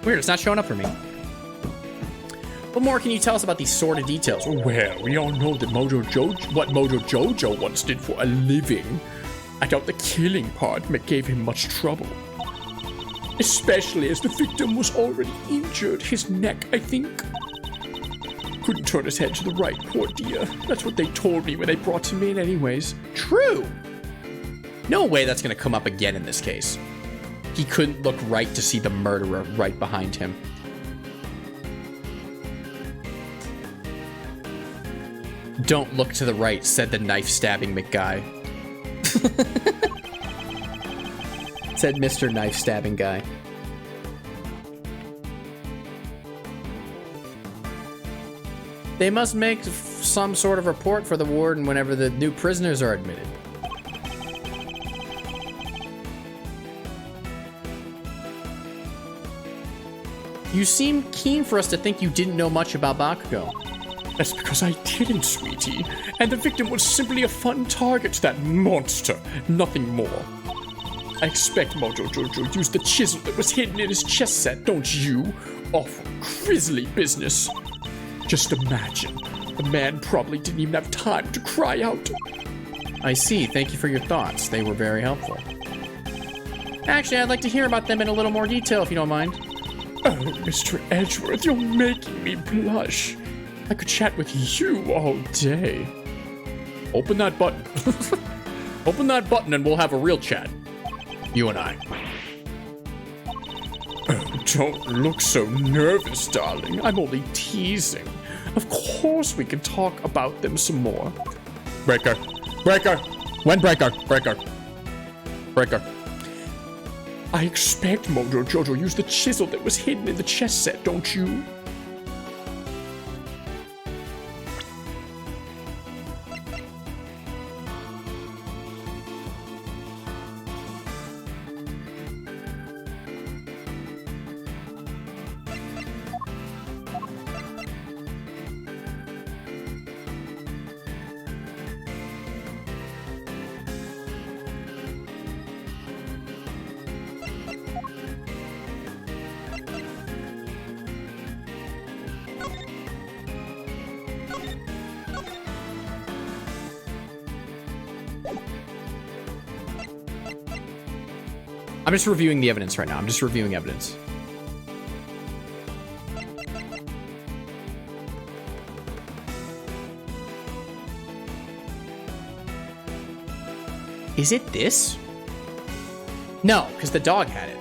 Weird, it's not showing up for me. What more can you tell us about these sordid details? Well, we all know that what Mojo Jojo once did for a living. I doubt the killing part gave him much trouble. Especially as the victim was already injured. His neck, I think. Couldn't turn his head to the right, poor dear. That's what they told me when they brought him in anyways. True. No way that's gonna come up again in this case. He couldn't look right to see the murderer right behind him. Don't look to the right, said the knife-stabbing McGuy. Said Mr. Knife-stabbing guy. They must make some sort of report for the warden whenever the new prisoners are admitted. You seem keen for us to think you didn't know much about Bakugo. That's because I didn't, sweetie. And the victim was simply a fun target to that monster. Nothing more. I expect Mojo Jojo used the chisel that was hidden in his chest set, don't you? Awful, grisly business. Just imagine. The man probably didn't even have time to cry out. I see. Thank you for your thoughts. They were very helpful. Actually, I'd like to hear about them in a little more detail, if you don't mind. Oh, Mr. Edgeworth, you're making me blush. I could chat with you all day. Open that button. Open that button and we'll have a real chat. You and I. Oh, don't look so nervous, darling. I'm only teasing. Of course we can talk about them some more. Breaker. Breaker. When breaker? Breaker. Breaker. I expect Mojo Jojo used the chisel that was hidden in the chest set, don't you? I'm just reviewing the evidence right now. I'm just reviewing evidence. Is it this? No, because the dog had it.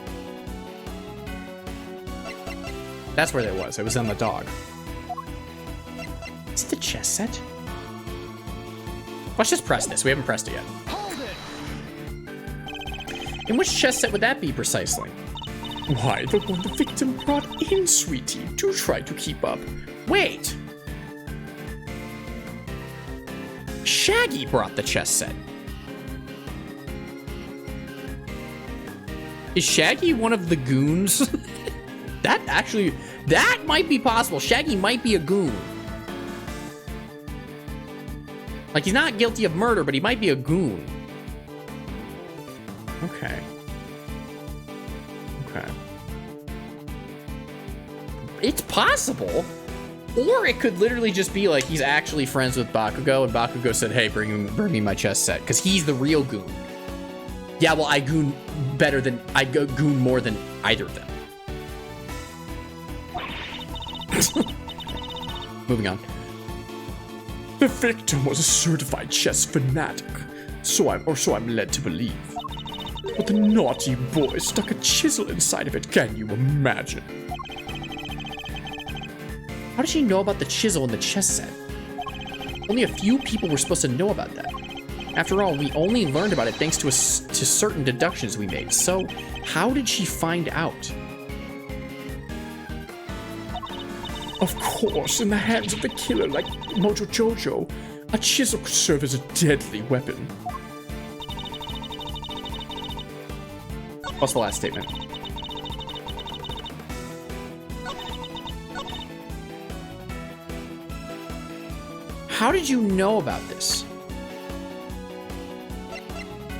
That's where it was. It was on the dog. Is it the chess set? Let's just press this. We haven't pressed it yet. In which chess set would that be precisely? Why, the one the victim brought in, sweetie. Do try to keep up. Wait! Shaggy brought the chess set. Is Shaggy one of the goons? That might be possible. Shaggy might be a goon. Like, he's not guilty of murder, but he might be a goon. Okay. Okay. It's possible. Or it could literally just be like he's actually friends with Bakugo, and Bakugo said, hey, bring me my chess set, because he's the real goon. Yeah, well, I goon more than either of them. Moving on. The victim was a certified chess fanatic, so I'm led to believe. But the naughty boy stuck a chisel inside of it, can you imagine? How did she know about the chisel in the chess set? Only a few people were supposed to know about that. After all, we only learned about it thanks to to certain deductions we made. So, how did she find out? Of course, in the hands of the killer like Mojo Jojo, a chisel could serve as a deadly weapon. What's the last statement? How did you know about this?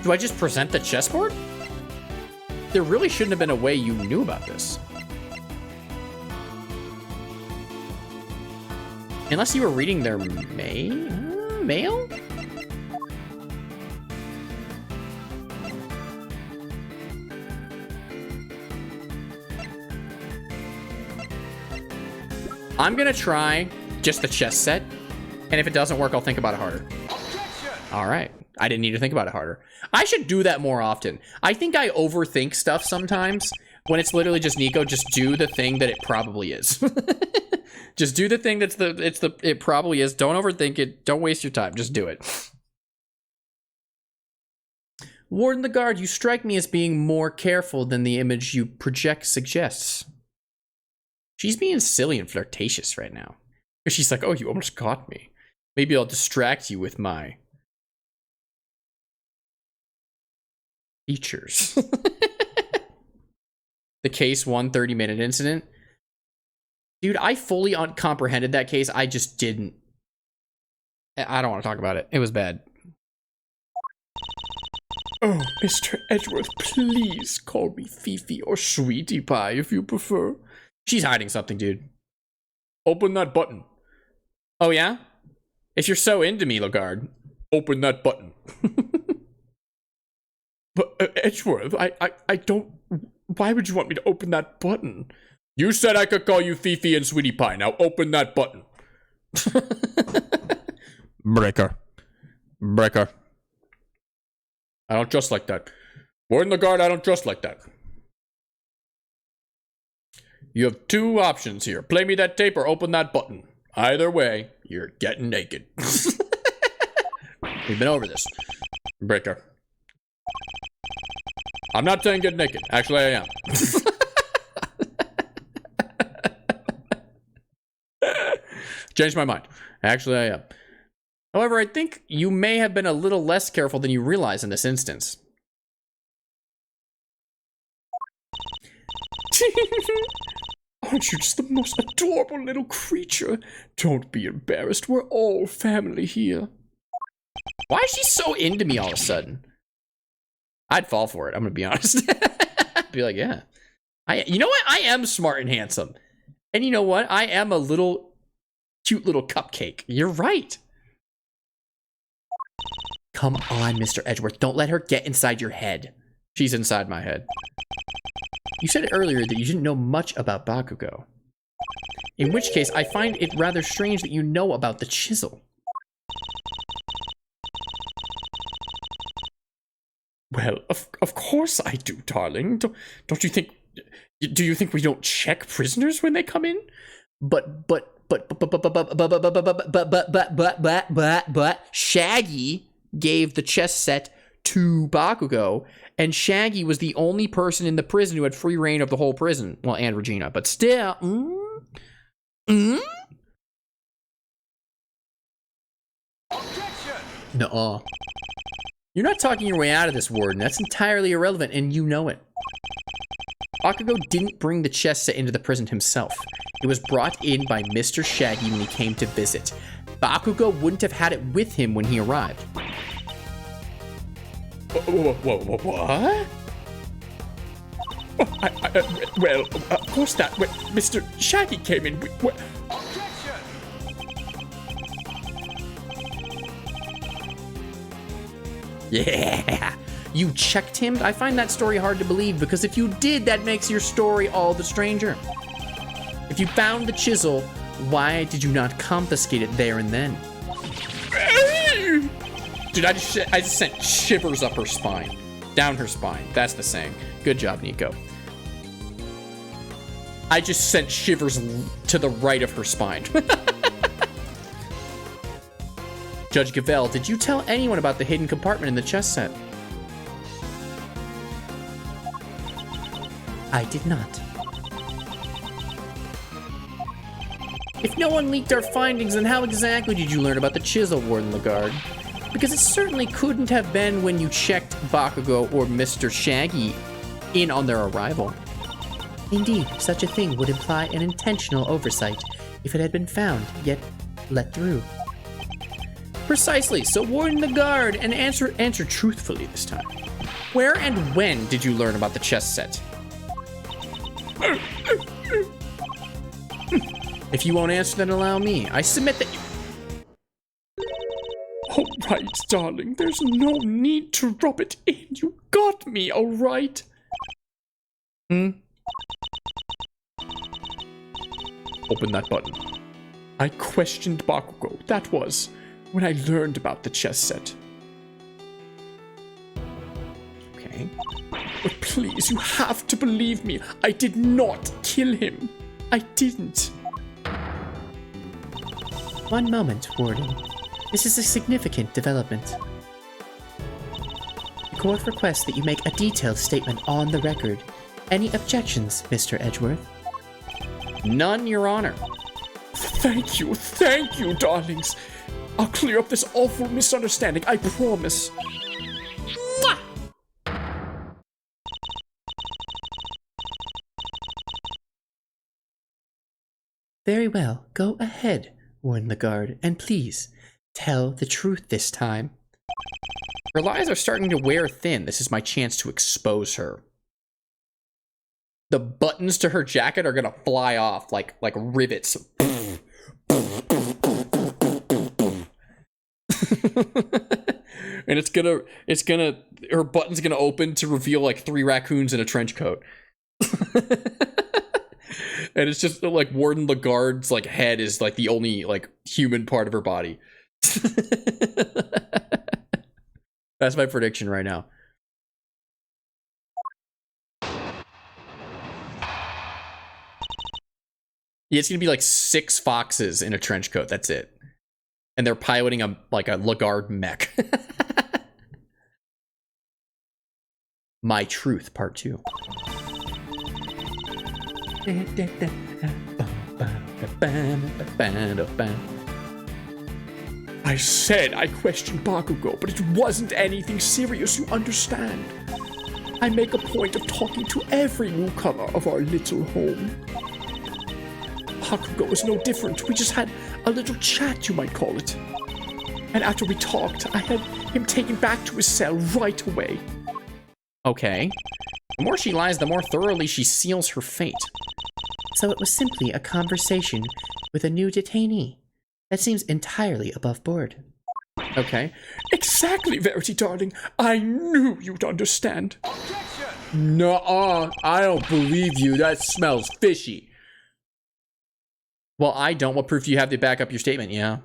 Do I just present the chessboard? There really shouldn't have been a way you knew about this. Unless you were reading their mail? I'm gonna try just the chess set, and if it doesn't work, I'll think about it harder. All right. I didn't need to think about it harder. I should do that more often. I think I overthink stuff sometimes when it's literally just Nico, just do the thing that it probably is. Just do the thing it probably is. Don't overthink it. Don't waste your time. Just do it. Warden the Guard, you strike me as being more careful than the image you project suggests. She's being silly and flirtatious right now. She's like, oh, you almost caught me. Maybe I'll distract you with my features. The case 1 30-minute incident. Dude, I fully comprehended that case. I just didn't. I don't want to talk about it. It was bad. Oh, Mr. Edgeworth, please call me Fifi or Sweetie Pie if you prefer. She's hiding something, dude. Open that button. Oh, yeah? If you're so into me, Lagarde. Open that button. But, Edgeworth, I don't... Why would you want me to open that button? You said I could call you Fifi and Sweetie Pie. Now open that button. Breaker. I don't trust like that. Warden the Guard, I don't trust like that. You have two options here. Play me that tape or open that button. Either way, you're getting naked. We've been over this. Breaker. I'm not saying get naked. Actually, I am. Changed my mind. Actually, I am. However, I think you may have been a little less careful than you realize in this instance. Aren't you just the most adorable little creature? Don't be embarrassed. We're all family here. Why is she so into me all of a sudden? I'd fall for it. I'm gonna be honest. Be like, yeah. You know what? I am smart and handsome. And you know what? I am a cute little cupcake. You're right. Come on, Mr. Edgeworth. Don't let her get inside your head. She's inside my head. You said earlier that you didn't know much about Bakugo. In which case, I find it rather strange that you know about the chisel. Well, of course I do, darling. Don't you think... Do you think we don't check prisoners when they come in? But Shaggy gave the chess set to Bakugo, and Shaggy was the only person in the prison who had free reign of the whole prison. Well, and Regina, but still. Nuh-uh. You're not talking your way out of this, Warden. That's entirely irrelevant, and you know it. Bakugo didn't bring the chess set into the prison himself. It was brought in by Mr. Shaggy when he came to visit. Bakugo wouldn't have had it with him when he arrived. What? Well, of course that. Mr. Shaggy came in. Yeah. You checked him? I find that story hard to believe, because if you did, that makes your story all the stranger. If you found the chisel, why did you not confiscate it there and then? Dude, I just sent shivers up her spine. Down her spine. That's the saying. Good job, Nico. I just sent shivers to the right of her spine. Judge Gavelle, did you tell anyone about the hidden compartment in the chess set? I did not. If no one leaked our findings, then how exactly did you learn about the chisel, Warden Lagarde? Because it certainly couldn't have been when you checked Bakugo or Mr. Shaggy in on their arrival. Indeed, such a thing would imply an intentional oversight if it had been found, yet let through. Precisely, so Warden Lagarde, and answer truthfully this time. Where and when did you learn about the chess set? If you won't answer, then allow me. I submit that you... All right, darling. There's no need to rub it in. You got me, all right? Hmm? Open that button. I questioned Bakugo. That was when I learned about the chess set. Okay. But please, you have to believe me. I did not kill him. I didn't. One moment, Warden. This is a significant development. The court requests that you make a detailed statement on the record. Any objections, Mr. Edgeworth? None, Your Honor. Thank you, darlings. I'll clear up this awful misunderstanding, I promise. Very well, go ahead, Warden Lagarde, and please, tell the truth this time. Her lies are starting to wear thin. This is my chance to expose her. The buttons to her jacket are gonna fly off like rivets. And her button's gonna open to reveal like 3 raccoons in a trench coat. And it's just like Warden Lagarde's like head is like the only like human part of her body. That's my prediction right now. Yeah, it's gonna be like 6 foxes in a trench coat. That's it, and they're piloting a Lagarde mech. My Truth, Part 2. I said I questioned Bakugo, but it wasn't anything serious, you understand. I make a point of talking to every newcomer of our little home. Bakugo was no different. We just had a little chat, you might call it. And after we talked, I had him taken back to his cell right away. Okay. The more she lies, the more thoroughly she seals her fate. So it was simply a conversation with a new detainee. That seems entirely above board. Okay. Exactly, Verity, darling. I knew you'd understand. Nuh-uh. I don't believe you. That smells fishy. Well, I don't. What proof do you have to back up your statement? Yeah.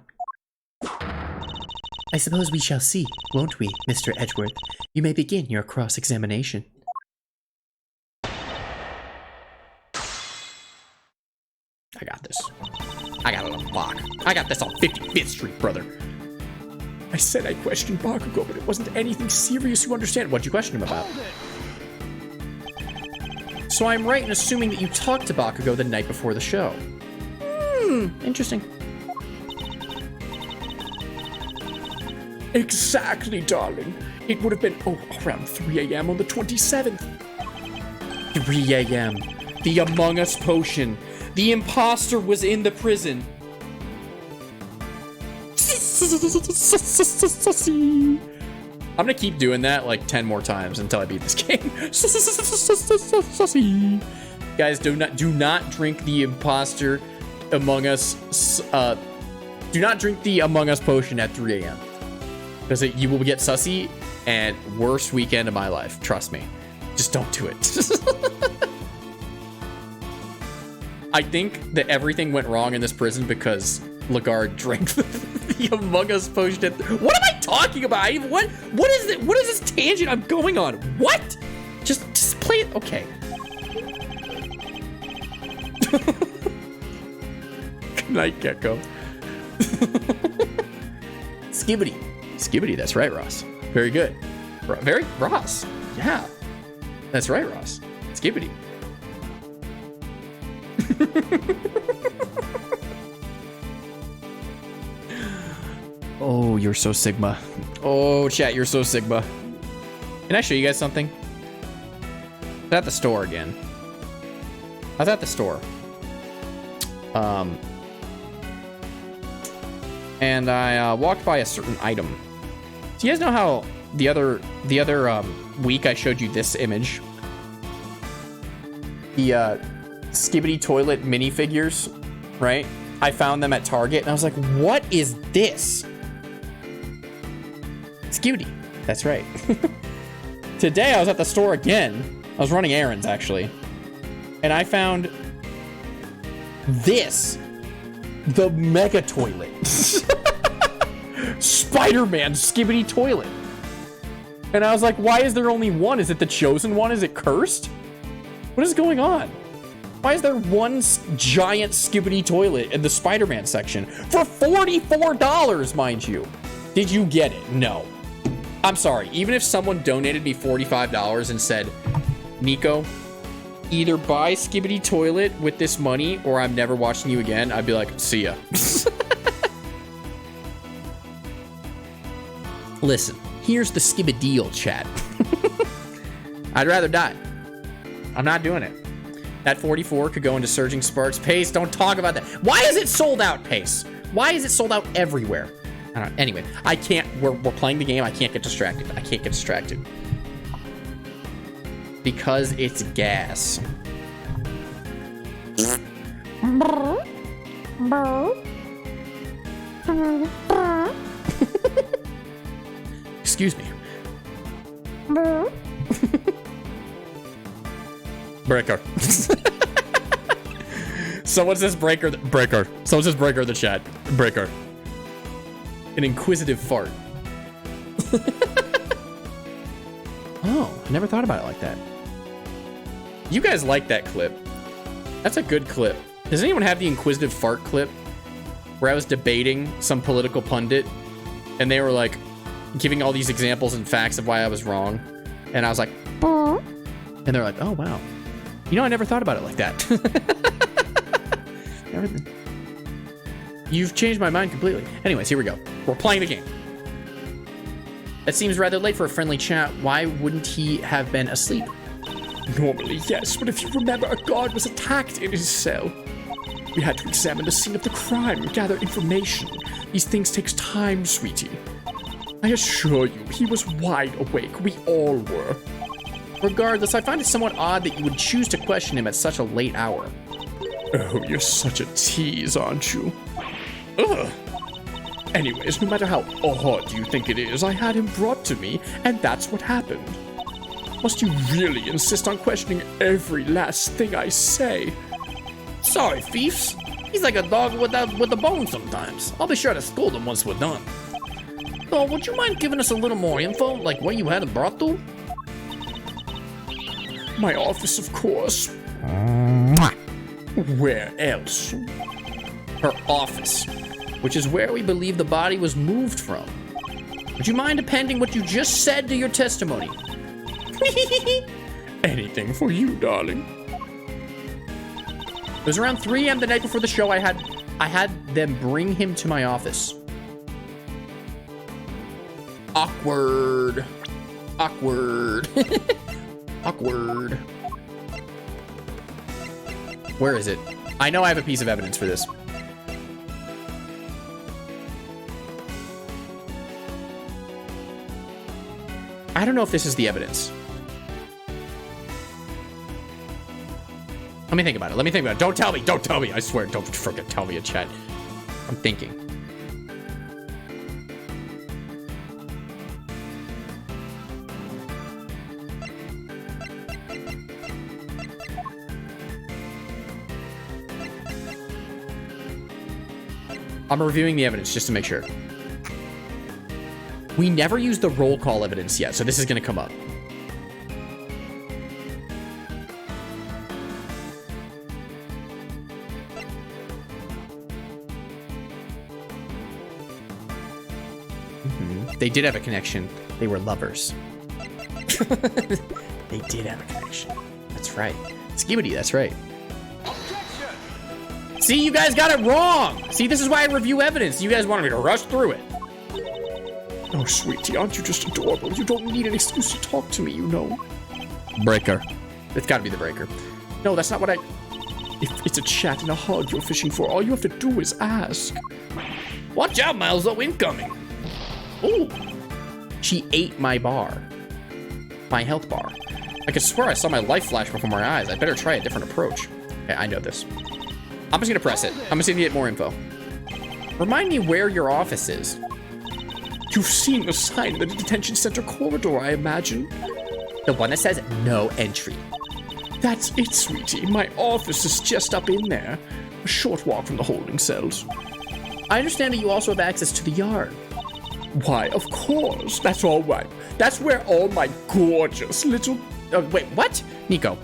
I suppose we shall see, won't we, Mr. Edgeworth? You may begin your cross-examination. I got this. I got it on lock. I got this on 55th Street, brother. I said I questioned Bakugo, but it wasn't anything serious, you understand. What'd you question him about? So I'm right in assuming that you talked to Bakugo the night before the show. Interesting. Exactly, darling. It would have been, around 3 a.m. on the 27th. 3 a.m. The Among Us potion. The imposter was in the prison. I'm gonna keep doing that like 10 more times until I beat this game. Guys, do not drink the imposter Among Us. Do not drink the Among Us potion at 3 a.m. because you will get sussy and worst weekend of my life. Trust me. Just don't do it. I think that everything went wrong in this prison because Lagarde drank the Among Us potion. What am I talking about? What is it? What is this tangent I'm going on? What? Just play it. Okay. Good night, Gecko. Skibbity. Skibbity, that's right, Ross. Very good. Very, Ross. Yeah. That's right, Ross. Skibbity. Oh, you're so Sigma. Oh, chat, you're so Sigma. Can I show you guys something? I was at the store again. I was at the store. And I walked by a certain item. Do you guys know how the other week I showed you this image? The Skibbity toilet minifigures, right? I found them at Target and I was like, what is this? Skibbity. That's right. Today I was at the store again. I was running errands actually. And I found this. The mega toilet. Spider-Man Skibbity toilet. And I was like, why is there only one? Is it the chosen one? Is it cursed? What is going on? Why is there one giant Skibbity toilet in the Spider-Man section for $44, mind you? Did you get it? No. I'm sorry. Even if someone donated me $45 and said, Nico, either buy Skibbity toilet with this money or I'm never watching you again, I'd be like, see ya. Listen, here's the Skibbideal, chat. I'd rather die. I'm not doing it. That 44 could go into Surging Sparks. Pace, don't talk about that. Why is it sold out, Pace? Why is it sold out everywhere? I don't know. Anyway, I can't. We're playing the game. I can't get distracted. I can't get distracted. Because it's gas. Excuse me. Breaker. Someone says breaker. Breaker. Someone says breaker in the chat. Breaker. An inquisitive fart. Oh, I never thought about it like that. You guys like that clip. That's a good clip. Does anyone have the inquisitive fart clip? Where I was debating some political pundit and they were like giving all these examples and facts of why I was wrong. And I was like, and they're like, oh, wow. You know, I never thought about it like that. You've changed my mind completely. Anyways, here we go. We're playing the game. That seems rather late for a friendly chat. Why wouldn't he have been asleep? Normally, yes, but if you remember, a guard was attacked in his cell. We had to examine the scene of the crime and gather information. These things takes time, sweetie. I assure you, he was wide awake. We all were. Regardless, I find it somewhat odd that you would choose to question him at such a late hour. Oh, you're such a tease, aren't you? Ugh. Anyways, no matter how odd you think it is, I had him brought to me, and that's what happened. Must you really insist on questioning every last thing I say? Sorry, thieves. He's like a dog with a bone sometimes. I'll be sure to scold him once we're done. So, would you mind giving us a little more info, like where you had him brought to? My office, of course. Where else? Her office, which is where we believe the body was moved from. Would you mind appending what you just said to your testimony? Anything for you, darling. It was around 3 a.m. the night before the show. I had them bring him to my office. Awkward. Awkward. Awkward. Where is it? I know I have a piece of evidence for this. I don't know if this is the evidence. Let me think about it. Let me think about it. Don't tell me. Don't tell me. I swear. Don't freaking tell me in chat. I'm thinking. I'm reviewing the evidence just to make sure. We never used the roll call evidence yet, so this is going to come up. They did have a connection. They were lovers. They did have a connection. That's right. Skibidi, that's right. See, you guys got it wrong. See, this is why I review evidence. You guys wanted me to rush through it. Oh, sweetie, aren't you just adorable? You don't need an excuse to talk to me, you know. Breaker. It's gotta be the breaker. No, that's not what I... If it's a chat and a hug you're fishing for, all you have to do is ask. Watch out, Miles, though, incoming. Ooh. She ate my bar. My health bar. I could swear I saw my life flash before my eyes. I better try a different approach. Okay, I know this. I'm just gonna press it. I'm just gonna get more info. Remind me where your office is. You've seen the sign in the detention center corridor, I imagine. The one that says no entry. That's it, sweetie. My office is just up in there. A short walk from the holding cells. I understand that you also have access to the yard. Why, of course. That's all right. That's where all my gorgeous little... Wait, what? Nico,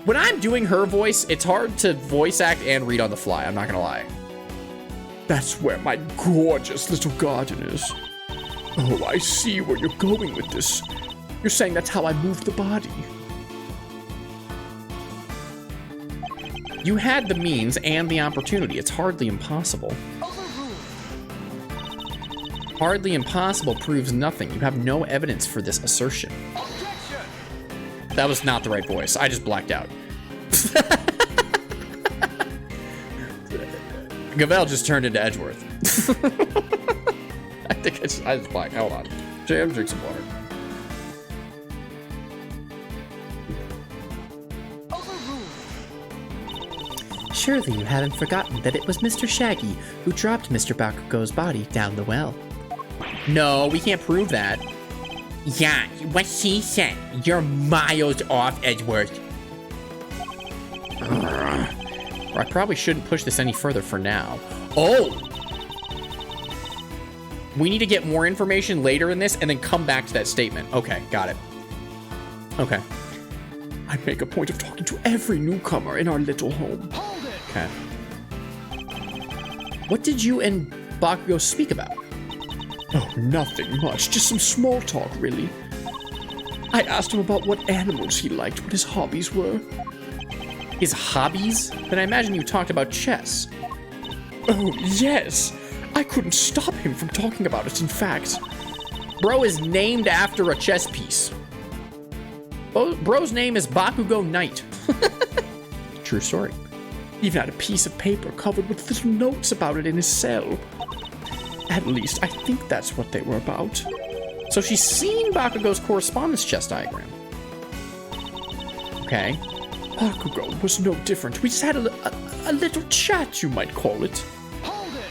when I'm doing her voice, it's hard to voice act and read on the fly. I'm not gonna lie. That's where my gorgeous little garden is. Oh, I see where you're going with this. You're saying that's how I moved the body. You had the means and the opportunity. It's hardly impossible. Hardly impossible proves nothing. You have no evidence for this assertion. That was not the right voice. I just blacked out. Gavel just turned into Edgeworth. I think I just blacked. Hold on. Jay, I'm drinking some water. Surely you haven't forgotten that it was Mr. Shaggy who dropped Mr. Bakugo's body down the well. No, we can't prove that. Yeah, what she said. You're miles off, Edgeworth. Or I probably shouldn't push this any further for now. Oh! We need to get more information later in this and then come back to that statement. Okay, got it. Okay. I make a point of talking to every newcomer in our little home. Okay. What did you and Bakugo speak about? Oh, nothing much. Just some small talk, really. I asked him about what animals he liked, what his hobbies were. His hobbies? Then I imagine you talked about chess. Oh, yes. I couldn't stop him from talking about it, in fact. Bro is named after a chess piece. Bro's name is Bakugo Knight. True story. Even had a piece of paper covered with little notes about it in his cell. At least, I think that's what they were about. So she's seen Bakugo's correspondence chess diagram. Okay. Bakugo was no different. We just had a little chat, you might call it. Hold it!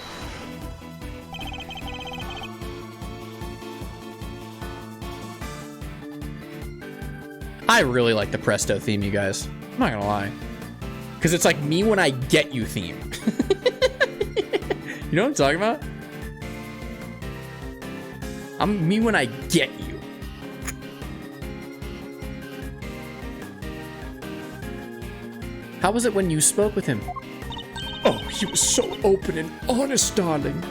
I really like the Presto theme, you guys. I'm not gonna lie. Because it's like me when I get you theme. You know what I'm talking about? I'm me when I get you. How was it when you spoke with him? Oh, he was so open and honest, darling.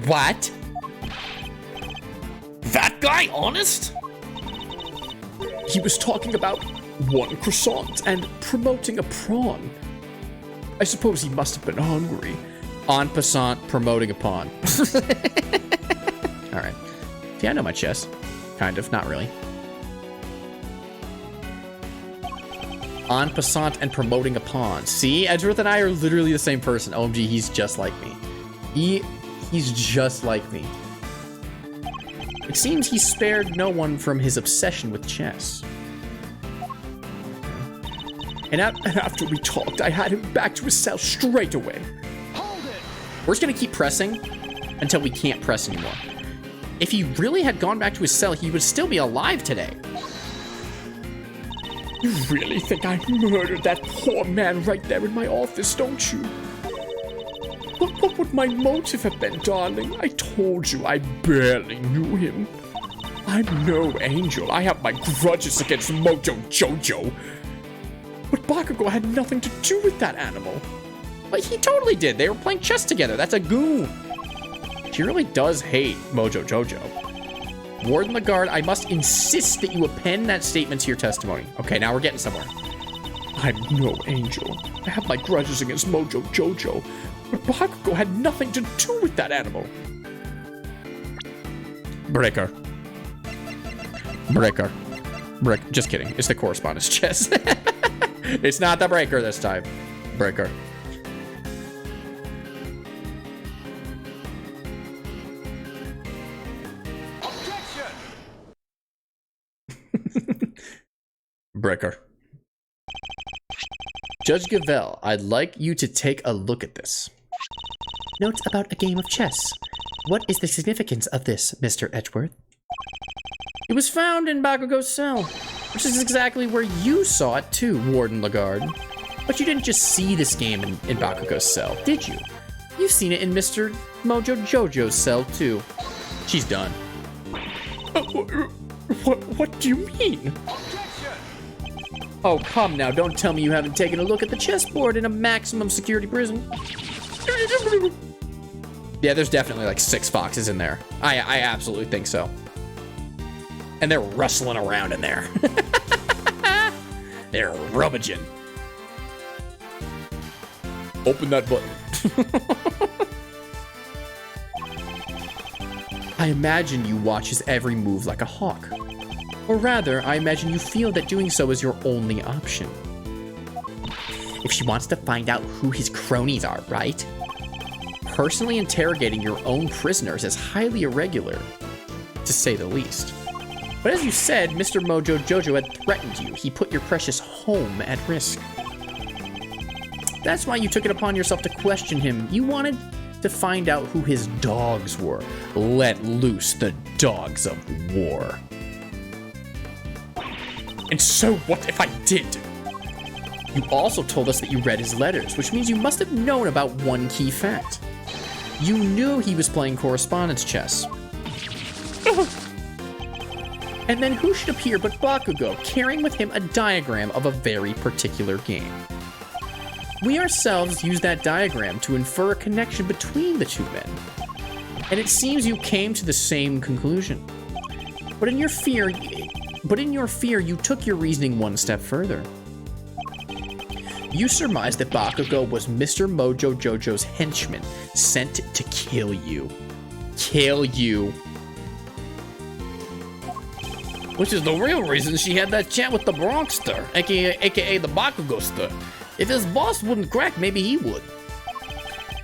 What? That guy honest? He was talking about one croissant and promoting a prawn. I suppose he must have been hungry. En passant, promoting a pawn. All right. See, I know my chess. Kind of, not really. En passant and promoting a pawn. See, Edgeworth and I are literally the same person. OMG, he's just like me. He's just like me. It seems he spared no one from his obsession with chess. And after we talked, I had him back to his cell straight away. Hold it! We're just gonna keep pressing until we can't press anymore. If he really had gone back to his cell, he would still be alive today. You really think I murdered that poor man right there in my office, don't you? What would my motive have been, darling? I told you I barely knew him. I'm no angel. I have my grudges against Mojo Jojo. But Bakugo had nothing to do with that animal. But he totally did. They were playing chess together. That's a goon. She really does hate Mojo Jojo. Warden Lagarde, I must insist that you append that statement to your testimony. Okay, now we're getting somewhere. I'm no angel. I have my grudges against Mojo Jojo, but Bakugo had nothing to do with that animal. Breaker. Just kidding. It's the correspondence chest. It's not the breaker this time. Breaker. Breaker. Judge Gavel, I'd like you to take a look at this. Note about a game of chess. What is the significance of this, Mr. Edgeworth? It was found in Bakugo's cell, which is exactly where you saw it too, Warden Lagarde. But you didn't just see this game in Bakugo's cell, did you? You've seen it in Mr. Mojo Jojo's cell too. She's done. What do you mean? Oh, come now, don't tell me you haven't taken a look at the chessboard in a maximum security prison. Yeah, there's definitely like 6 foxes in there. I absolutely think so. And they're rustling around in there. They're rummaging. Open that button. I imagine you watch his every move like a hawk. Or rather, I imagine you feel that doing so is your only option. If she wants to find out who his cronies are, right? Personally interrogating your own prisoners is highly irregular, to say the least. But as you said, Mr. Mojo Jojo had threatened you. He put your precious home at risk. That's why you took it upon yourself to question him. You wanted to find out who his dogs were. Let loose the dogs of war. And so what if I did? You also told us that you read his letters, which means you must have known about one key fact. You knew he was playing correspondence chess. And then who should appear but Bakugo, carrying with him a diagram of a very particular game. We ourselves used that diagram to infer a connection between the two men. And it seems you came to the same conclusion. But in your fear, you took your reasoning one step further. You surmised that Bakugo was Mr. Mojo Jojo's henchman, sent to kill you. Kill you. Which is the real reason she had that chat with the Bronxster, aka the Bakugoster. If his boss wouldn't crack, maybe he would.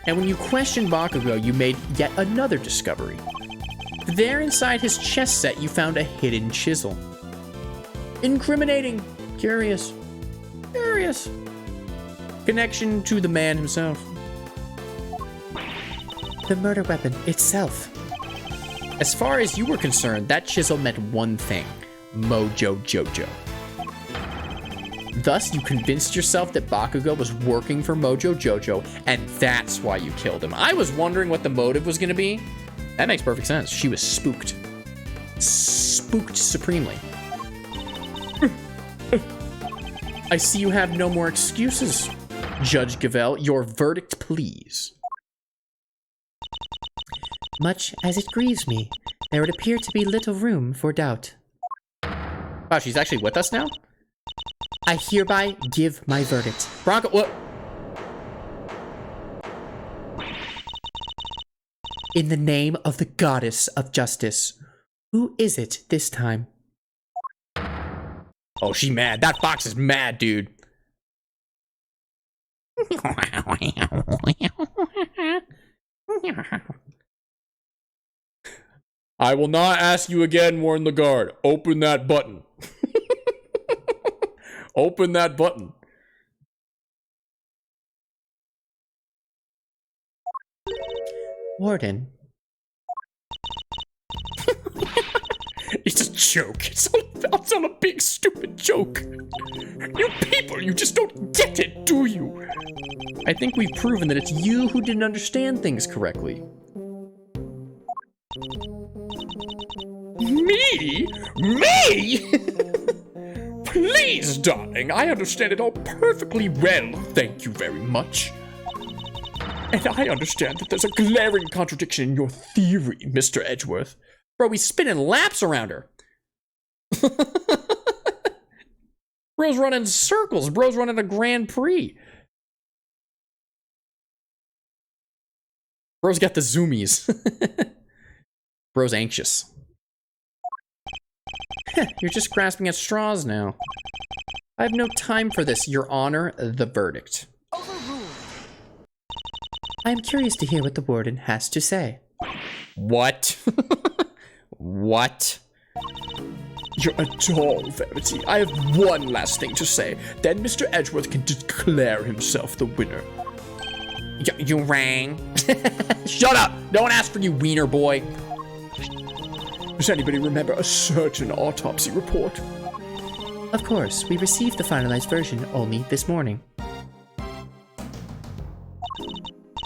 And when you questioned Bakugo, you made yet another discovery. There inside his chess set, you found a hidden chisel. Incriminating. Curious. Curious. Connection to the man himself. The murder weapon itself. As far as you were concerned, that chisel meant one thing. Mojo Jojo. Thus, you convinced yourself that Bakugo was working for Mojo Jojo, and that's why you killed him. I was wondering what the motive was going to be. That makes perfect sense. She was spooked. Spooked supremely. I see you have no more excuses. Judge Gavel, your verdict, please. Much as it grieves me, there would appear to be little room for doubt. Wow, she's actually with us now? I hereby give my verdict. Bronco, what? In the name of the goddess of justice, who is it this time? Oh, she mad. That fox is mad, dude. I will not ask you again, Warren Lagarde. Open that button. Open that button. Warden. It's a joke. It's all a big stupid joke. You people, you just don't get it, do you? I think we've proven that it's you who didn't understand things correctly. Me? Me? Please, darling, I understand it all perfectly well. Thank you very much. And I understand that there's a glaring contradiction in your theory, Mr. Edgeworth. Bro, he's spinning laps around her. Bro's running circles. Bro's running a Grand Prix. Bro's got the zoomies. Bro's anxious. You're just grasping at straws now. I have no time for this, Your Honor. The verdict. I am curious to hear what the warden has to say. What? What? You're a doll, Verity. I have one last thing to say. Then Mr. Edgeworth can declare himself the winner. You rang? Shut up! No one asked for you, wiener boy. Does anybody remember a certain autopsy report? Of course, we received the finalized version only this morning.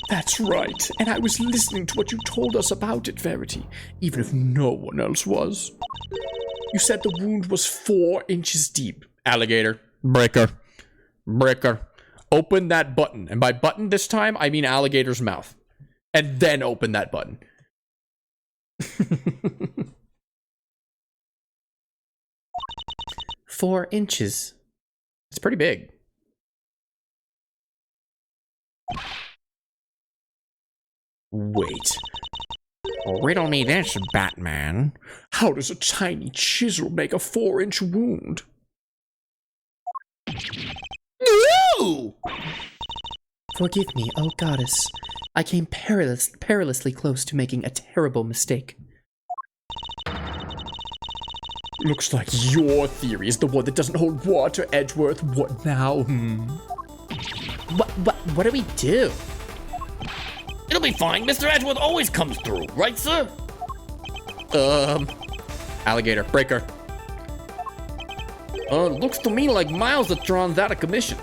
That's right, and I was listening to what you told us about it, Verity, even if no one else was. You said the wound was 4 inches deep. Alligator. Breaker. Breaker. Open that button. And by button this time, I mean alligator's mouth. And then open that button. 4 inches. It's pretty big. Wait. Riddle me this, Batman. How does a tiny chisel make a 4-inch wound? No! Forgive me, oh goddess. I came perilously close to making a terrible mistake. Looks like your theory is the one that doesn't hold water, Edgeworth. What now? What do we do? It'll be fine. Mr. Edgeworth always comes through, right, sir? Alligator. Breaker. Looks to me like Miles the Tron's out of commission.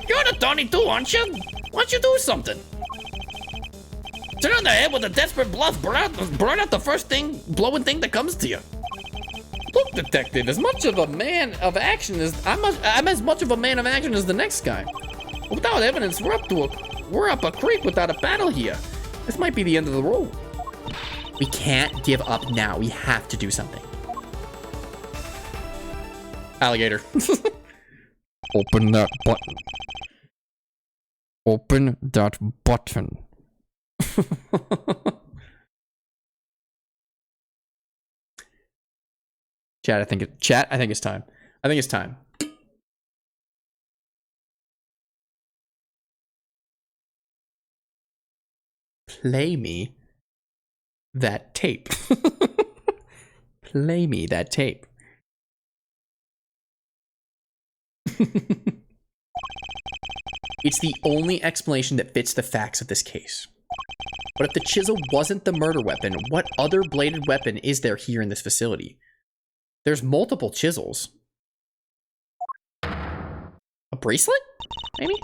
You're an attorney too, aren't you? Why don't you do something? Turn on the head with a desperate bluff. Burn out the first thing, blowing thing that comes to you. Look, detective, as much of a man of action as I'm as much of a man of action as the next guy. Without evidence, we're up a creek without a battle here. This might be the end of the road. We can't give up now. We have to do something. Alligator. Open that button. Open that button. Chat, I think it's time. I think it's time. Play me that tape. Play me that tape. It's the only explanation that fits the facts of this case. But if the chisel wasn't the murder weapon, what other bladed weapon is there here in this facility? There's multiple chisels. A bracelet? Maybe?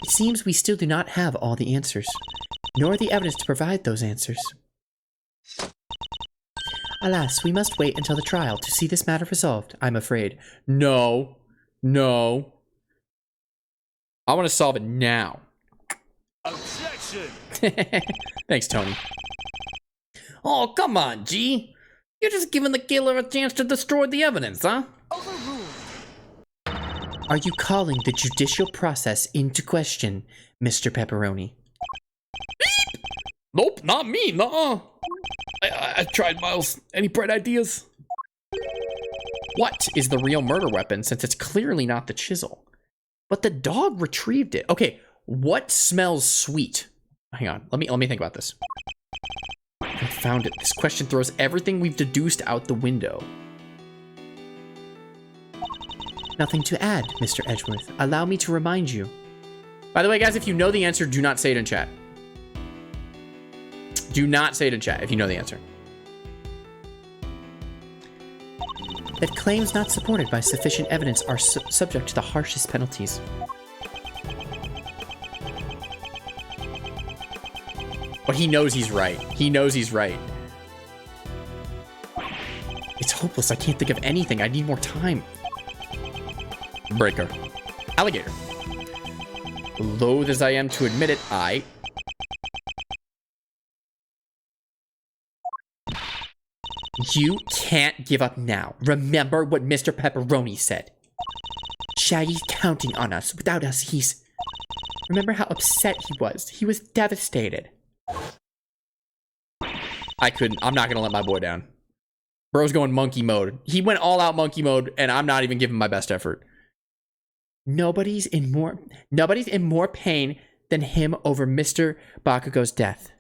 It seems we still do not have all the answers, nor the evidence to provide those answers. Alas, we must wait until the trial to see this matter resolved, I'm afraid. No. No. I want to solve it now. Objection! Thanks, Tony. Oh, come on, G. You're just giving the killer a chance to destroy the evidence, huh? Are you calling the judicial process into question, Mr. Pepperoni? Nope, not me, nuh-uh. I tried, Miles. Any bright ideas? What is the real murder weapon, since it's clearly not the chisel? But the dog retrieved it. Okay, what smells sweet? Hang on, let me think about this. I found it. This question throws everything we've deduced out the window. Nothing to add, Mr. Edgeworth. Allow me to remind you. By the way, guys, if you know the answer, do not say it in chat. Do not say it in chat if you know the answer. That claims not supported by sufficient evidence are subject to the harshest penalties. But he knows he's right. He knows he's right. It's hopeless. I can't think of anything. I need more time. Breaker. Alligator. loath as I am to admit it, You can't give up now. Remember what Mr. Pepperoni said. Shaggy's counting on us. Without us, he's... Remember how upset he was. He was devastated. I'm not gonna let my boy down. Bro's going monkey mode. He went all out monkey mode, and I'm not even giving my best effort. Nobody's in more pain than him over Mr. Bakugo's death.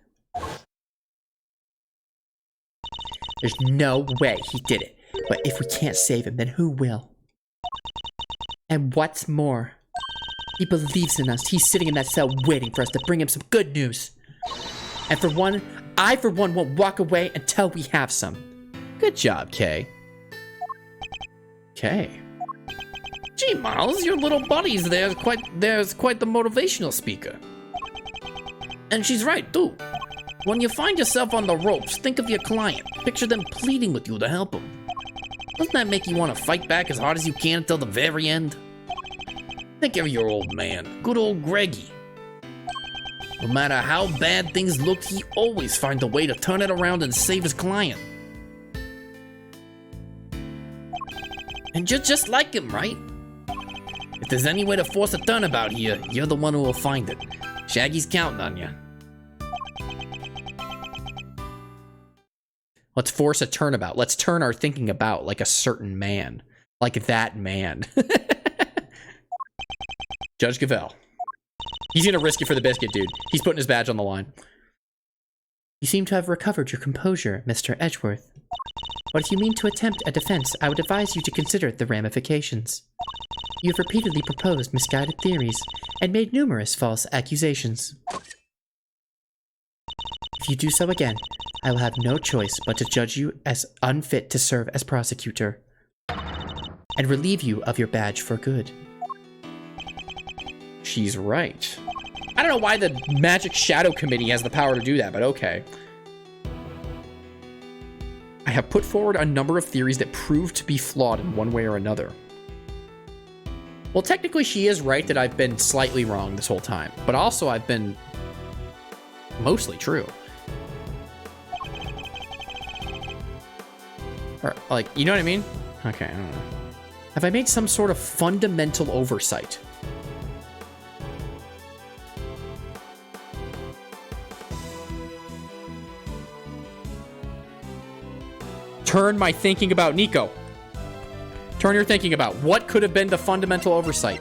There's no way he did it. But if we can't save him, then who will? And what's more, he believes in us. He's sitting in that cell waiting for us to bring him some good news. And I for one won't walk away until we have some. Good job, Kay. Kay. Gee, Miles, your little buddy's there's quite the motivational speaker. And she's right, too. When you find yourself on the ropes, think of your client. Picture them pleading with you to help them. Doesn't that make you want to fight back as hard as you can until the very end? Think of your old man, good old Greggy. No matter how bad things looked, he always finds a way to turn it around and save his client. And you're just like him, right? If there's any way to force a turnabout here, you're the one who will find it. Shaggy's counting on you. Let's force a turnabout. Let's turn our thinking about like a certain man. Like that man. Judge Gavelle. He's gonna risk it for the biscuit, dude. He's putting his badge on the line. You seem to have recovered your composure, Mr. Edgeworth. But if you mean to attempt a defense, I would advise you to consider the ramifications. You have repeatedly proposed misguided theories and made numerous false accusations. If you do so again, I will have no choice but to judge you as unfit to serve as prosecutor and relieve you of your badge for good. She's right. I don't know why the Magic Shadow Committee has the power to do that, but okay. I have put forward a number of theories that prove to be flawed in one way or another. Well, technically she is right that I've been slightly wrong this whole time, but also I've been mostly true. Or, like, you know what I mean? Okay, I don't know. Have I made some sort of fundamental oversight? Turn my thinking about Nico. Turn your thinking about what could have been the fundamental oversight.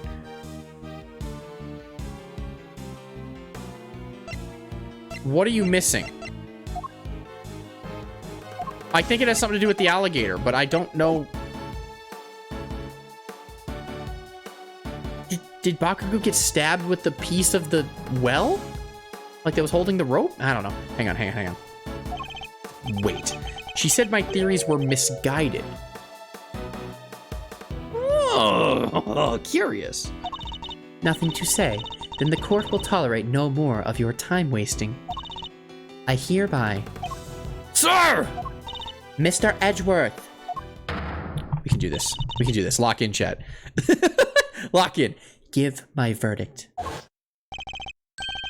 What are you missing? I think it has something to do with the alligator, but I don't know. Did Bakugo get stabbed with the piece of the well? Like that was holding the rope? I don't know. Hang on. Wait. She said my theories were misguided. Oh, curious. Nothing to say. Then the court will tolerate no more of your time wasting. I hereby... Sir! Mr. Edgeworth! We can do this. We can do this. Lock in, chat. Lock in. Give my verdict.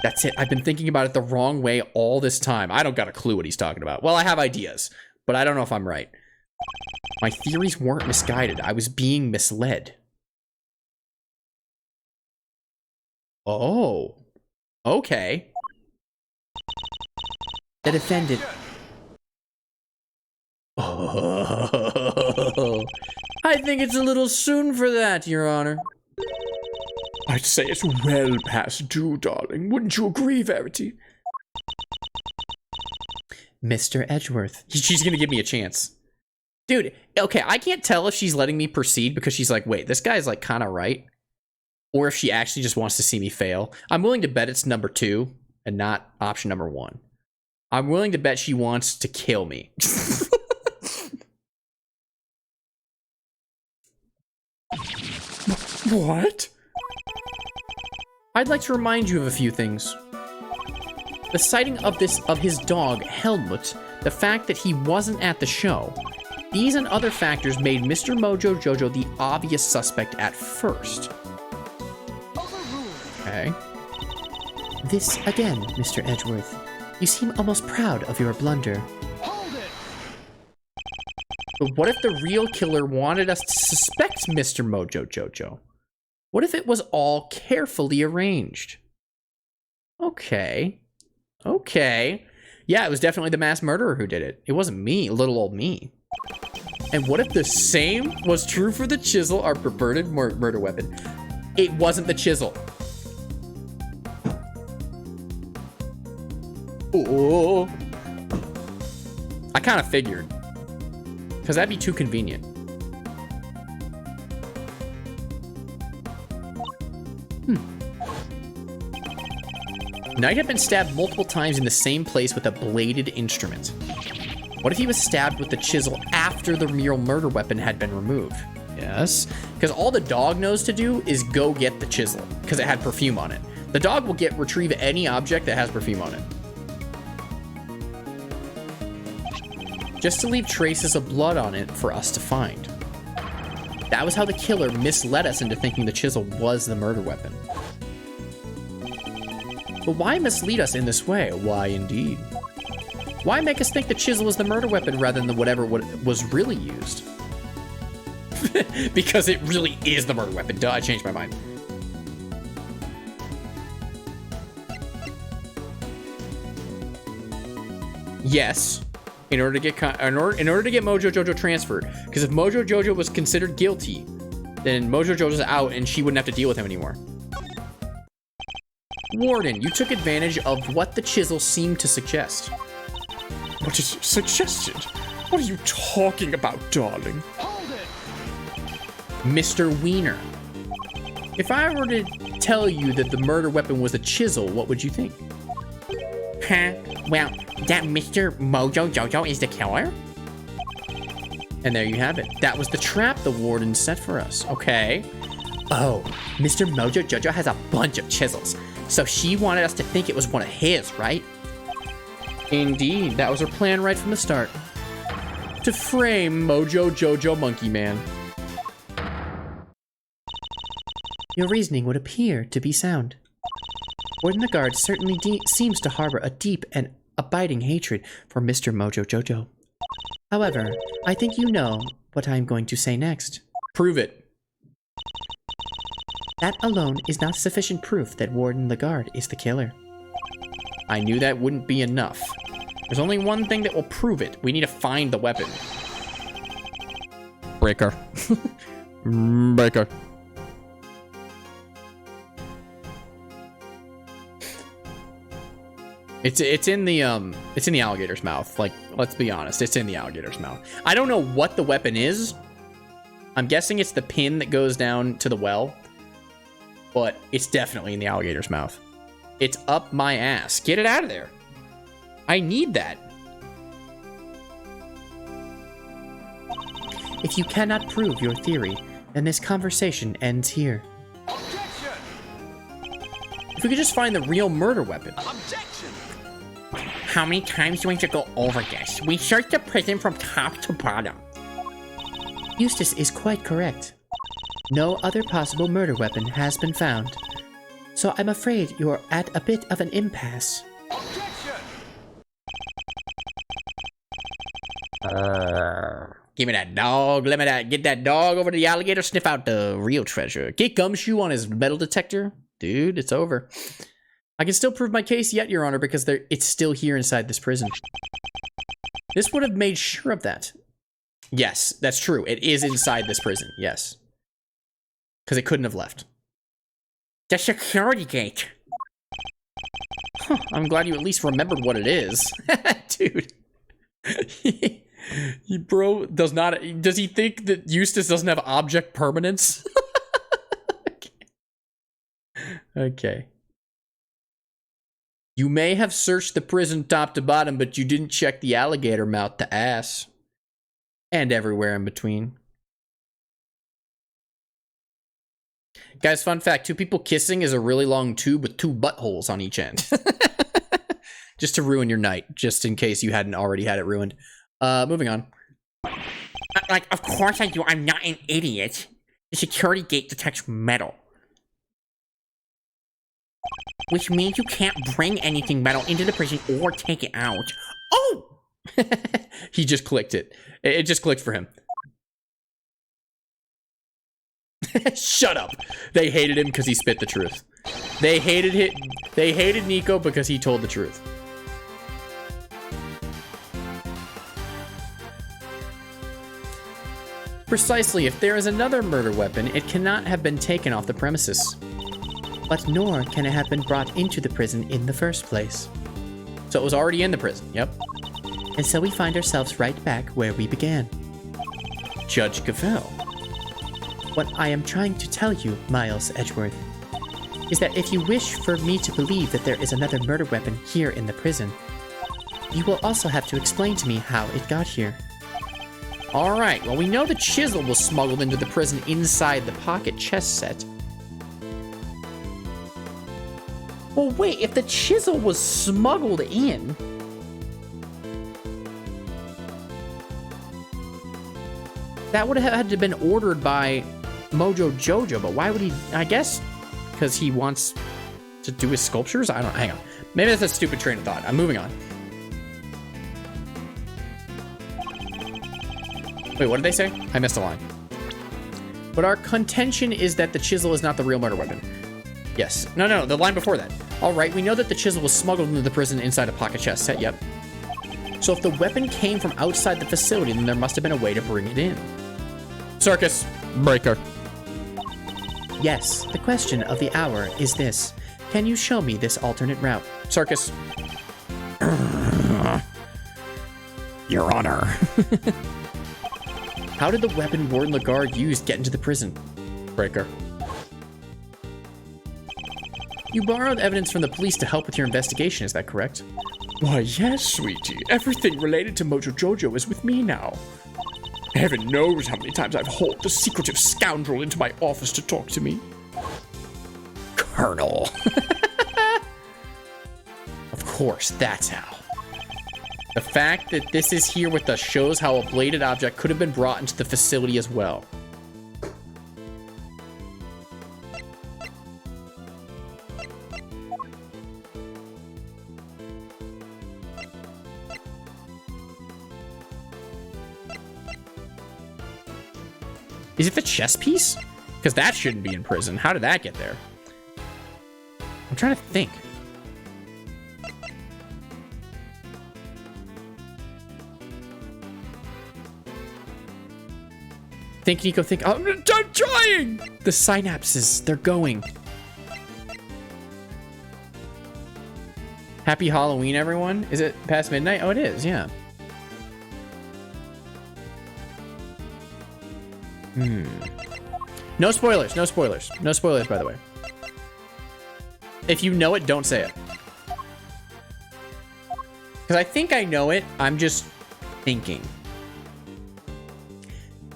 That's it. I've been thinking about it the wrong way all this time. I don't got a clue what he's talking about. Well, I have ideas, but I don't know if I'm right. My theories weren't misguided. I was being misled. Oh. Okay. The defendant... Oh. I think it's a little soon for that, Your Honor. I'd say it's well past due, darling. Wouldn't you agree, Verity? Mr. Edgeworth. She's gonna give me a chance. Dude, okay, I can't tell if she's letting me proceed because she's like, wait, this guy's like kind of right. Or if she actually just wants to see me fail. I'm willing to bet it's number 2 and not option number 1. I'm willing to bet she wants to kill me. What? I'd like to remind you of a few things. The sighting of his dog, Helmut, the fact that he wasn't at the show, these and other factors made Mr. Mojo Jojo the obvious suspect at first. Okay. This again, Mr. Edgeworth. You seem almost proud of your blunder. But what if the real killer wanted us to suspect Mr. Mojo Jojo? What if it was all carefully arranged? Okay. Okay. Yeah, it was definitely the mass murderer who did it. It wasn't me, little old me. And what if the same was true for the chisel, our preferred murder weapon? It wasn't the chisel. Oh. I kind of figured. Because that'd be too convenient. Knight had been stabbed multiple times in the same place with a bladed instrument. What if he was stabbed with the chisel after the real murder weapon had been removed? Yes. Because all the dog knows to do is go get the chisel, because it had perfume on it. The dog will retrieve any object that has perfume on it. Just to leave traces of blood on it for us to find. That was how the killer misled us into thinking the chisel was the murder weapon. But why mislead us in this way? Why indeed? Why make us think the chisel was the murder weapon rather than whatever was really used? Because it really is the murder weapon. Duh, I changed my mind. Yes. In order to get Mojo Jojo transferred, because if Mojo Jojo was considered guilty, then Mojo Jojo's out and she wouldn't have to deal with him anymore. Warden, you took advantage of what the chisel seemed to suggest. What is suggested? What are you talking about, darling? Mr. Wiener. If I were to tell you that the murder weapon was a chisel, what would you think? Huh? Well, that Mr. Mojo Jojo is the killer? And there you have it. That was the trap the warden set for us. Okay. Oh, Mr. Mojo Jojo has a bunch of chisels, so she wanted us to think it was one of his, right? Indeed, that was her plan right from the start. To frame Mojo Jojo Monkey Man. Your reasoning would appear to be sound. Warden the Guard certainly seems to harbor a deep and abiding hatred for Mr. Mojo Jojo. However, I think you know what I'm going to say next. Prove it. That alone is not sufficient proof that Warden the Guard is the killer. I knew that wouldn't be enough. There's only one thing that will prove it. We need to find the weapon. Breaker. Breaker. It's in the alligator's mouth. Like, let's be honest, it's in the alligator's mouth. I don't know what the weapon is. I'm guessing it's the pin that goes down to the well, but it's definitely in the alligator's mouth. It's up my ass. Get it out of there. I need that. If you cannot prove your theory, then this conversation ends here. If we could just find the real murder weapon. How many times do we have to go over this? We searched the prison from top to bottom. Eustace is quite correct. No other possible murder weapon has been found. So I'm afraid you're at a bit of an impasse. Give me that dog. Let me get that dog over to the alligator, sniff out the real treasure. Get Gumshoe on his metal detector. Dude, it's over. I can still prove my case yet, Your Honor, because it's still here inside this prison. This would have made sure of that. Yes, that's true. It is inside this prison. Yes. Because it couldn't have left. The security gate. Huh, I'm glad you at least remembered what it is. Dude. Bro does not... Does he think that Eustace doesn't have object permanence? Okay. You may have searched the prison top to bottom, but you didn't check the alligator mouth to ass. And everywhere in between. Guys, fun fact, two people kissing is a really long tube with two buttholes on each end. Just to ruin your night, just in case you hadn't already had it ruined. Moving on. Like, of course I do. I'm not an idiot. The security gate detects metal. Which means you can't bring anything metal into the prison or take it out. Oh! He just clicked it. It just clicked for him. Shut up. They hated him because he spit the truth. They hated Nico because he told the truth. Precisely, if there is another murder weapon, it cannot have been taken off the premises. But nor can it have been brought into the prison in the first place. So it was already in the prison, yep. And so we find ourselves right back where we began. Judge Gavelle. What I am trying to tell you, Miles Edgeworth, is that if you wish for me to believe that there is another murder weapon here in the prison, you will also have to explain to me how it got here. Alright, well we know the chisel was smuggled into the prison inside the pocket chess set. Well wait, if the chisel was smuggled in... that would have had to have been ordered by Mojo Jojo, but why would he... I guess because he wants to do his sculptures? I don't know, hang on. Maybe that's a stupid train of thought. I'm moving on. Wait, what did they say? I missed a line. But our contention is that the chisel is not the real murder weapon. Yes. No, the line before that. All right, we know that the chisel was smuggled into the prison inside a pocket chest set, yep. So if the weapon came from outside the facility, then there must have been a way to bring it in. Circus breaker. Yes, the question of the hour is this. Can you show me this alternate route? Circus. Your Honor. How did the weapon Warden Lagarde used get into the prison? Breaker. You borrowed evidence from the police to help with your investigation, is that correct? Why, yes, sweetie. Everything related to Mojo Jojo is with me now. Heaven knows how many times I've hauled the secretive scoundrel into my office to talk to me. Colonel. Of course, that's how. The fact that this is here with us shows how a bladed object could have been brought into the facility as well. Is it the chess piece? Because that shouldn't be in prison. How did that get there? I'm trying to think. Think, Nico, think. Oh, I'm trying! The synapses, they're going. Happy Halloween, everyone. Is it past midnight? Oh, it is, yeah. No spoilers, no spoilers. No spoilers, by the way. If you know it, don't say it. Because I think I know it. I'm just thinking.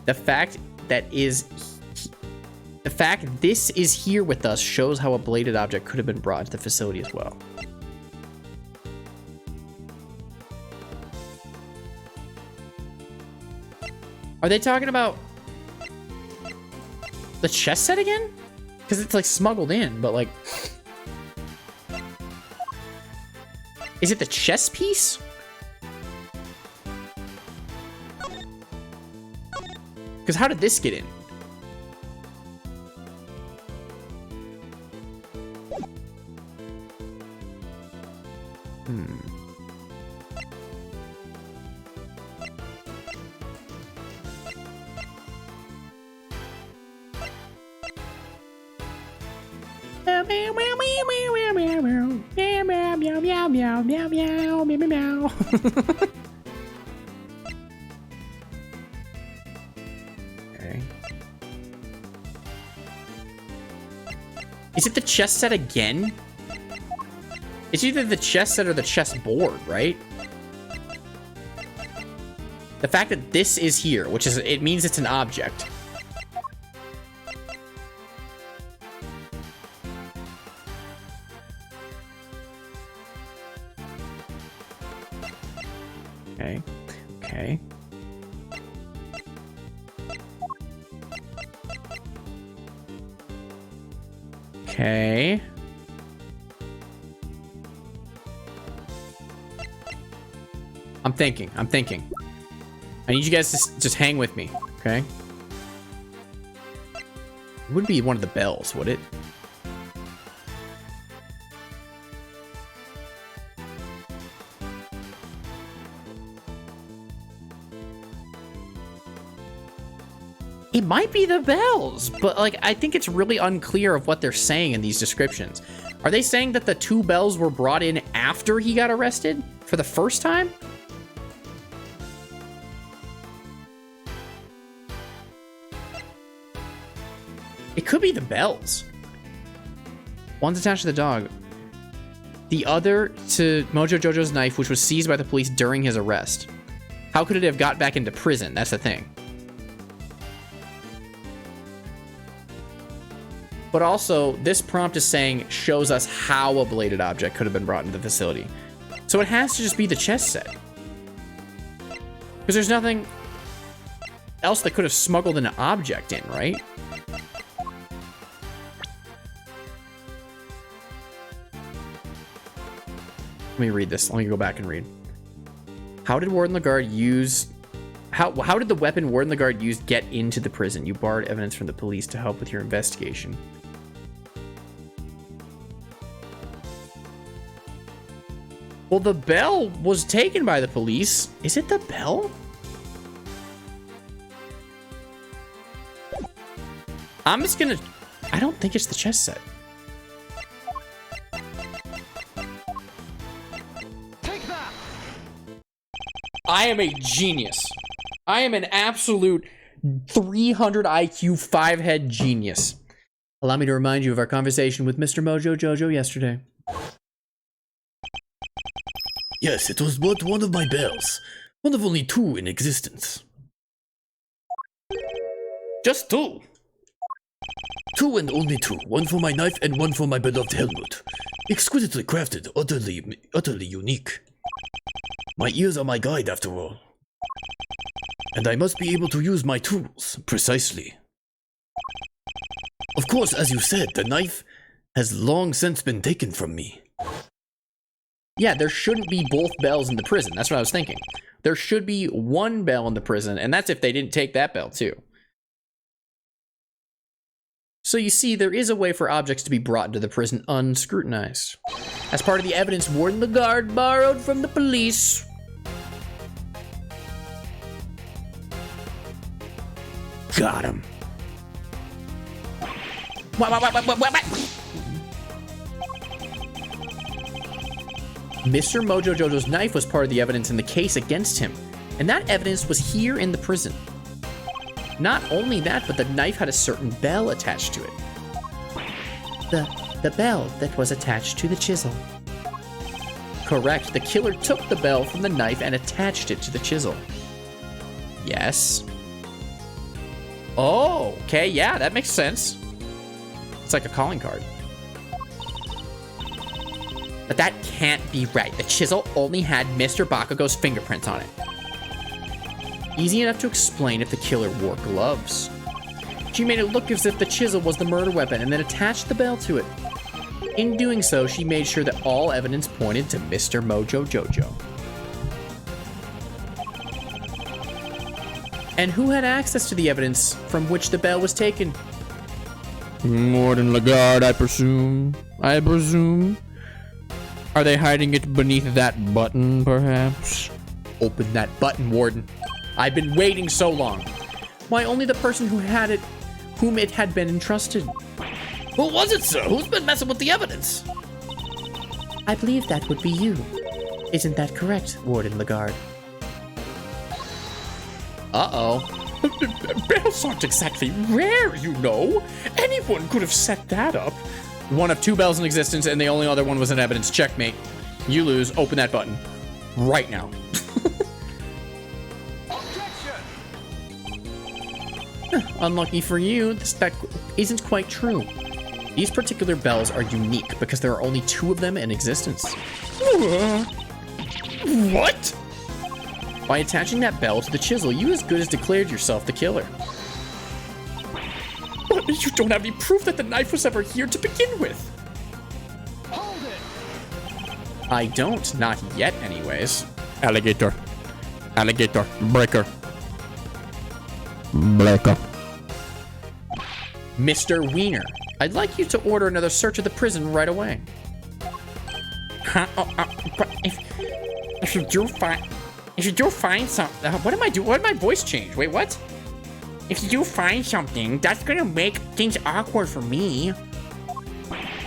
The fact this is here with us shows how a bladed object could have been brought to the facility as well. Are they talking about the chess set again? Because it's like smuggled in, but like... Is it the chess piece? Because how did this get in? Okay. Is it the chess set again? It's either the chess set or the chess board, right? The fact that this is here, which is, it means it's an object. Okay. Okay. Okay. I'm thinking. I need you guys to just hang with me, okay? It wouldn't be one of the bells, would it? It might be the bells, but like I think it's really unclear of what they're saying in these descriptions. Are they saying that the 2 bells were brought in after he got arrested for the first time? It could be the bells. One's attached to the dog. The other to Mojo Jojo's knife, which was seized by the police during his arrest. How could it have got back into prison? That's the thing. But also, this prompt is saying, shows us how a bladed object could have been brought into the facility. So it has to just be the chess set. Because there's nothing else that could have smuggled an object in, right? Let me read this. Let me go back and read. How did Warden Lagarde use... How did the weapon Warden Lagarde used get into the prison? You borrowed evidence from the police to help with your investigation. Well, the bell was taken by the police. Is it the bell? I'm just gonna... I don't think it's the chess set. I am a genius. I am an absolute 300 IQ 5-head genius. Allow me to remind you of our conversation with Mr. Mojo Jojo yesterday. Yes, it was but one of my bells. One of only 2 in existence. Just 2? 2 and only 2. One for my knife and one for my beloved helmet. Exquisitely crafted, utterly unique. My ears are my guide, after all. And I must be able to use my tools, precisely. Of course, as you said, the knife has long since been taken from me. Yeah, there shouldn't be both bells in the prison. That's what I was thinking. There should be one bell in the prison, and that's if they didn't take that bell, too. So you see, there is a way for objects to be brought into the prison unscrutinized. As part of the evidence Warden Lagarde borrowed from the police. Got him. What? Mr. Mojo Jojo's knife was part of the evidence in the case against him, and that evidence was here in the prison. Not only that, but the knife had a certain bell attached to it. The bell that was attached to the chisel. Correct. The killer took the bell from the knife and attached it to the chisel. Yes. Oh, okay, yeah, that makes sense. It's like a calling card. But that can't be right. The chisel only had Mr. Bakugo's fingerprints on it. Easy enough to explain if the killer wore gloves. She made it look as if the chisel was the murder weapon and then attached the bell to it. In doing so, she made sure that all evidence pointed to Mr. Mojo Jojo. And who had access to the evidence from which the bell was taken? Warden Lagarde, I presume. Are they hiding it beneath that button, perhaps? Open that button, Warden. I've been waiting so long. Why, only the person who had it, whom it had been entrusted. Who was it, sir? Who's been messing with the evidence? I believe that would be you. Isn't that correct, Warden Lagarde? Uh-oh. Bells aren't exactly rare, you know. Anyone could have set that up. One of 2 bells in existence, and the only other one was in evidence. Checkmate. You lose. Open that button. Right now. Unlucky for you, that isn't quite true. These particular bells are unique because there are only 2 of them in existence. What? By attaching that bell to the chisel, you as good as declared yourself the killer. But you don't have any proof that the knife was ever here to begin with. I don't, not yet anyways. Alligator. Alligator. Breaker. Breaker. Mr. Wiener, I'd like you to order another search of the prison right away. Huh? But if you do find something, What am I doing? Why did my voice change? Wait, what? if you do find something, that's gonna make things awkward for me.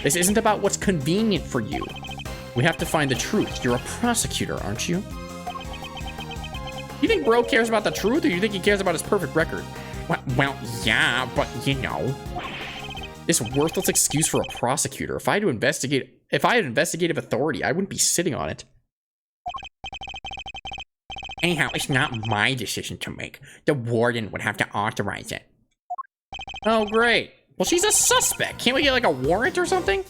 This isn't about what's convenient for you. We have to find the truth. You're a prosecutor, aren't you? You think bro cares about the truth, or you think he cares about his perfect record? Well, yeah, but you know. This worthless excuse for a prosecutor. If I had investigative authority, I wouldn't be sitting on it. Anyhow, it's not my decision to make. The warden would have to authorize it. Oh, great. Well, she's a suspect. Can't we get like a warrant or something?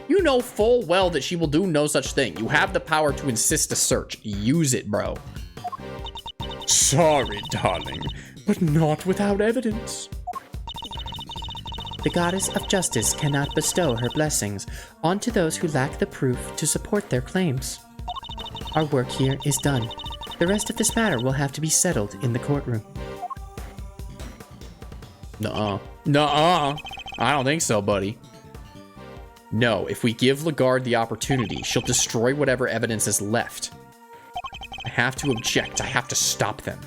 You know full well that she will do no such thing. You have the power to insist a search. Use it, bro. Sorry, darling, but not without evidence. The goddess of justice cannot bestow her blessings onto those who lack the proof to support their claims. Our work here is done. The rest of this matter will have to be settled in the courtroom. Nuh-uh. Nuh-uh. I don't think so, buddy. No, if we give Lagarde the opportunity, she'll destroy whatever evidence is left. I have to object. I have to stop them.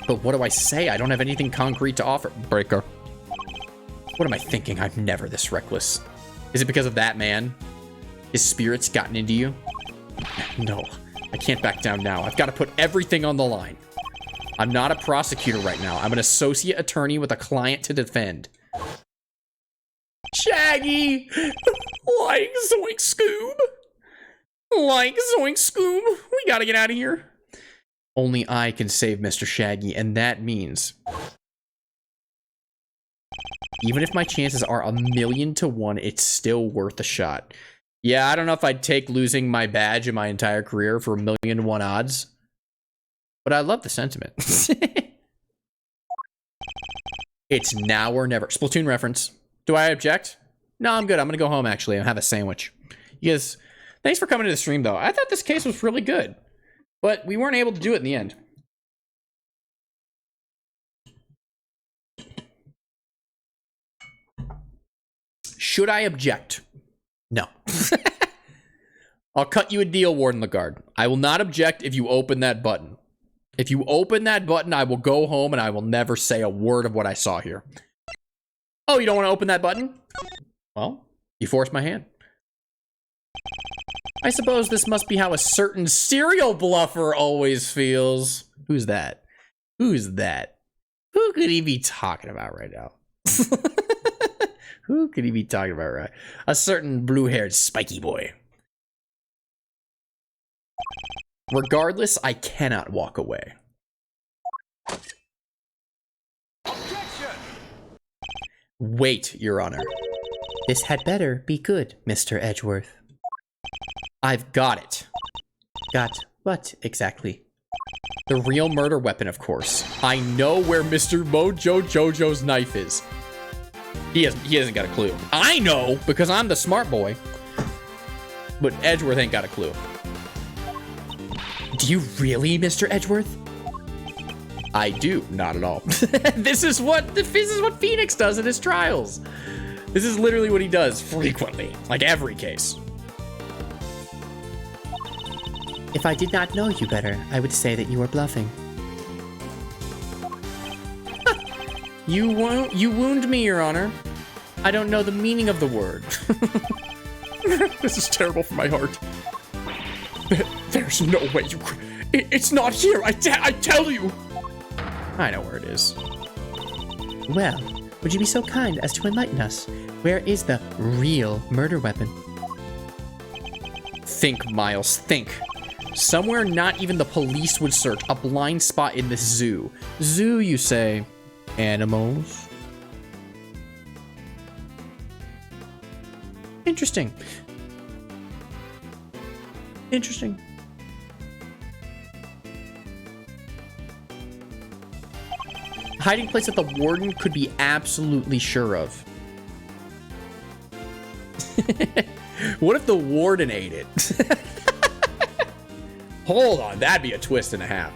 But what do I say? I don't have anything concrete to offer. Breaker. What am I thinking? I'm never this reckless. Is it because of that man? His spirit's gotten into you? No, I can't back down now. I've got to put everything on the line. I'm not a prosecutor right now. I'm an associate attorney with a client to defend. Shaggy! Like Zoink Scoob! Like Zoink Scoob! We gotta get out of here. Only I can save Mr. Shaggy, and that means... even if my chances are 1,000,000 to 1, it's still worth a shot. Yeah, I don't know if I'd take losing my badge in my entire career for 1,000,000 to 1 odds. But I love the sentiment. It's now or never. Splatoon reference. Do I object? No, I'm good. I'm gonna go home, actually, and have a sandwich. You guys, thanks for coming to the stream, though. I thought this case was really good. But we weren't able to do it in the end. Should I object? No. I'll cut you a deal, Warden Lagarde. I will not object if you open that button. If you open that button, I will go home and I will never say a word of what I saw here. Oh, you don't want to open that button? Well, you forced my hand. I suppose this must be how a certain serial bluffer always feels. Who's that? Who's that? Who could he be talking about right now? Who could he be talking about right? A certain blue-haired spiky boy. Regardless, I cannot walk away. Objection! Wait, Your Honor. This had better be good, Mr. Edgeworth. I've got it. Got what exactly? The real murder weapon, of course. I know where Mr. Mojo Jojo's knife is. He hasn't got a clue. I know, because I'm the smart boy. But Edgeworth ain't got a clue. Do you really, Mr. Edgeworth? I do, not at all. This is what Phoenix does in his trials. This is literally what he does frequently, like every case. If I did not know you better, I would say that you are bluffing. You wound me, Your Honor. I don't know the meaning of the word. This is terrible for my heart. There's no way you could. It's not here, I tell you. I know where it is. Well, would you be so kind as to enlighten us? Where is the real murder weapon? Think, Miles, think. Somewhere not even the police would search. A blind spot in this zoo. Zoo, you say? Animals? Interesting. Interesting. Hiding place that the warden could be absolutely sure of. What if the warden ate it? Hold on, that'd be a twist and a half.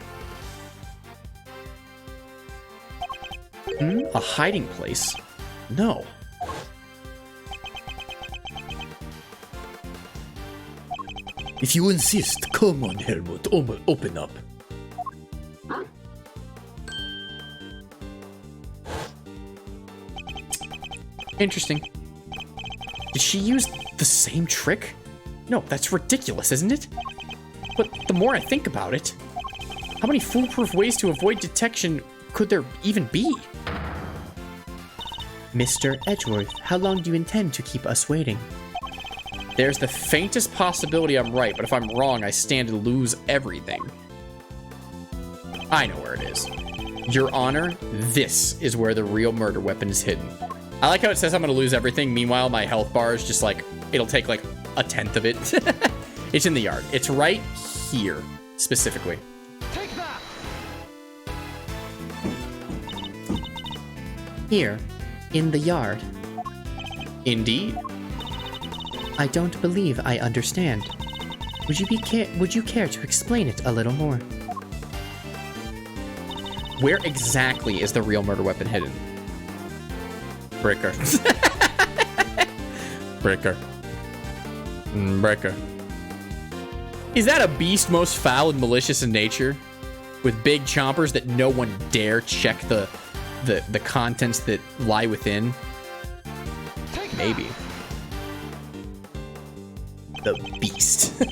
A hiding place? No. If you insist, come on, Helmut, open up. Interesting. Did she use the same trick? No, that's ridiculous, isn't it? But the more I think about it, how many foolproof ways to avoid detection could there even be? Mr. Edgeworth, how long do you intend to keep us waiting? There's the faintest possibility I'm right, but if I'm wrong, I stand to lose everything. I know where it is. Your Honor, this is where the real murder weapon is hidden. I like how it says I'm gonna lose everything. Meanwhile, my health bar is just like, it'll take like a tenth of it. It's in the yard. It's right here, specifically. Take that! Here, in the yard. Indeed. I don't believe I understand. Would you care to explain it a little more? Where exactly is the real murder weapon hidden? Breaker. Breaker. Breaker. Is that a beast most foul and malicious in nature? With big chompers that no one dare check the contents that lie within? Maybe. The beast.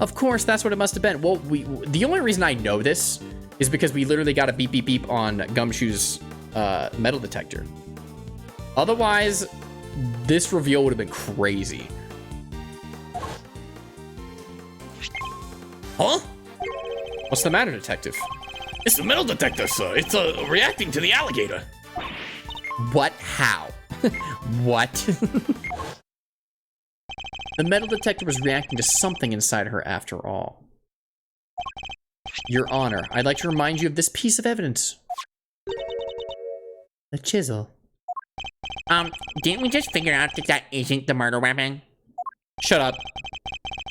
Of course, that's what it must have been. Well, the only reason I know this is because we literally got a beep beep beep on Gumshoe's metal detector. Otherwise, this reveal would have been crazy. Huh? What's the matter, detective? It's the metal detector, sir. It's reacting to the alligator. What? How? What? The metal detector was reacting to something inside her after all. Your Honor, I'd like to remind you of this piece of evidence. A chisel. Didn't we just figure out that that isn't the murder weapon? Shut up.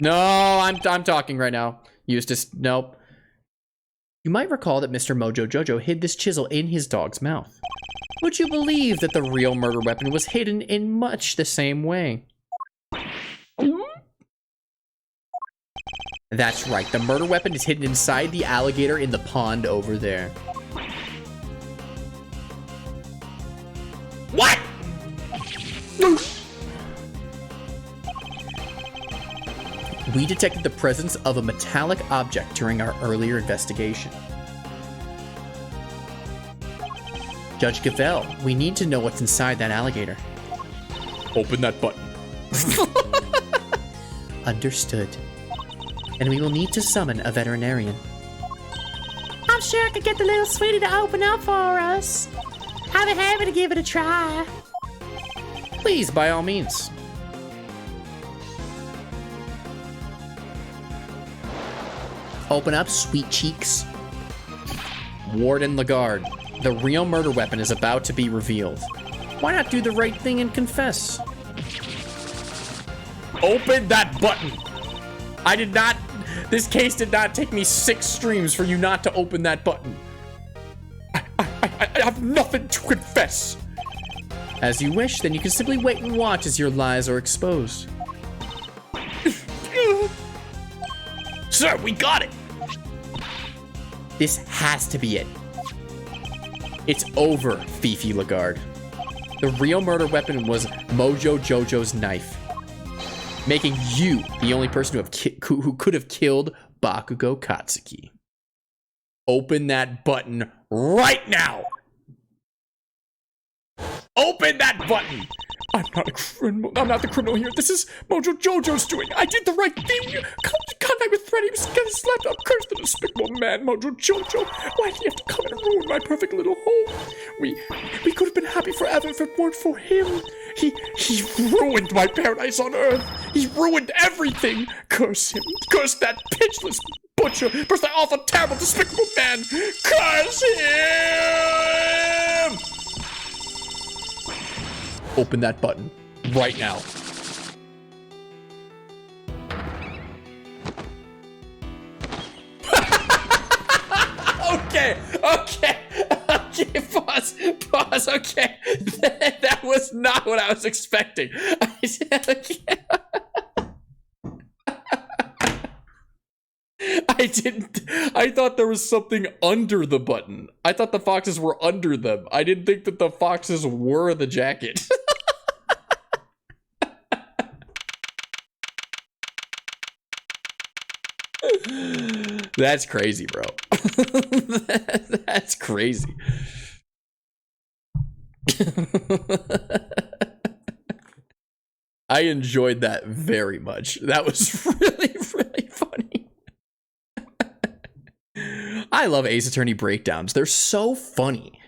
No, I'm talking right now. Eustace, nope. You might recall that Mr. Mojo Jojo hid this chisel in his dog's mouth. Would you believe that the real murder weapon was hidden in much the same way? That's right, the murder weapon is hidden inside the alligator in the pond over there. What? We detected the presence of a metallic object during our earlier investigation. Judge Gavelle, we need to know what's inside that alligator. Open that button. Understood. And we will need to summon a veterinarian. I'm sure I could get the little sweetie to open up for us. I'll be happy to give it a try. Please, by all means. Open up, sweet cheeks. Warden Lagarde, the real murder weapon is about to be revealed. Why not do the right thing and confess? Open that button! I did not... This case did not take me 6 streams for you not to open that button. I have nothing to confess. As you wish, then you can simply wait and watch as your lies are exposed. Sir, we got it. This has to be it. It's over, Fifi Lagarde. The real murder weapon was Mojo Jojo's knife, making you the only person who could have killed Bakugo Katsuki. Open that button right now! Open that button! I'm not a criminal. I'm not the criminal here. This is Mojo Jojo's doing. I did the right thing. Contact with Freddy. He was getting slapped up. Curse the despicable man, Mojo Jojo. Why did he have to come and ruin my perfect little home? We could have been happy forever if it weren't for him. He ruined my paradise on Earth. He ruined everything. Curse him. Curse that pitchless butcher. Curse that awful, terrible, despicable man. Curse him! Open that button right now. Pause. Okay. That was not what I was expecting. I didn't. I thought there was something under the button. I thought the foxes were under them. I didn't think that the foxes were the jacket. That's crazy, bro. That's crazy. I enjoyed that very much. That was really, really funny. I love Ace Attorney breakdowns. They're so funny.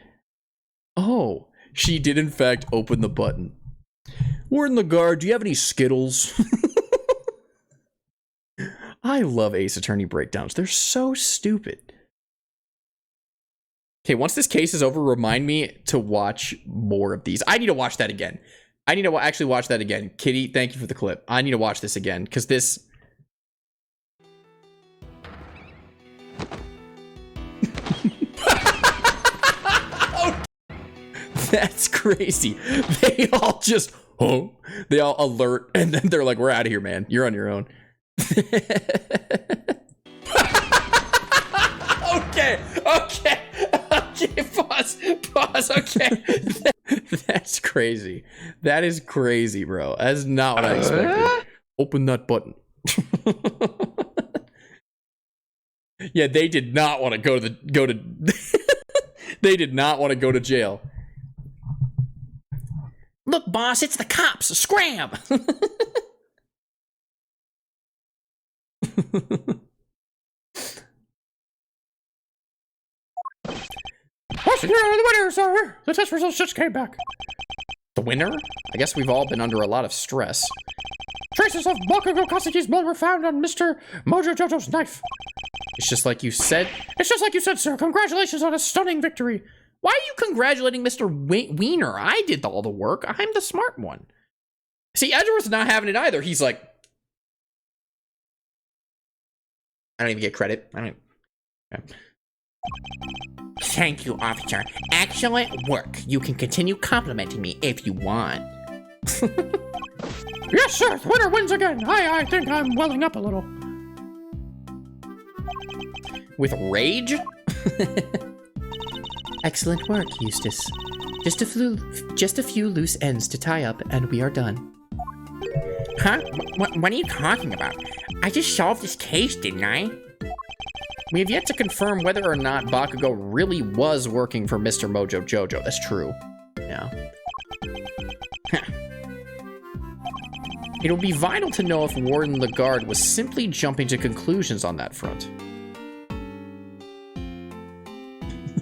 Oh, she did in fact open the button. We're in the guard. Do you have any Skittles? I love Ace Attorney breakdowns. They're so stupid. Okay, once this case is over, remind me to watch more of these. I need to watch that again. I need to actually watch that again. Kitty, thank you for the clip. I need to watch this again, because this... That's crazy. They all just... Oh, they all alert, and then they're like, we're out of here, man. You're on your own. Okay, pause, okay. That's crazy. That is crazy, bro. That's not what I expected. Open that button. Yeah, they did not want to go to they did not want to go to jail. Look, boss, it's the cops. Scram! You're the winner, sir. The test results just came back. The winner? I guess we've all been under a lot of stress. Traces of Bakugo Kazuki's blood were found on Mr. Mojo Jojo's knife. It's just like you said. It's just like you said, sir. Congratulations on a stunning victory. Why are you congratulating Mr. Wiener? I did all the work. I'm the smart one. See, Edgeworth's not having it either. He's like, I don't even get credit. I don't. Okay. Thank you, officer. Excellent work. You can continue complimenting me if you want. Yes, sir. The winner wins again. I think I'm welling up a little. With rage? Excellent work, Eustace. Just a few loose ends to tie up, and we are done. Huh? What are you talking about? I just solved this case, didn't I? We have yet to confirm whether or not Bakugo really was working for Mr. Mojo Jojo. That's true. Yeah. It'll be vital to know if Warden the Guard was simply jumping to conclusions on that front.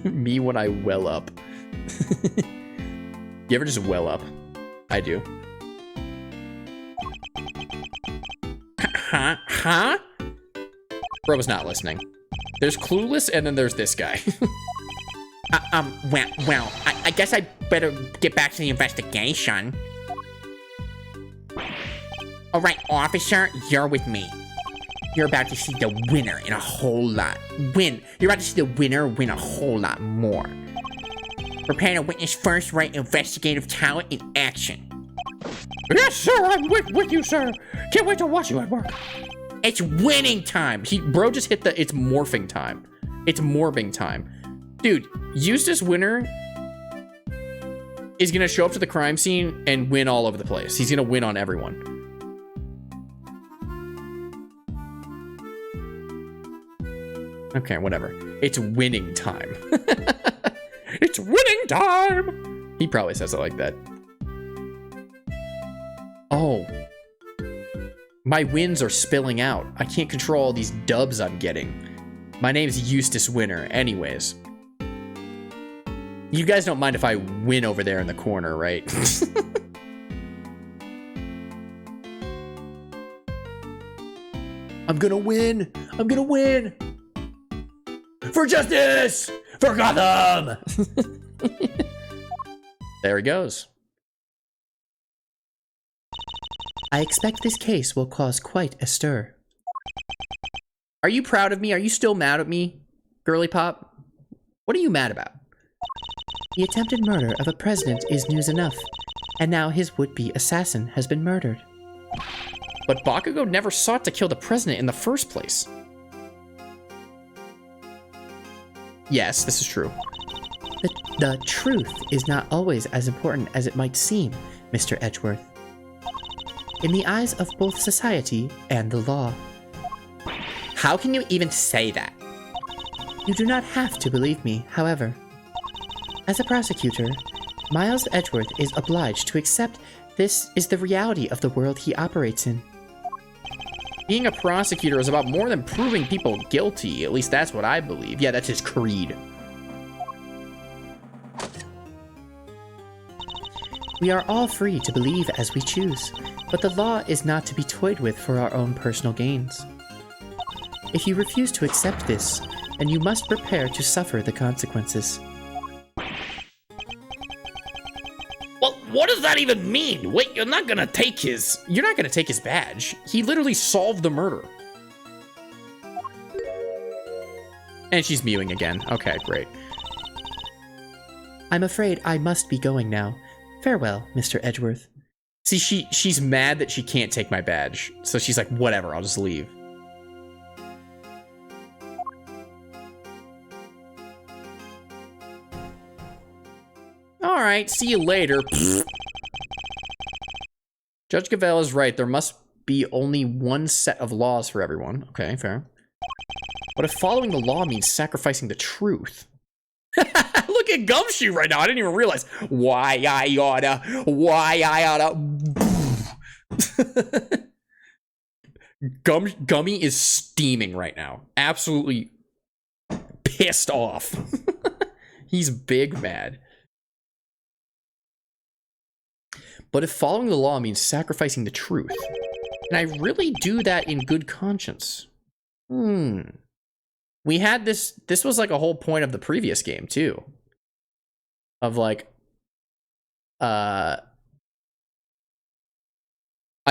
Me when I well up. You ever just well up? I do. Huh? Bro was not listening. There's Clueless, and then there's this guy. Well, I guess I better get back to the investigation. All right, officer, you're with me. You're about to see the winner in a whole lot. You're about to see the winner win a whole lot more. Prepare to witness first-rate investigative talent in action. Yes, sir, I'm with you, sir. Can't wait to watch you at work. It's winning time. Bro just hit the, it's morphing time. It's morbing time. Dude, Eustace Winner is gonna show up to the crime scene and win all over the place. He's gonna win on everyone. Okay, whatever. It's winning time. It's winning time! He probably says it like that. Oh. My wins are spilling out. I can't control all these dubs I'm getting. My name's Eustace Winner, anyways. You guys don't mind if I win over there in the corner, right? I'm gonna win! I'm gonna win! For justice! For Gotham! There he goes. I expect this case will cause quite a stir. Are you proud of me? Are you still mad at me, Girly Pop? What are you mad about? The attempted murder of a president is news enough, and now his would-be assassin has been murdered. But Bakugo never sought to kill the president in the first place. Yes, this is true. The truth is not always as important as it might seem, Mr. Edgeworth. In the eyes of both society and the law. How can you even say that? You do not have to believe me, however. As a prosecutor, Miles Edgeworth is obliged to accept this is the reality of the world he operates in. Being a prosecutor is about more than proving people guilty. At least that's what I believe. Yeah, that's his creed. We are all free to believe as we choose, but the law is not to be toyed with for our own personal gains. If you refuse to accept this, then you must prepare to suffer the consequences. Well, what does that even mean? Wait, you're not gonna take his badge. He literally solved the murder. And she's mewing again. Okay, great. I'm afraid I must be going now. Farewell, Mr. Edgeworth. See, she's mad that she can't take my badge. So she's like, whatever, I'll just leave. Alright, see you later. Judge Gavelle is right. There must be only one set of laws for everyone. Okay, fair. But if following the law means sacrificing the truth... Look at Gumshoe right now. I didn't even realize. Why I oughta. Gummy is steaming right now. Absolutely pissed off. He's big mad. But if following the law means sacrificing the truth, can I really do that in good conscience? We had this was like a whole point of the previous game too. Of like, I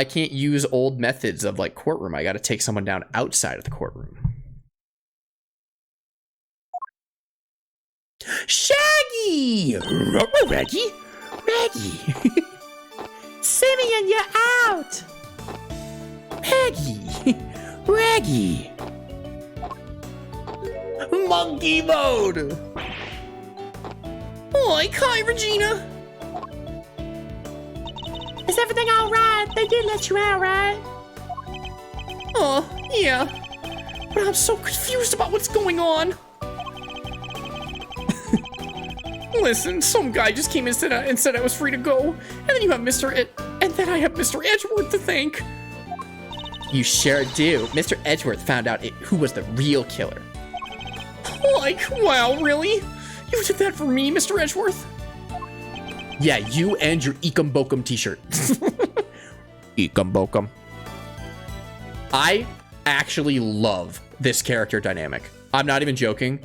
can't use old methods of like courtroom. I gotta take someone down outside of the courtroom. Shaggy! Reggie! Simeon, you're out! Reggie! Monkey mode! Like, hi, Regina! Is everything alright? They did let you out, right? Oh, yeah. But I'm so confused about what's going on. Listen, some guy just came and said I was free to go, and then you have and then I have Mr. Edgeworth to thank. You sure do. Mr. Edgeworth found out who was the real killer. Like, wow, really? You did that for me, Mr. Edgeworth? Yeah, you and your Ekum Bokum t-shirt. Ekum Bokum. I actually love this character dynamic. I'm not even joking.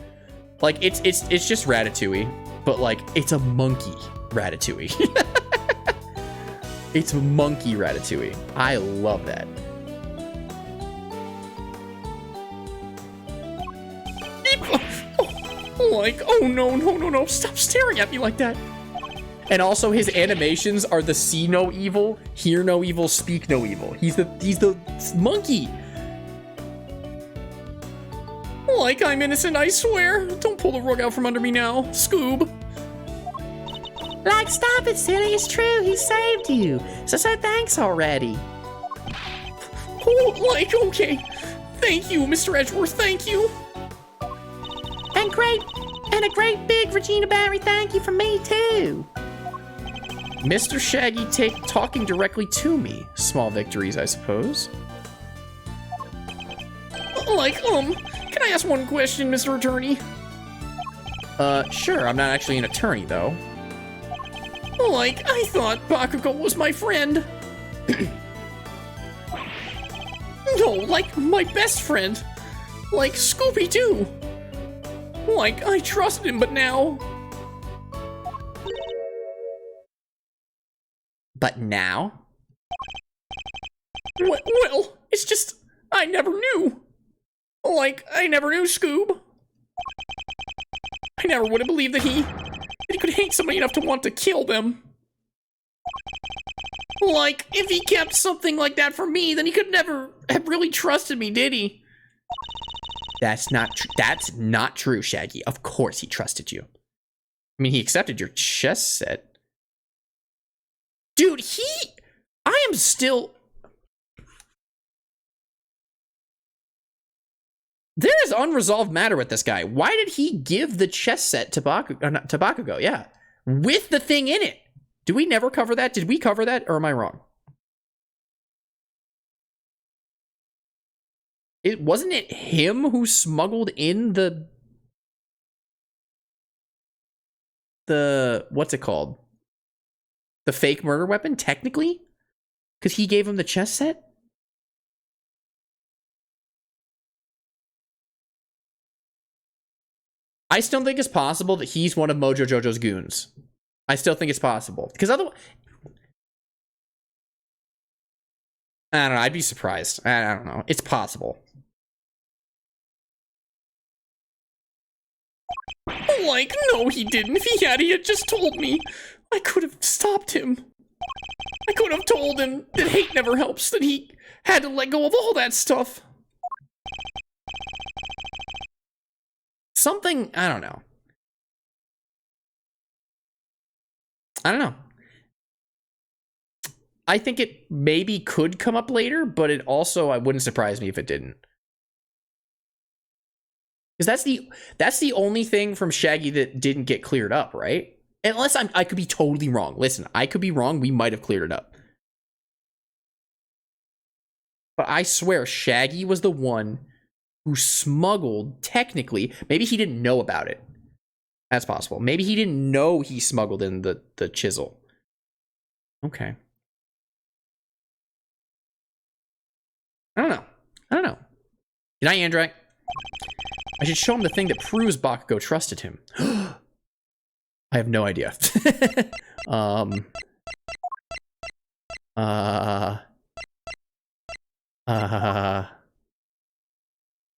Like, it's just Ratatouille, but like, it's a monkey Ratatouille. It's monkey Ratatouille. I love that. Like, oh no, stop staring at me like that. And also his animations are the see no evil, hear no evil, speak no evil. He's the monkey. Like, I'm innocent, I swear. Don't pull the rug out from under me now, Scoob. Like, stop it, silly. It's true. He saved you. So thanks already. Oh, like, okay. Thank you, Mr. Edgeworth. Thank you. And a great big Regina Barry thank you from me, too. Mr. Shaggy talking directly to me. Small victories, I suppose. Like, can I ask one question, Mr. Attorney? Sure. I'm not actually an attorney, though. Like, I thought Bakugo was my friend. No, like, my best friend. Like, Scooby-Doo. Like, I trusted him, but now... But now? Well, it's just, I never knew. Like, I never knew Scoob. I never would have believed that he that he could hate somebody enough to want to kill them. Like, if he kept something like that from me, then he could never have really trusted me, did he? That's not true, Shaggy. Of course he trusted you. I mean, he accepted your chess set. Dude, I am still... There is unresolved matter with this guy. Why did he give the chess set to Bakugo? Yeah. With the thing in it. Did we never cover that? Did we cover that, or am I wrong? Wasn't it him who smuggled in the what's it called? The fake murder weapon, technically? Because he gave him the chess set? I still think it's possible that he's one of Mojo Jojo's goons. I still think it's possible. Because otherwise... I don't know. I'd be surprised. I don't know. It's possible. Like, no, he didn't. If he had just told me. I could have stopped him. I could have told him that hate never helps, that he had to let go of all that stuff. Something, I don't know. I think it maybe could come up later, but it also, I wouldn't surprise me if it didn't. Because that's the only thing from Shaggy that didn't get cleared up, right? Unless I could be totally wrong. Listen, I could be wrong. We might have cleared it up. But I swear Shaggy was the one who smuggled, technically, maybe he didn't know about it. That's possible. Maybe he didn't know he smuggled in the chisel. Okay. I don't know. Good night, Andrak. I should show him the thing that proves Bakugo trusted him. I have no idea.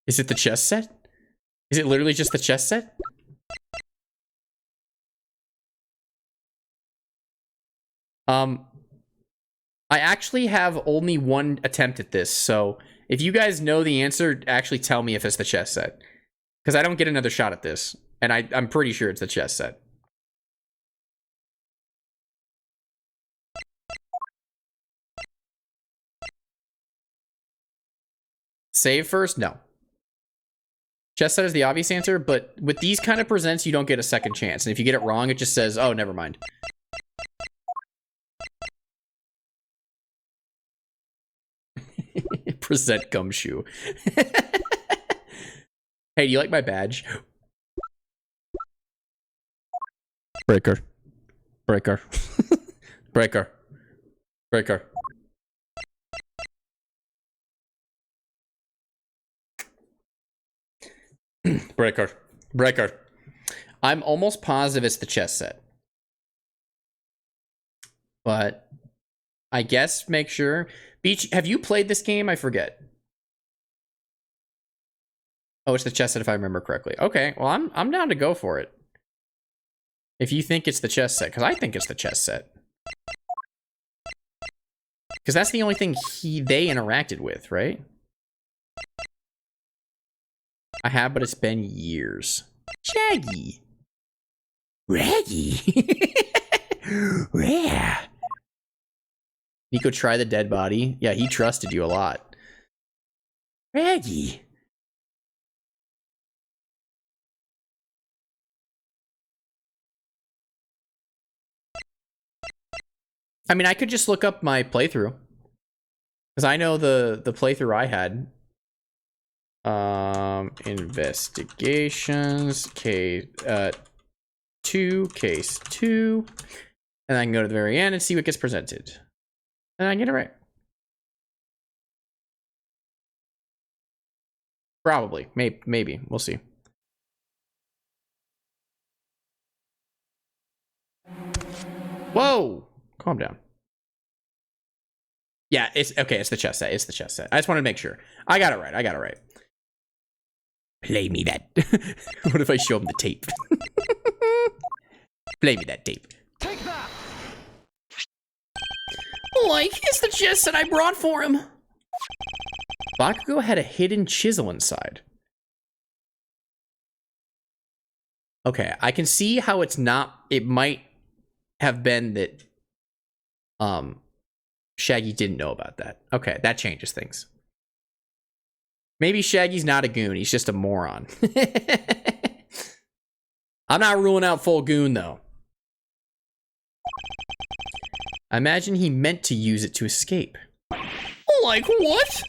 Is it the chess set? Is it literally just the chess set? I actually have only one attempt at this, so if you guys know the answer, actually tell me if it's the chess set. Because I don't get another shot at this, and I'm pretty sure it's the chess set. Save first? No. Chess set is the obvious answer, but with these kind of presents, you don't get a second chance. And if you get it wrong, it just says, oh, never mind. Present gumshoe. Hey, do you like my badge? Breaker. Breaker. Breaker. Breaker. Breaker. Breaker. I'm almost positive it's the chess set. But I guess make sure. Beach, have you played this game? I forget. Oh, it's the chess set if I remember correctly. Okay, well I'm down to go for it. If you think it's the chess set, because I think it's the chess set. Because that's the only thing they interacted with, right? I have, but it's been years. Shaggy. Raggy. Rare. Nico, try the dead body. Yeah, he trusted you a lot. Raggy. I mean, I could just look up my playthrough. Because I know the playthrough I had. Investigations, case 2, case 2. And I can go to the very end and see what gets presented. And I get it right. Probably. Maybe. We'll see. Whoa! Calm down. Yeah, it's okay. It's the chess set. It's the chess set. I just wanted to make sure. I got it right. Play me that. What if I show him the tape? Play me that tape. Take that! Like, it's the chest that I brought for him. Bakugo had a hidden chisel inside. Okay, I can see how it's not. It might have been that Shaggy didn't know about that. Okay, that changes things. Maybe Shaggy's not a goon, he's just a moron. I'm not ruling out full goon though. I imagine he meant to use it to escape. Like, what?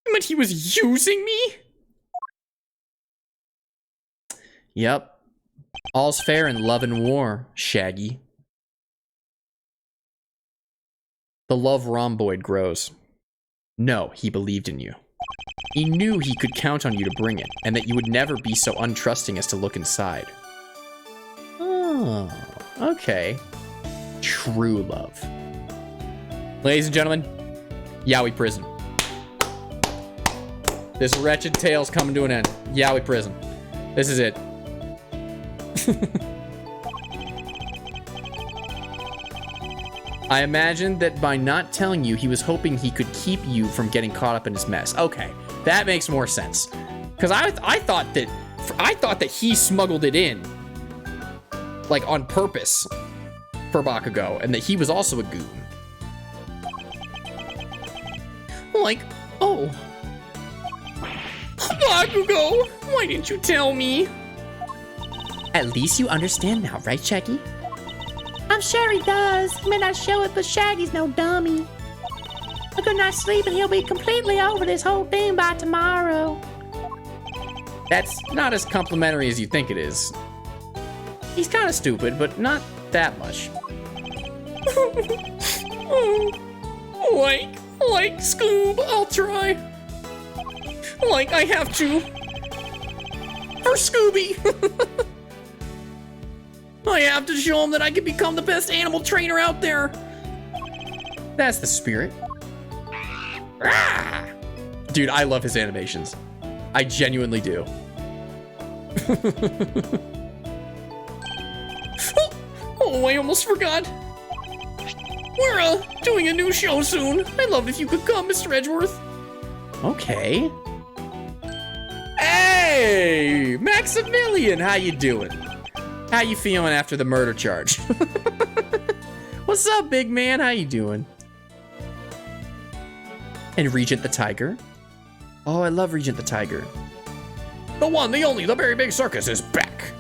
You meant he was using me? Yep. All's fair in love and war, Shaggy. The love rhomboid grows. No, he believed in you. He knew he could count on you to bring it, and that you would never be so untrusting as to look inside. Oh, okay. True love. Ladies and gentlemen, Yaoi Prison. This wretched tale's coming to an end. Yaoi Prison. This is it. I imagined that by not telling you, he was hoping he could keep you from getting caught up in his mess. Okay, that makes more sense. Because I thought that he smuggled it in, like on purpose, for Bakugo, and that he was also a goon. Like, oh. Bakugo, why didn't you tell me? At least you understand now, right, Shaggy? I'm sure he does. He may not show it, but Shaggy's no dummy. A good night's sleep and he'll be completely over this whole thing by tomorrow. That's not as complimentary as you think it is. He's kind of stupid, but not that much. Like, Scoob, I'll try. Like, I have to. For Scooby. I have to show him that I can become the best animal trainer out there. That's the spirit. Ah! Dude, I love his animations. I genuinely do. Oh, I almost forgot. We're doing a new show soon. I'd love if you could come, Mr. Edgeworth. Okay. Hey, Maximilian, how you doing? How you feeling after the murder charge? What's up, big man? How you doing? And Regent the Tiger. Oh, I love Regent the Tiger. The one, the only, the very big circus is back.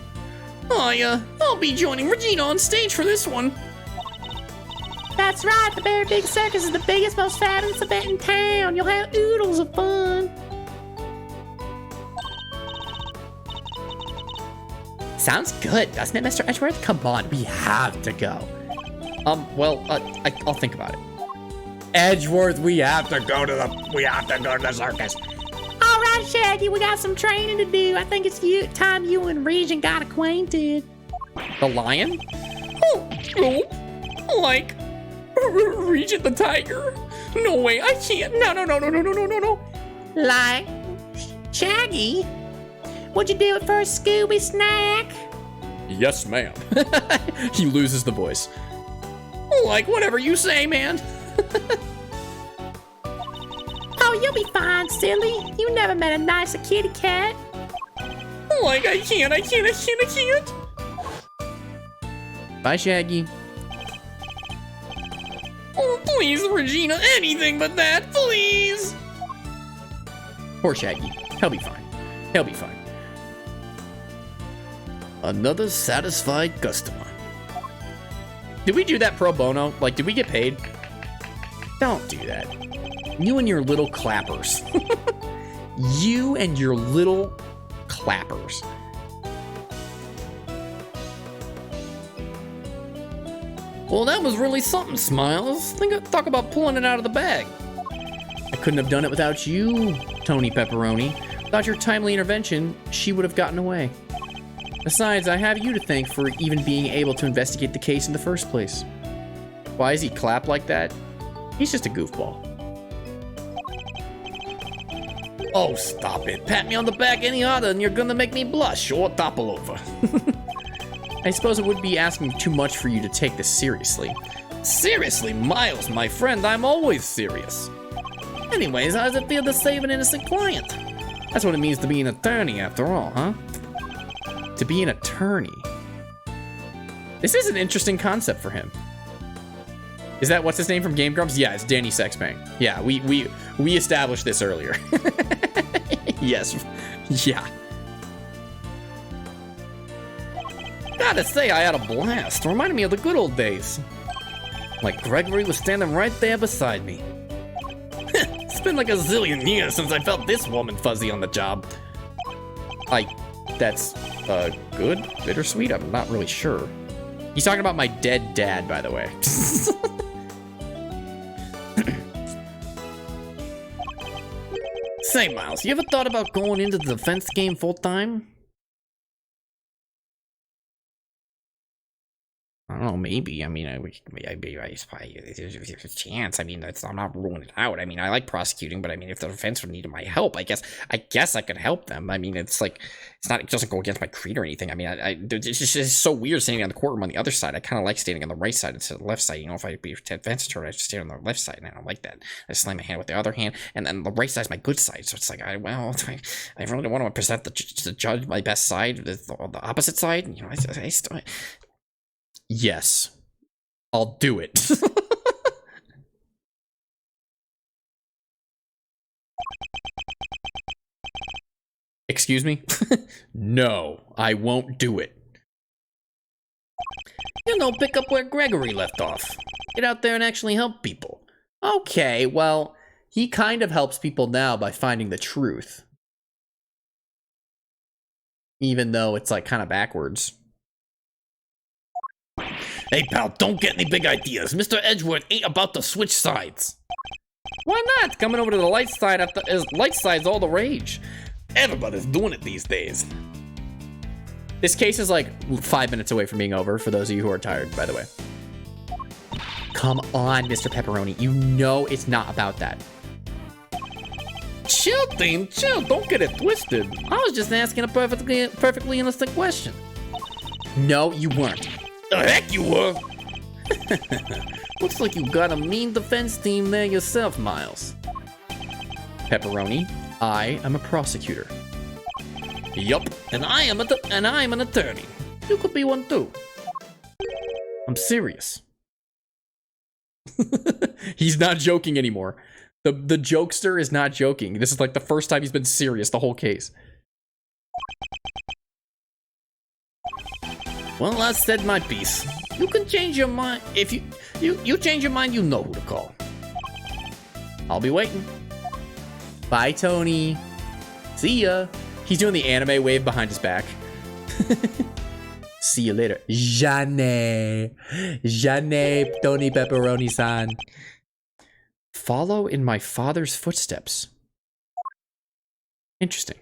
I'll be joining Regina on stage for this one. That's right, the Very Big Circus is the biggest, most fabulous event in town. You'll have oodles of fun. Sounds good, doesn't it, Mr. Edgeworth? Come on, we have to go. I'll think about it. Edgeworth, we have to go to the circus. All right, Shaggy, we got some training to do. I think it's time you and Regent got acquainted. The lion? Oh, like, Regent the Tiger? No way, I can't. No. Like, Shaggy, would you do it for a Scooby snack? Yes, ma'am. He loses the voice. Like, whatever you say, man. Oh, you'll be fine, silly. You never met a nicer kitty cat. Like, I can't. Bye, Shaggy. Oh, please, Regina, anything but that, please. Poor Shaggy. He'll be fine. Another satisfied customer. Did we do that pro bono? Like, did we get paid? Don't do that. You and your little clappers. You and your little clappers. Well, that was really something, Smiles. Talk about pulling it out of the bag. I couldn't have done it without you, Tony Pepperoni. Without your timely intervention, she would have gotten away. Besides, I have you to thank for even being able to investigate the case in the first place. Why does he clap like that? He's just a goofball. Oh, stop it. Pat me on the back any harder and you're gonna make me blush or topple over. I suppose it would be asking too much for you to take this seriously. Seriously, Miles, my friend, I'm always serious. Anyways, how does it feel to save an innocent client? That's what it means to be an attorney, after all, huh? To be an attorney. This is an interesting concept for him. Is that what's his name from Game Grumps? Yeah, it's Danny Sexbang. Yeah, we established this earlier. Yes. Yeah. Gotta say, I had a blast. Reminded me of the good old days. Like Gregory was standing right there beside me. It's been like a zillion years since I felt this warm and fuzzy on the job. That's good? Bittersweet? I'm not really sure. He's talking about my dead dad, by the way. Say, Miles, you ever thought about going into the defense game full time? I don't know, maybe. I mean, there's a chance. I mean, I'm not ruling it out. I mean, I like prosecuting, but I mean, if the defense would need my help, I guess I could help them. I mean, it doesn't go against my creed or anything. I mean, it's just so weird standing on the courtroom on the other side. I kind of like standing on the right side instead of the left side. You know, if I'd be a defense attorney, I'd just stand on the left side, and I don't like that. I slam my hand with the other hand, and then the right side's my good side. So it's like, I really don't want to present the judge my best side, the opposite side. You know, I still. Yes, I'll do it. Excuse me? No, I won't do it. You know, pick up where Gregory left off. Get out there and actually help people. Okay, well, he kind of helps people now by finding the truth. Even though it's like kind of backwards. Hey pal, don't get any big ideas. Mr. Edgeworth ain't about to switch sides. Why not? Coming over to the light side light side's all the rage. Everybody's doing it these days. This case is like 5 minutes away from being over, for those of you who are tired, by the way. Come on, Mr. Pepperoni. You know it's not about that. Chill, Dean, chill. Don't get it twisted. I was just asking a perfectly innocent question. No, you weren't. The heck you were! Looks like you got a mean defense team there yourself, Miles. Pepperoni, I am a prosecutor. Yup, and I am an attorney. You could be one too. I'm serious. He's not joking anymore. The jokester is not joking. This is like the first time he's been serious the whole case. Well, I said my piece. You can change your mind. If you change your mind, you know who to call. I'll be waiting. Bye, Tony. See ya. He's doing the anime wave behind his back. See you later. Jane, Tony Pepperoni-san. Follow in my father's footsteps. Interesting.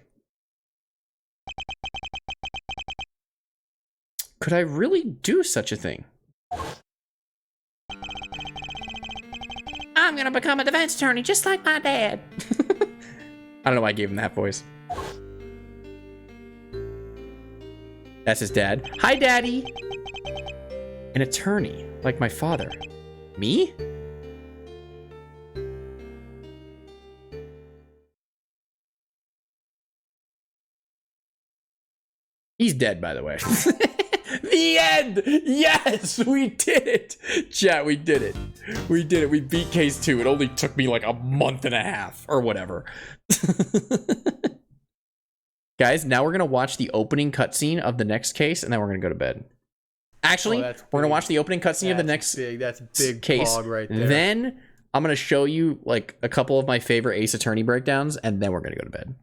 Could I really do such a thing? I'm gonna become a defense attorney just like my dad. I don't know why I gave him that voice. That's his dad. Hi, Daddy. An attorney, like my father. Me? He's dead, by the way. The end! Yes! We did it! Chat, we did it. We did it. We beat case 2. It only took me like a month and a half or whatever. Guys, now we're going to watch the opening cutscene of the next case, and then we're going to go to bed. Actually, we're going to watch the opening cutscene of the next That's a big case. pog right there. Then I'm going to show you like a couple of my favorite Ace Attorney breakdowns, and then we're going to go to bed.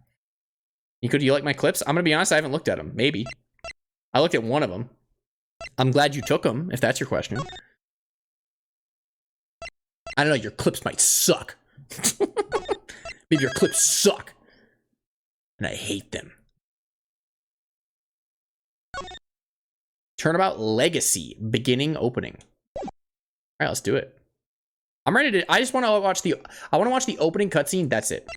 Do you like my clips? I'm going to be honest, I haven't looked at them. Maybe. I looked at one of them. I'm glad you took them, if that's your question. I don't know, your clips might suck. Maybe your clips suck. And I hate them. Turnabout Legacy, beginning opening. All right, let's do it. I'm ready to, I want to watch the opening cutscene, that's it.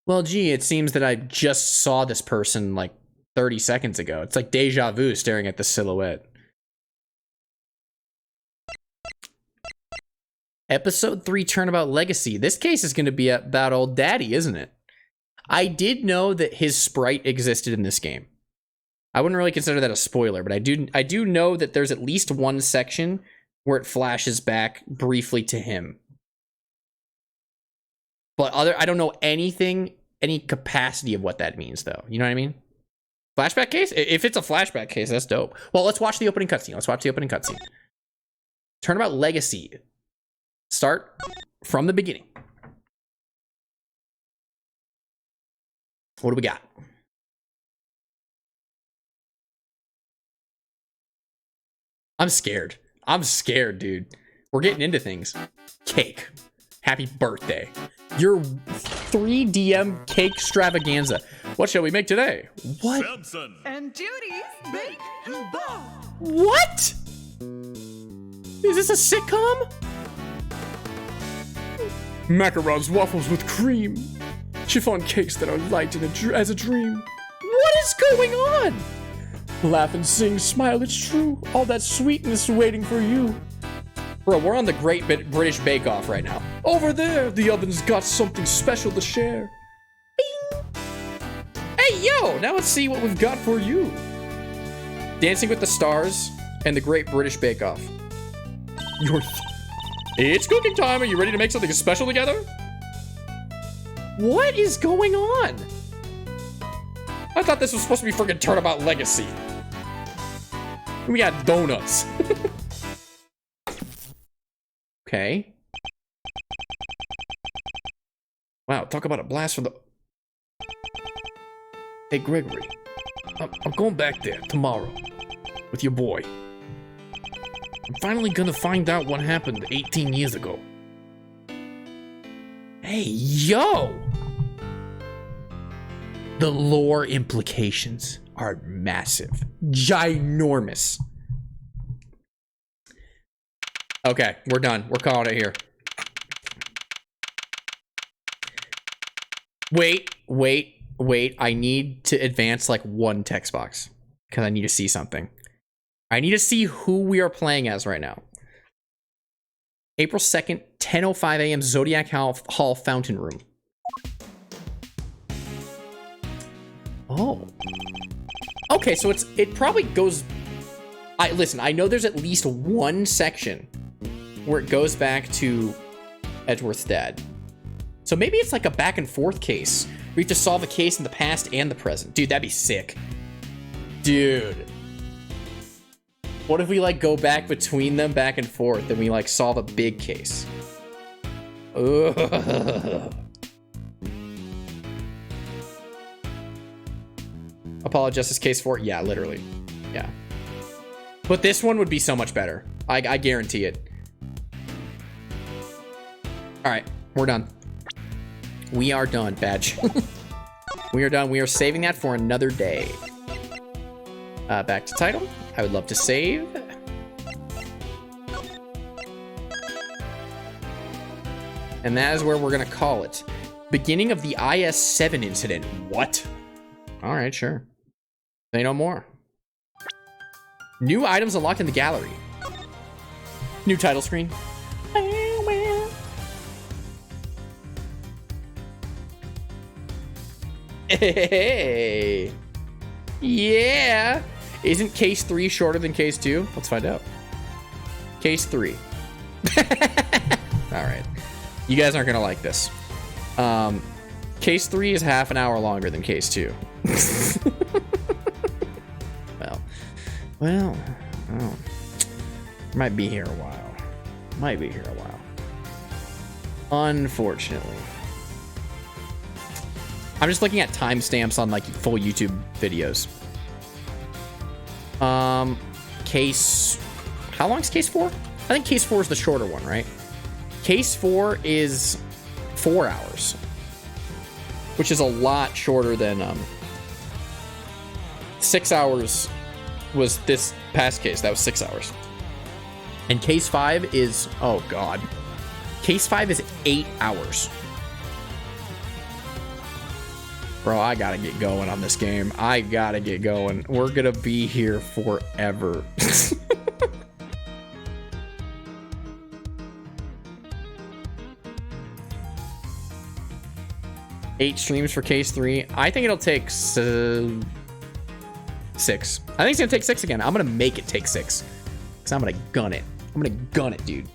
Well, gee, it seems that I just saw this person like 30 seconds ago. It's like deja vu staring at the silhouette. Episode 3 Turnabout Legacy. This case is going to be about old daddy, isn't it? I did know that his sprite existed in this game. I wouldn't really consider that a spoiler, but I do know that there's at least one section where it flashes back briefly to him. But I don't know anything, any capacity of what that means, though. You know what I mean? Flashback case? If it's a flashback case, that's dope. Well, let's watch the opening cutscene. Turnabout Legacy. Start from the beginning. What do we got? I'm scared. Dude. We're getting into things. Cake. Happy birthday. Your 3DM cake extravaganza. What shall we make today? What? Samson. And Judy's Bake and Bow. What? Is this a sitcom? Macarons, waffles with cream. Chiffon cakes that are light as a dream. What is going on? Laugh and sing, smile, it's true. All that sweetness waiting for you. Bro, we're on the Great British Bake Off right now. Over there, the oven's got something special to share. Bing. Hey, yo, now let's see what we've got for you. Dancing with the Stars and the Great British Bake Off. It's cooking time. Are you ready to make something special together? What is going on? I thought this was supposed to be freaking Turnabout Legacy. We got donuts. Okay. Wow, talk about a blast from the... Hey, Gregory. I'm going back there tomorrow with your boy. I'm finally gonna find out what happened 18 years ago. Hey, yo! The lore implications are massive. Ginormous. Okay, we're done. We're calling it here. Wait. I need to advance like one text box because I need to see something. I need to see who we are playing as right now. April 2nd, 10:05 a.m. Zodiac Hall Fountain Room. Oh. Okay, so it probably goes... Listen, I know there's at least one section where it goes back to Edgeworth's dad. So maybe it's like a back and forth case. We have to solve a case in the past and the present. Dude, that'd be sick. Dude. What if we like go back between them back and forth and we like solve a big case? Ugh. Apollo Justice Case 4? Yeah, literally. Yeah. But this one would be so much better. I guarantee it. Alright, we're done. We are done, badge. We are done. We are saving that for another day. Back to title. I would love to save. And that is where we're going to call it. Beginning of the IS-7 incident. What? All right, sure. Say no more. New items unlocked in the gallery. New title screen. Hey. Yeah. Isn't case 3 shorter than case 2? Let's find out. Case 3. All right. You guys aren't going to like this. Case 3 is half an hour longer than case 2. Well, oh. Might be here a while. Unfortunately. I'm just looking at timestamps on like full YouTube videos. Case... How long is case 4? I think case 4 is the shorter one, right? Case 4 is 4 hours. Which is a lot shorter than 6 hours was this past case. That was 6 hours. And case 5 is... Oh, God. Case 5 is 8 hours. Bro, I gotta get going on this game. I gotta get going. We're gonna be here forever. 8 streams for case 3. I think it'll take 6. I think it's gonna take 6 again. I'm gonna make it take 6. Because I'm gonna gun it. I'm gonna gun it, dude.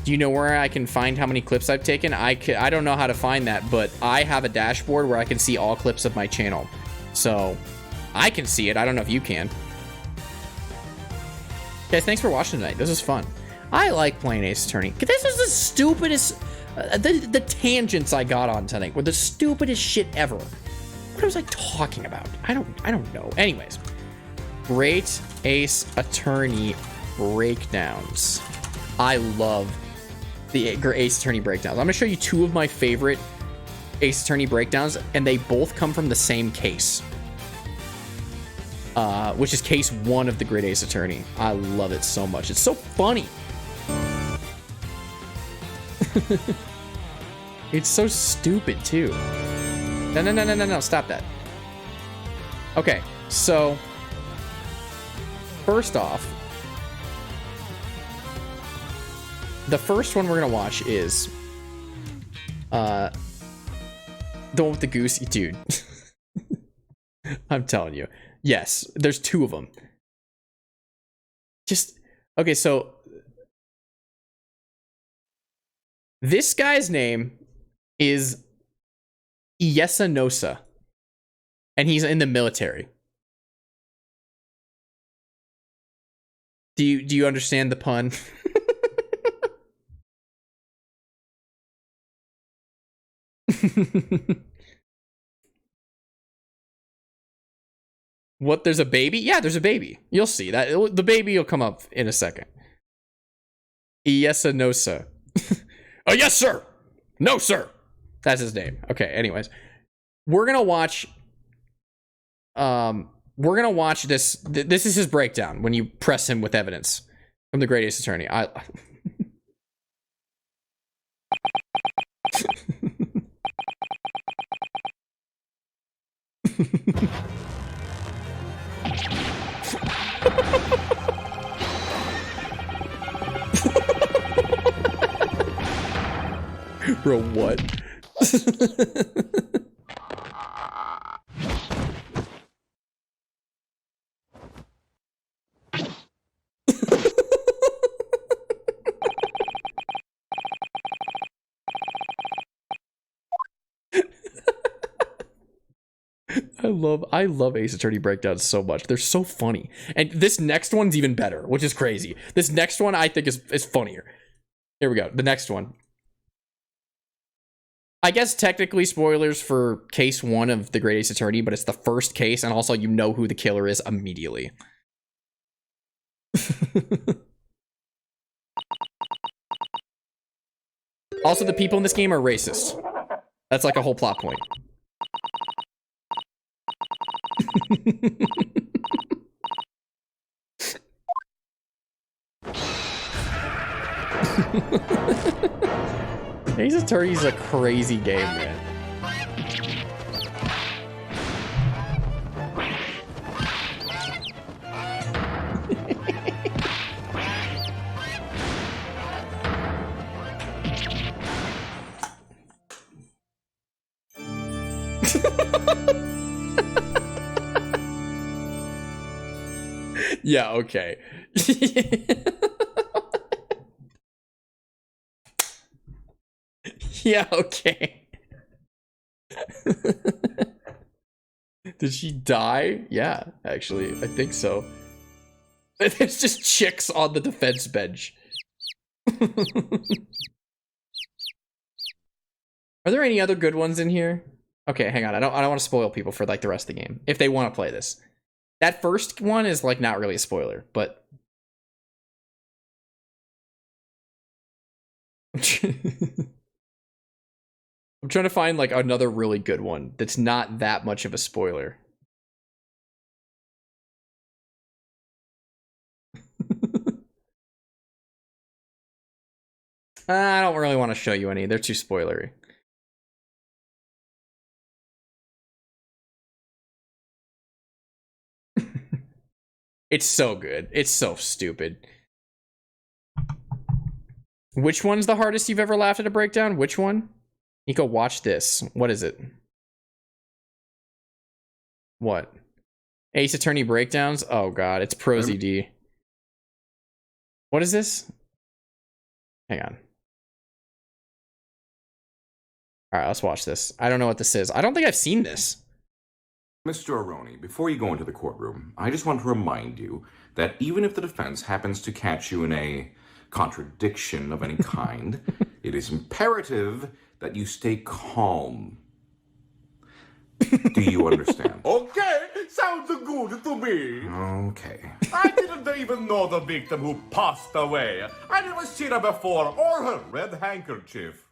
Do you know where I can find how many clips I've taken? I don't know how to find that, but I have a dashboard where I can see all clips of my channel. So I can see it. I don't know if you can. Guys, thanks for watching tonight. This was fun. I like playing Ace Attorney. This was the stupidest... the tangents I got on tonight were the stupidest shit ever. What was I talking about? I don't know. Anyways, great Ace Attorney breakdowns. I love the Ace Attorney breakdowns. I'm gonna show you 2 of my favorite Ace Attorney breakdowns, and they both come from the same case, which is case 1 of the Great Ace Attorney. I love it so much. It's so funny. It's so stupid too. No, stop that. Okay, so first off, the first one we're gonna watch is the one with the goose. Dude, I'm telling you, yes, there's 2 of them. Just okay, so this guy's name is Yesanosa, and he's in the military. Do you understand the pun? What, there's a baby? Yeah, there's a baby. You'll see that. The baby will come up in a second. Yesanosa. Oh, yes, sir. No, sir. That's his name. Okay, anyways. We're gonna watch this. This is his breakdown when you press him with evidence from the Great Ace Attorney. Bro, what? I love Ace Attorney breakdowns so much. They're so funny. And this next one's even better, which is crazy. This next one I think is funnier. Here we go. The next one. I guess technically spoilers for case 1 of the Great Ace Attorney, but it's the first case, and also you know who the killer is immediately. Also, the people in this game are racist. That's like a whole plot point. Ace Attorney is a crazy game, man. Yeah, okay. Yeah, okay. Did she die? Yeah, actually, I think so. There's just chicks on the defense bench. Are there any other good ones in here? Okay, hang on. I don't want to spoil people for like the rest of the game if they want to play this. That first one is like not really a spoiler, but I'm trying to find like another really good one that's not that much of a spoiler. I don't really want to show you any. They're too spoilery. It's so good. It's so stupid. Which one's the hardest you've ever laughed at a breakdown? Which one? Nico, watch this. What is it? What? Ace Attorney breakdowns? Oh god, it's Prosy D. What is this? Hang on. Alright, let's watch this. I don't know what this is. I don't think I've seen this. Mr. Aroni, before you go into the courtroom, I just want to remind you that even if the defense happens to catch you in a contradiction of any kind, it is imperative that you stay calm. Do you understand? Okay, sounds good to me. Okay. I didn't even know the victim who passed away. I never seen her before or her red handkerchief.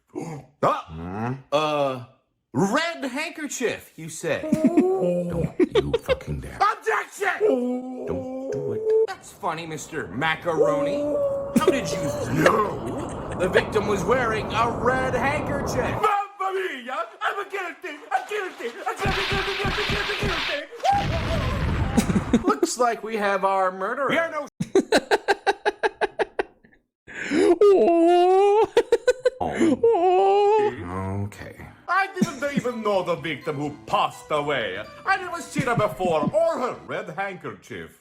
Red handkerchief, you say? Don't you fucking dare. Objection! Don't do it. That's funny, Mr. Macaroni. How did you know the victim was wearing a red handkerchief? Mamma mia! I'm guilty! I'm guilty! I'm guilty! Looks like we have our murderer. We are no Okay. I didn't even know the victim who passed away. I never seen her before or her red handkerchief.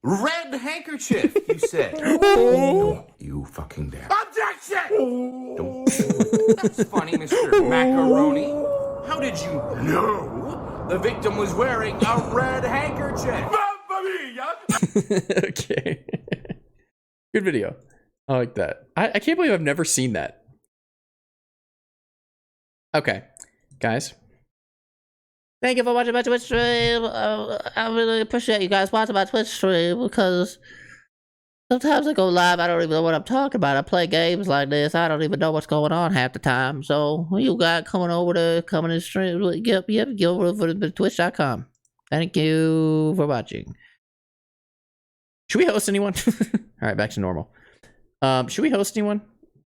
Red handkerchief, you say? Don't you fucking dare. Objection! Don't do it. That's funny, Mr. Macaroni. How did you know the victim was wearing a red handkerchief? Mamma mia! Okay. Good video. I like that. I can't believe I've never seen that. Okay. Guys. Thank you for watching my Twitch stream. I really appreciate you guys watching my Twitch stream because sometimes I go live, I don't even know what I'm talking about. I play games like this, I don't even know what's going on half the time. So when you guys coming over to coming and stream, get over to twitch.com. Thank you for watching. Should we host anyone? All right, back to normal. Should we host anyone?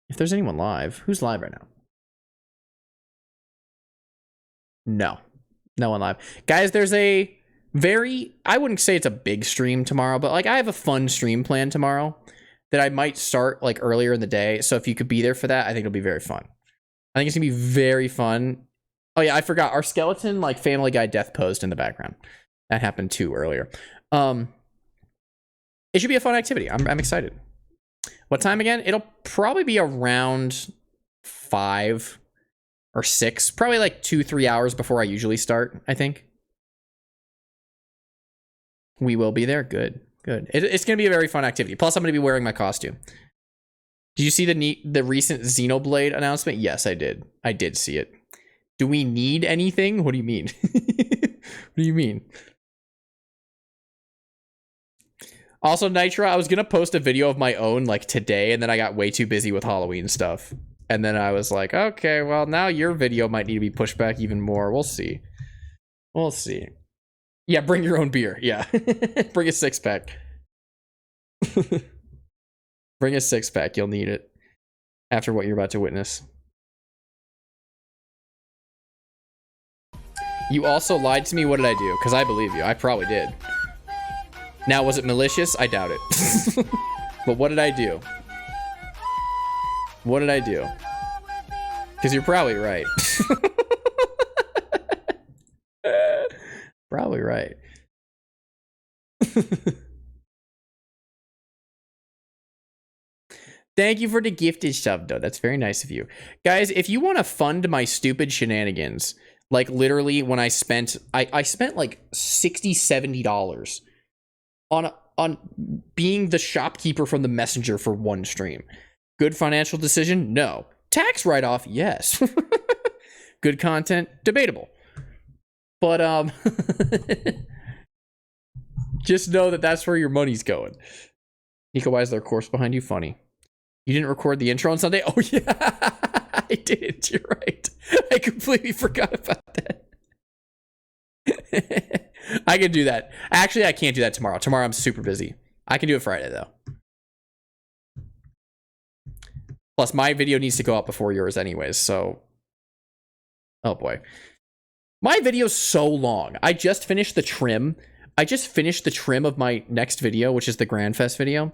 If there's anyone live, who's live right now? No. No one live. Guys, there's a I wouldn't say it's a big stream tomorrow, but like I have a fun stream plan tomorrow that I might start like earlier in the day. So if you could be there for that, I think it'll be very fun. I think it's gonna be very fun. Oh yeah, I forgot our skeleton like Family Guy death posed in the background. That happened too earlier. It should be a fun activity. I'm excited. What time again? It'll probably be around 5 or 6, probably like 2-3 hours before I usually start, I think. We will be there. Good. It's going to be a very fun activity. Plus, I'm going to be wearing my costume. Did you see the recent Xenoblade announcement? Yes, I did. I did see it. Do we need anything? What do you mean? What do you mean? Also, Nitra, I was going to post a video of my own like today, and then I got way too busy with Halloween stuff. And then I was like, okay, well, now your video might need to be pushed back even more. We'll see. We'll see. Yeah, bring your own beer. Yeah. Bring a 6-pack. Bring a 6-pack. You'll need it after what you're about to witness. You also lied to me. What did I do? Because I believe you. I probably did. Now, was it malicious? I doubt it. But what did I do? What did I do? Because you're probably right. Probably right. Thank you for the gifted sub, though. That's very nice of you. Guys, if you want to fund my stupid shenanigans, like literally when I spent like $60, $70 on being the shopkeeper from the Messenger for one stream. Good financial decision? No. Tax write-off? Yes. Good content? Debatable. But, just know that that's where your money's going. Nico, why is there a corpse behind you? Funny. You didn't record the intro on Sunday? Oh, yeah. I did. You're right. I completely forgot about that. I can do that. Actually, I can't do that tomorrow. Tomorrow I'm super busy. I can do it Friday, though. Plus, my video needs to go up before yours anyways, so... Oh, boy. My video's so long. I just finished the trim I just finished the trim of my next video, which is the Grand Fest video.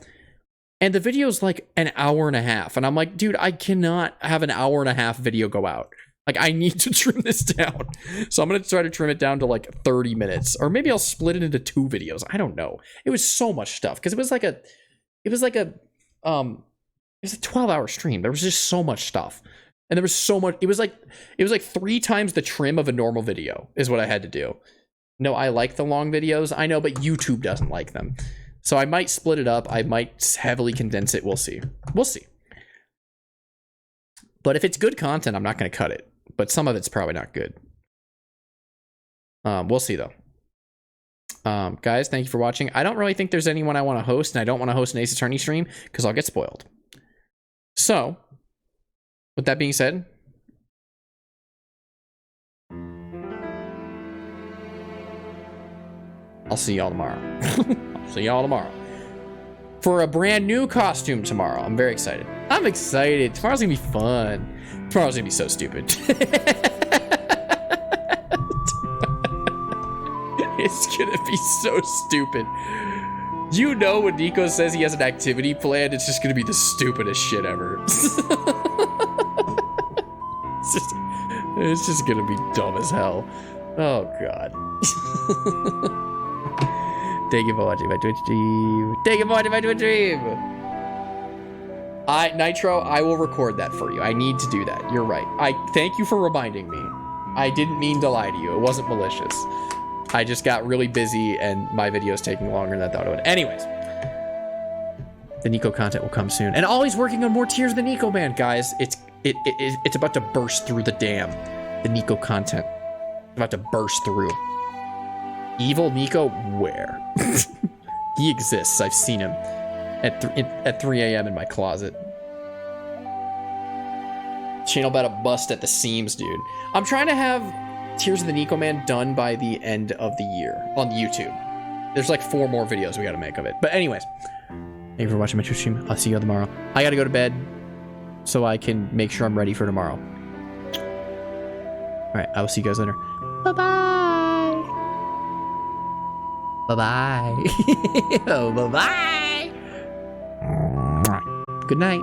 And the video's like an hour and a half. And I'm like, dude, I cannot have an hour and a half video go out. Like, I need to trim this down. So I'm going to try to trim it down to like 30 minutes. Or maybe I'll split it into 2 videos. I don't know. It was so much stuff. Because it was like a 12-hour stream. There was just so much stuff. And there was so much. It was like 3 times the trim of a normal video is what I had to do. No, I like the long videos. I know, but YouTube doesn't like them. So I might split it up. I might heavily condense it. We'll see. We'll see. But if it's good content, I'm not going to cut it. But some of it's probably not good. We'll see, though. Guys, thank you for watching. I don't really think there's anyone I want to host, and I don't want to host an Ace Attorney stream because I'll get spoiled. So, with that being said, I'll see y'all tomorrow. I'll see y'all tomorrow. For a brand new costume tomorrow. I'm very excited. I'm excited. Tomorrow's gonna be fun. Tomorrow's gonna be so stupid. It's gonna be so stupid. You know when Nico says he has an activity planned, it's just gonna be the stupidest shit ever. It's just gonna be dumb as hell. Oh god. Thank you for watching my Twitch stream. Thank you for watching my Twitch stream. Nitro, I will record that for you. I need to do that. You're right. I thank you for reminding me. I didn't mean to lie to you. It wasn't malicious. I just got really busy and my video is taking longer than I thought it would. Anyways, the Nico content will come soon. And always working on more tiers of the Nico Man, guys. It's about to burst through the dam. The Nico content. It's about to burst through. Evil Nico? Where? He exists. I've seen him at 3 a.m. in my closet. Channel about to bust at the seams, dude. I'm trying to have Tears of the Nico Man done by the end of the year on YouTube. There's like 4 more videos we gotta make of it. But anyways, thank you for watching my Twitch stream. I'll see you all tomorrow. I gotta go to bed so I can make sure I'm ready for tomorrow. All right, I will see you guys later. Bye-bye. Bye-bye. Oh, bye-bye. Good night.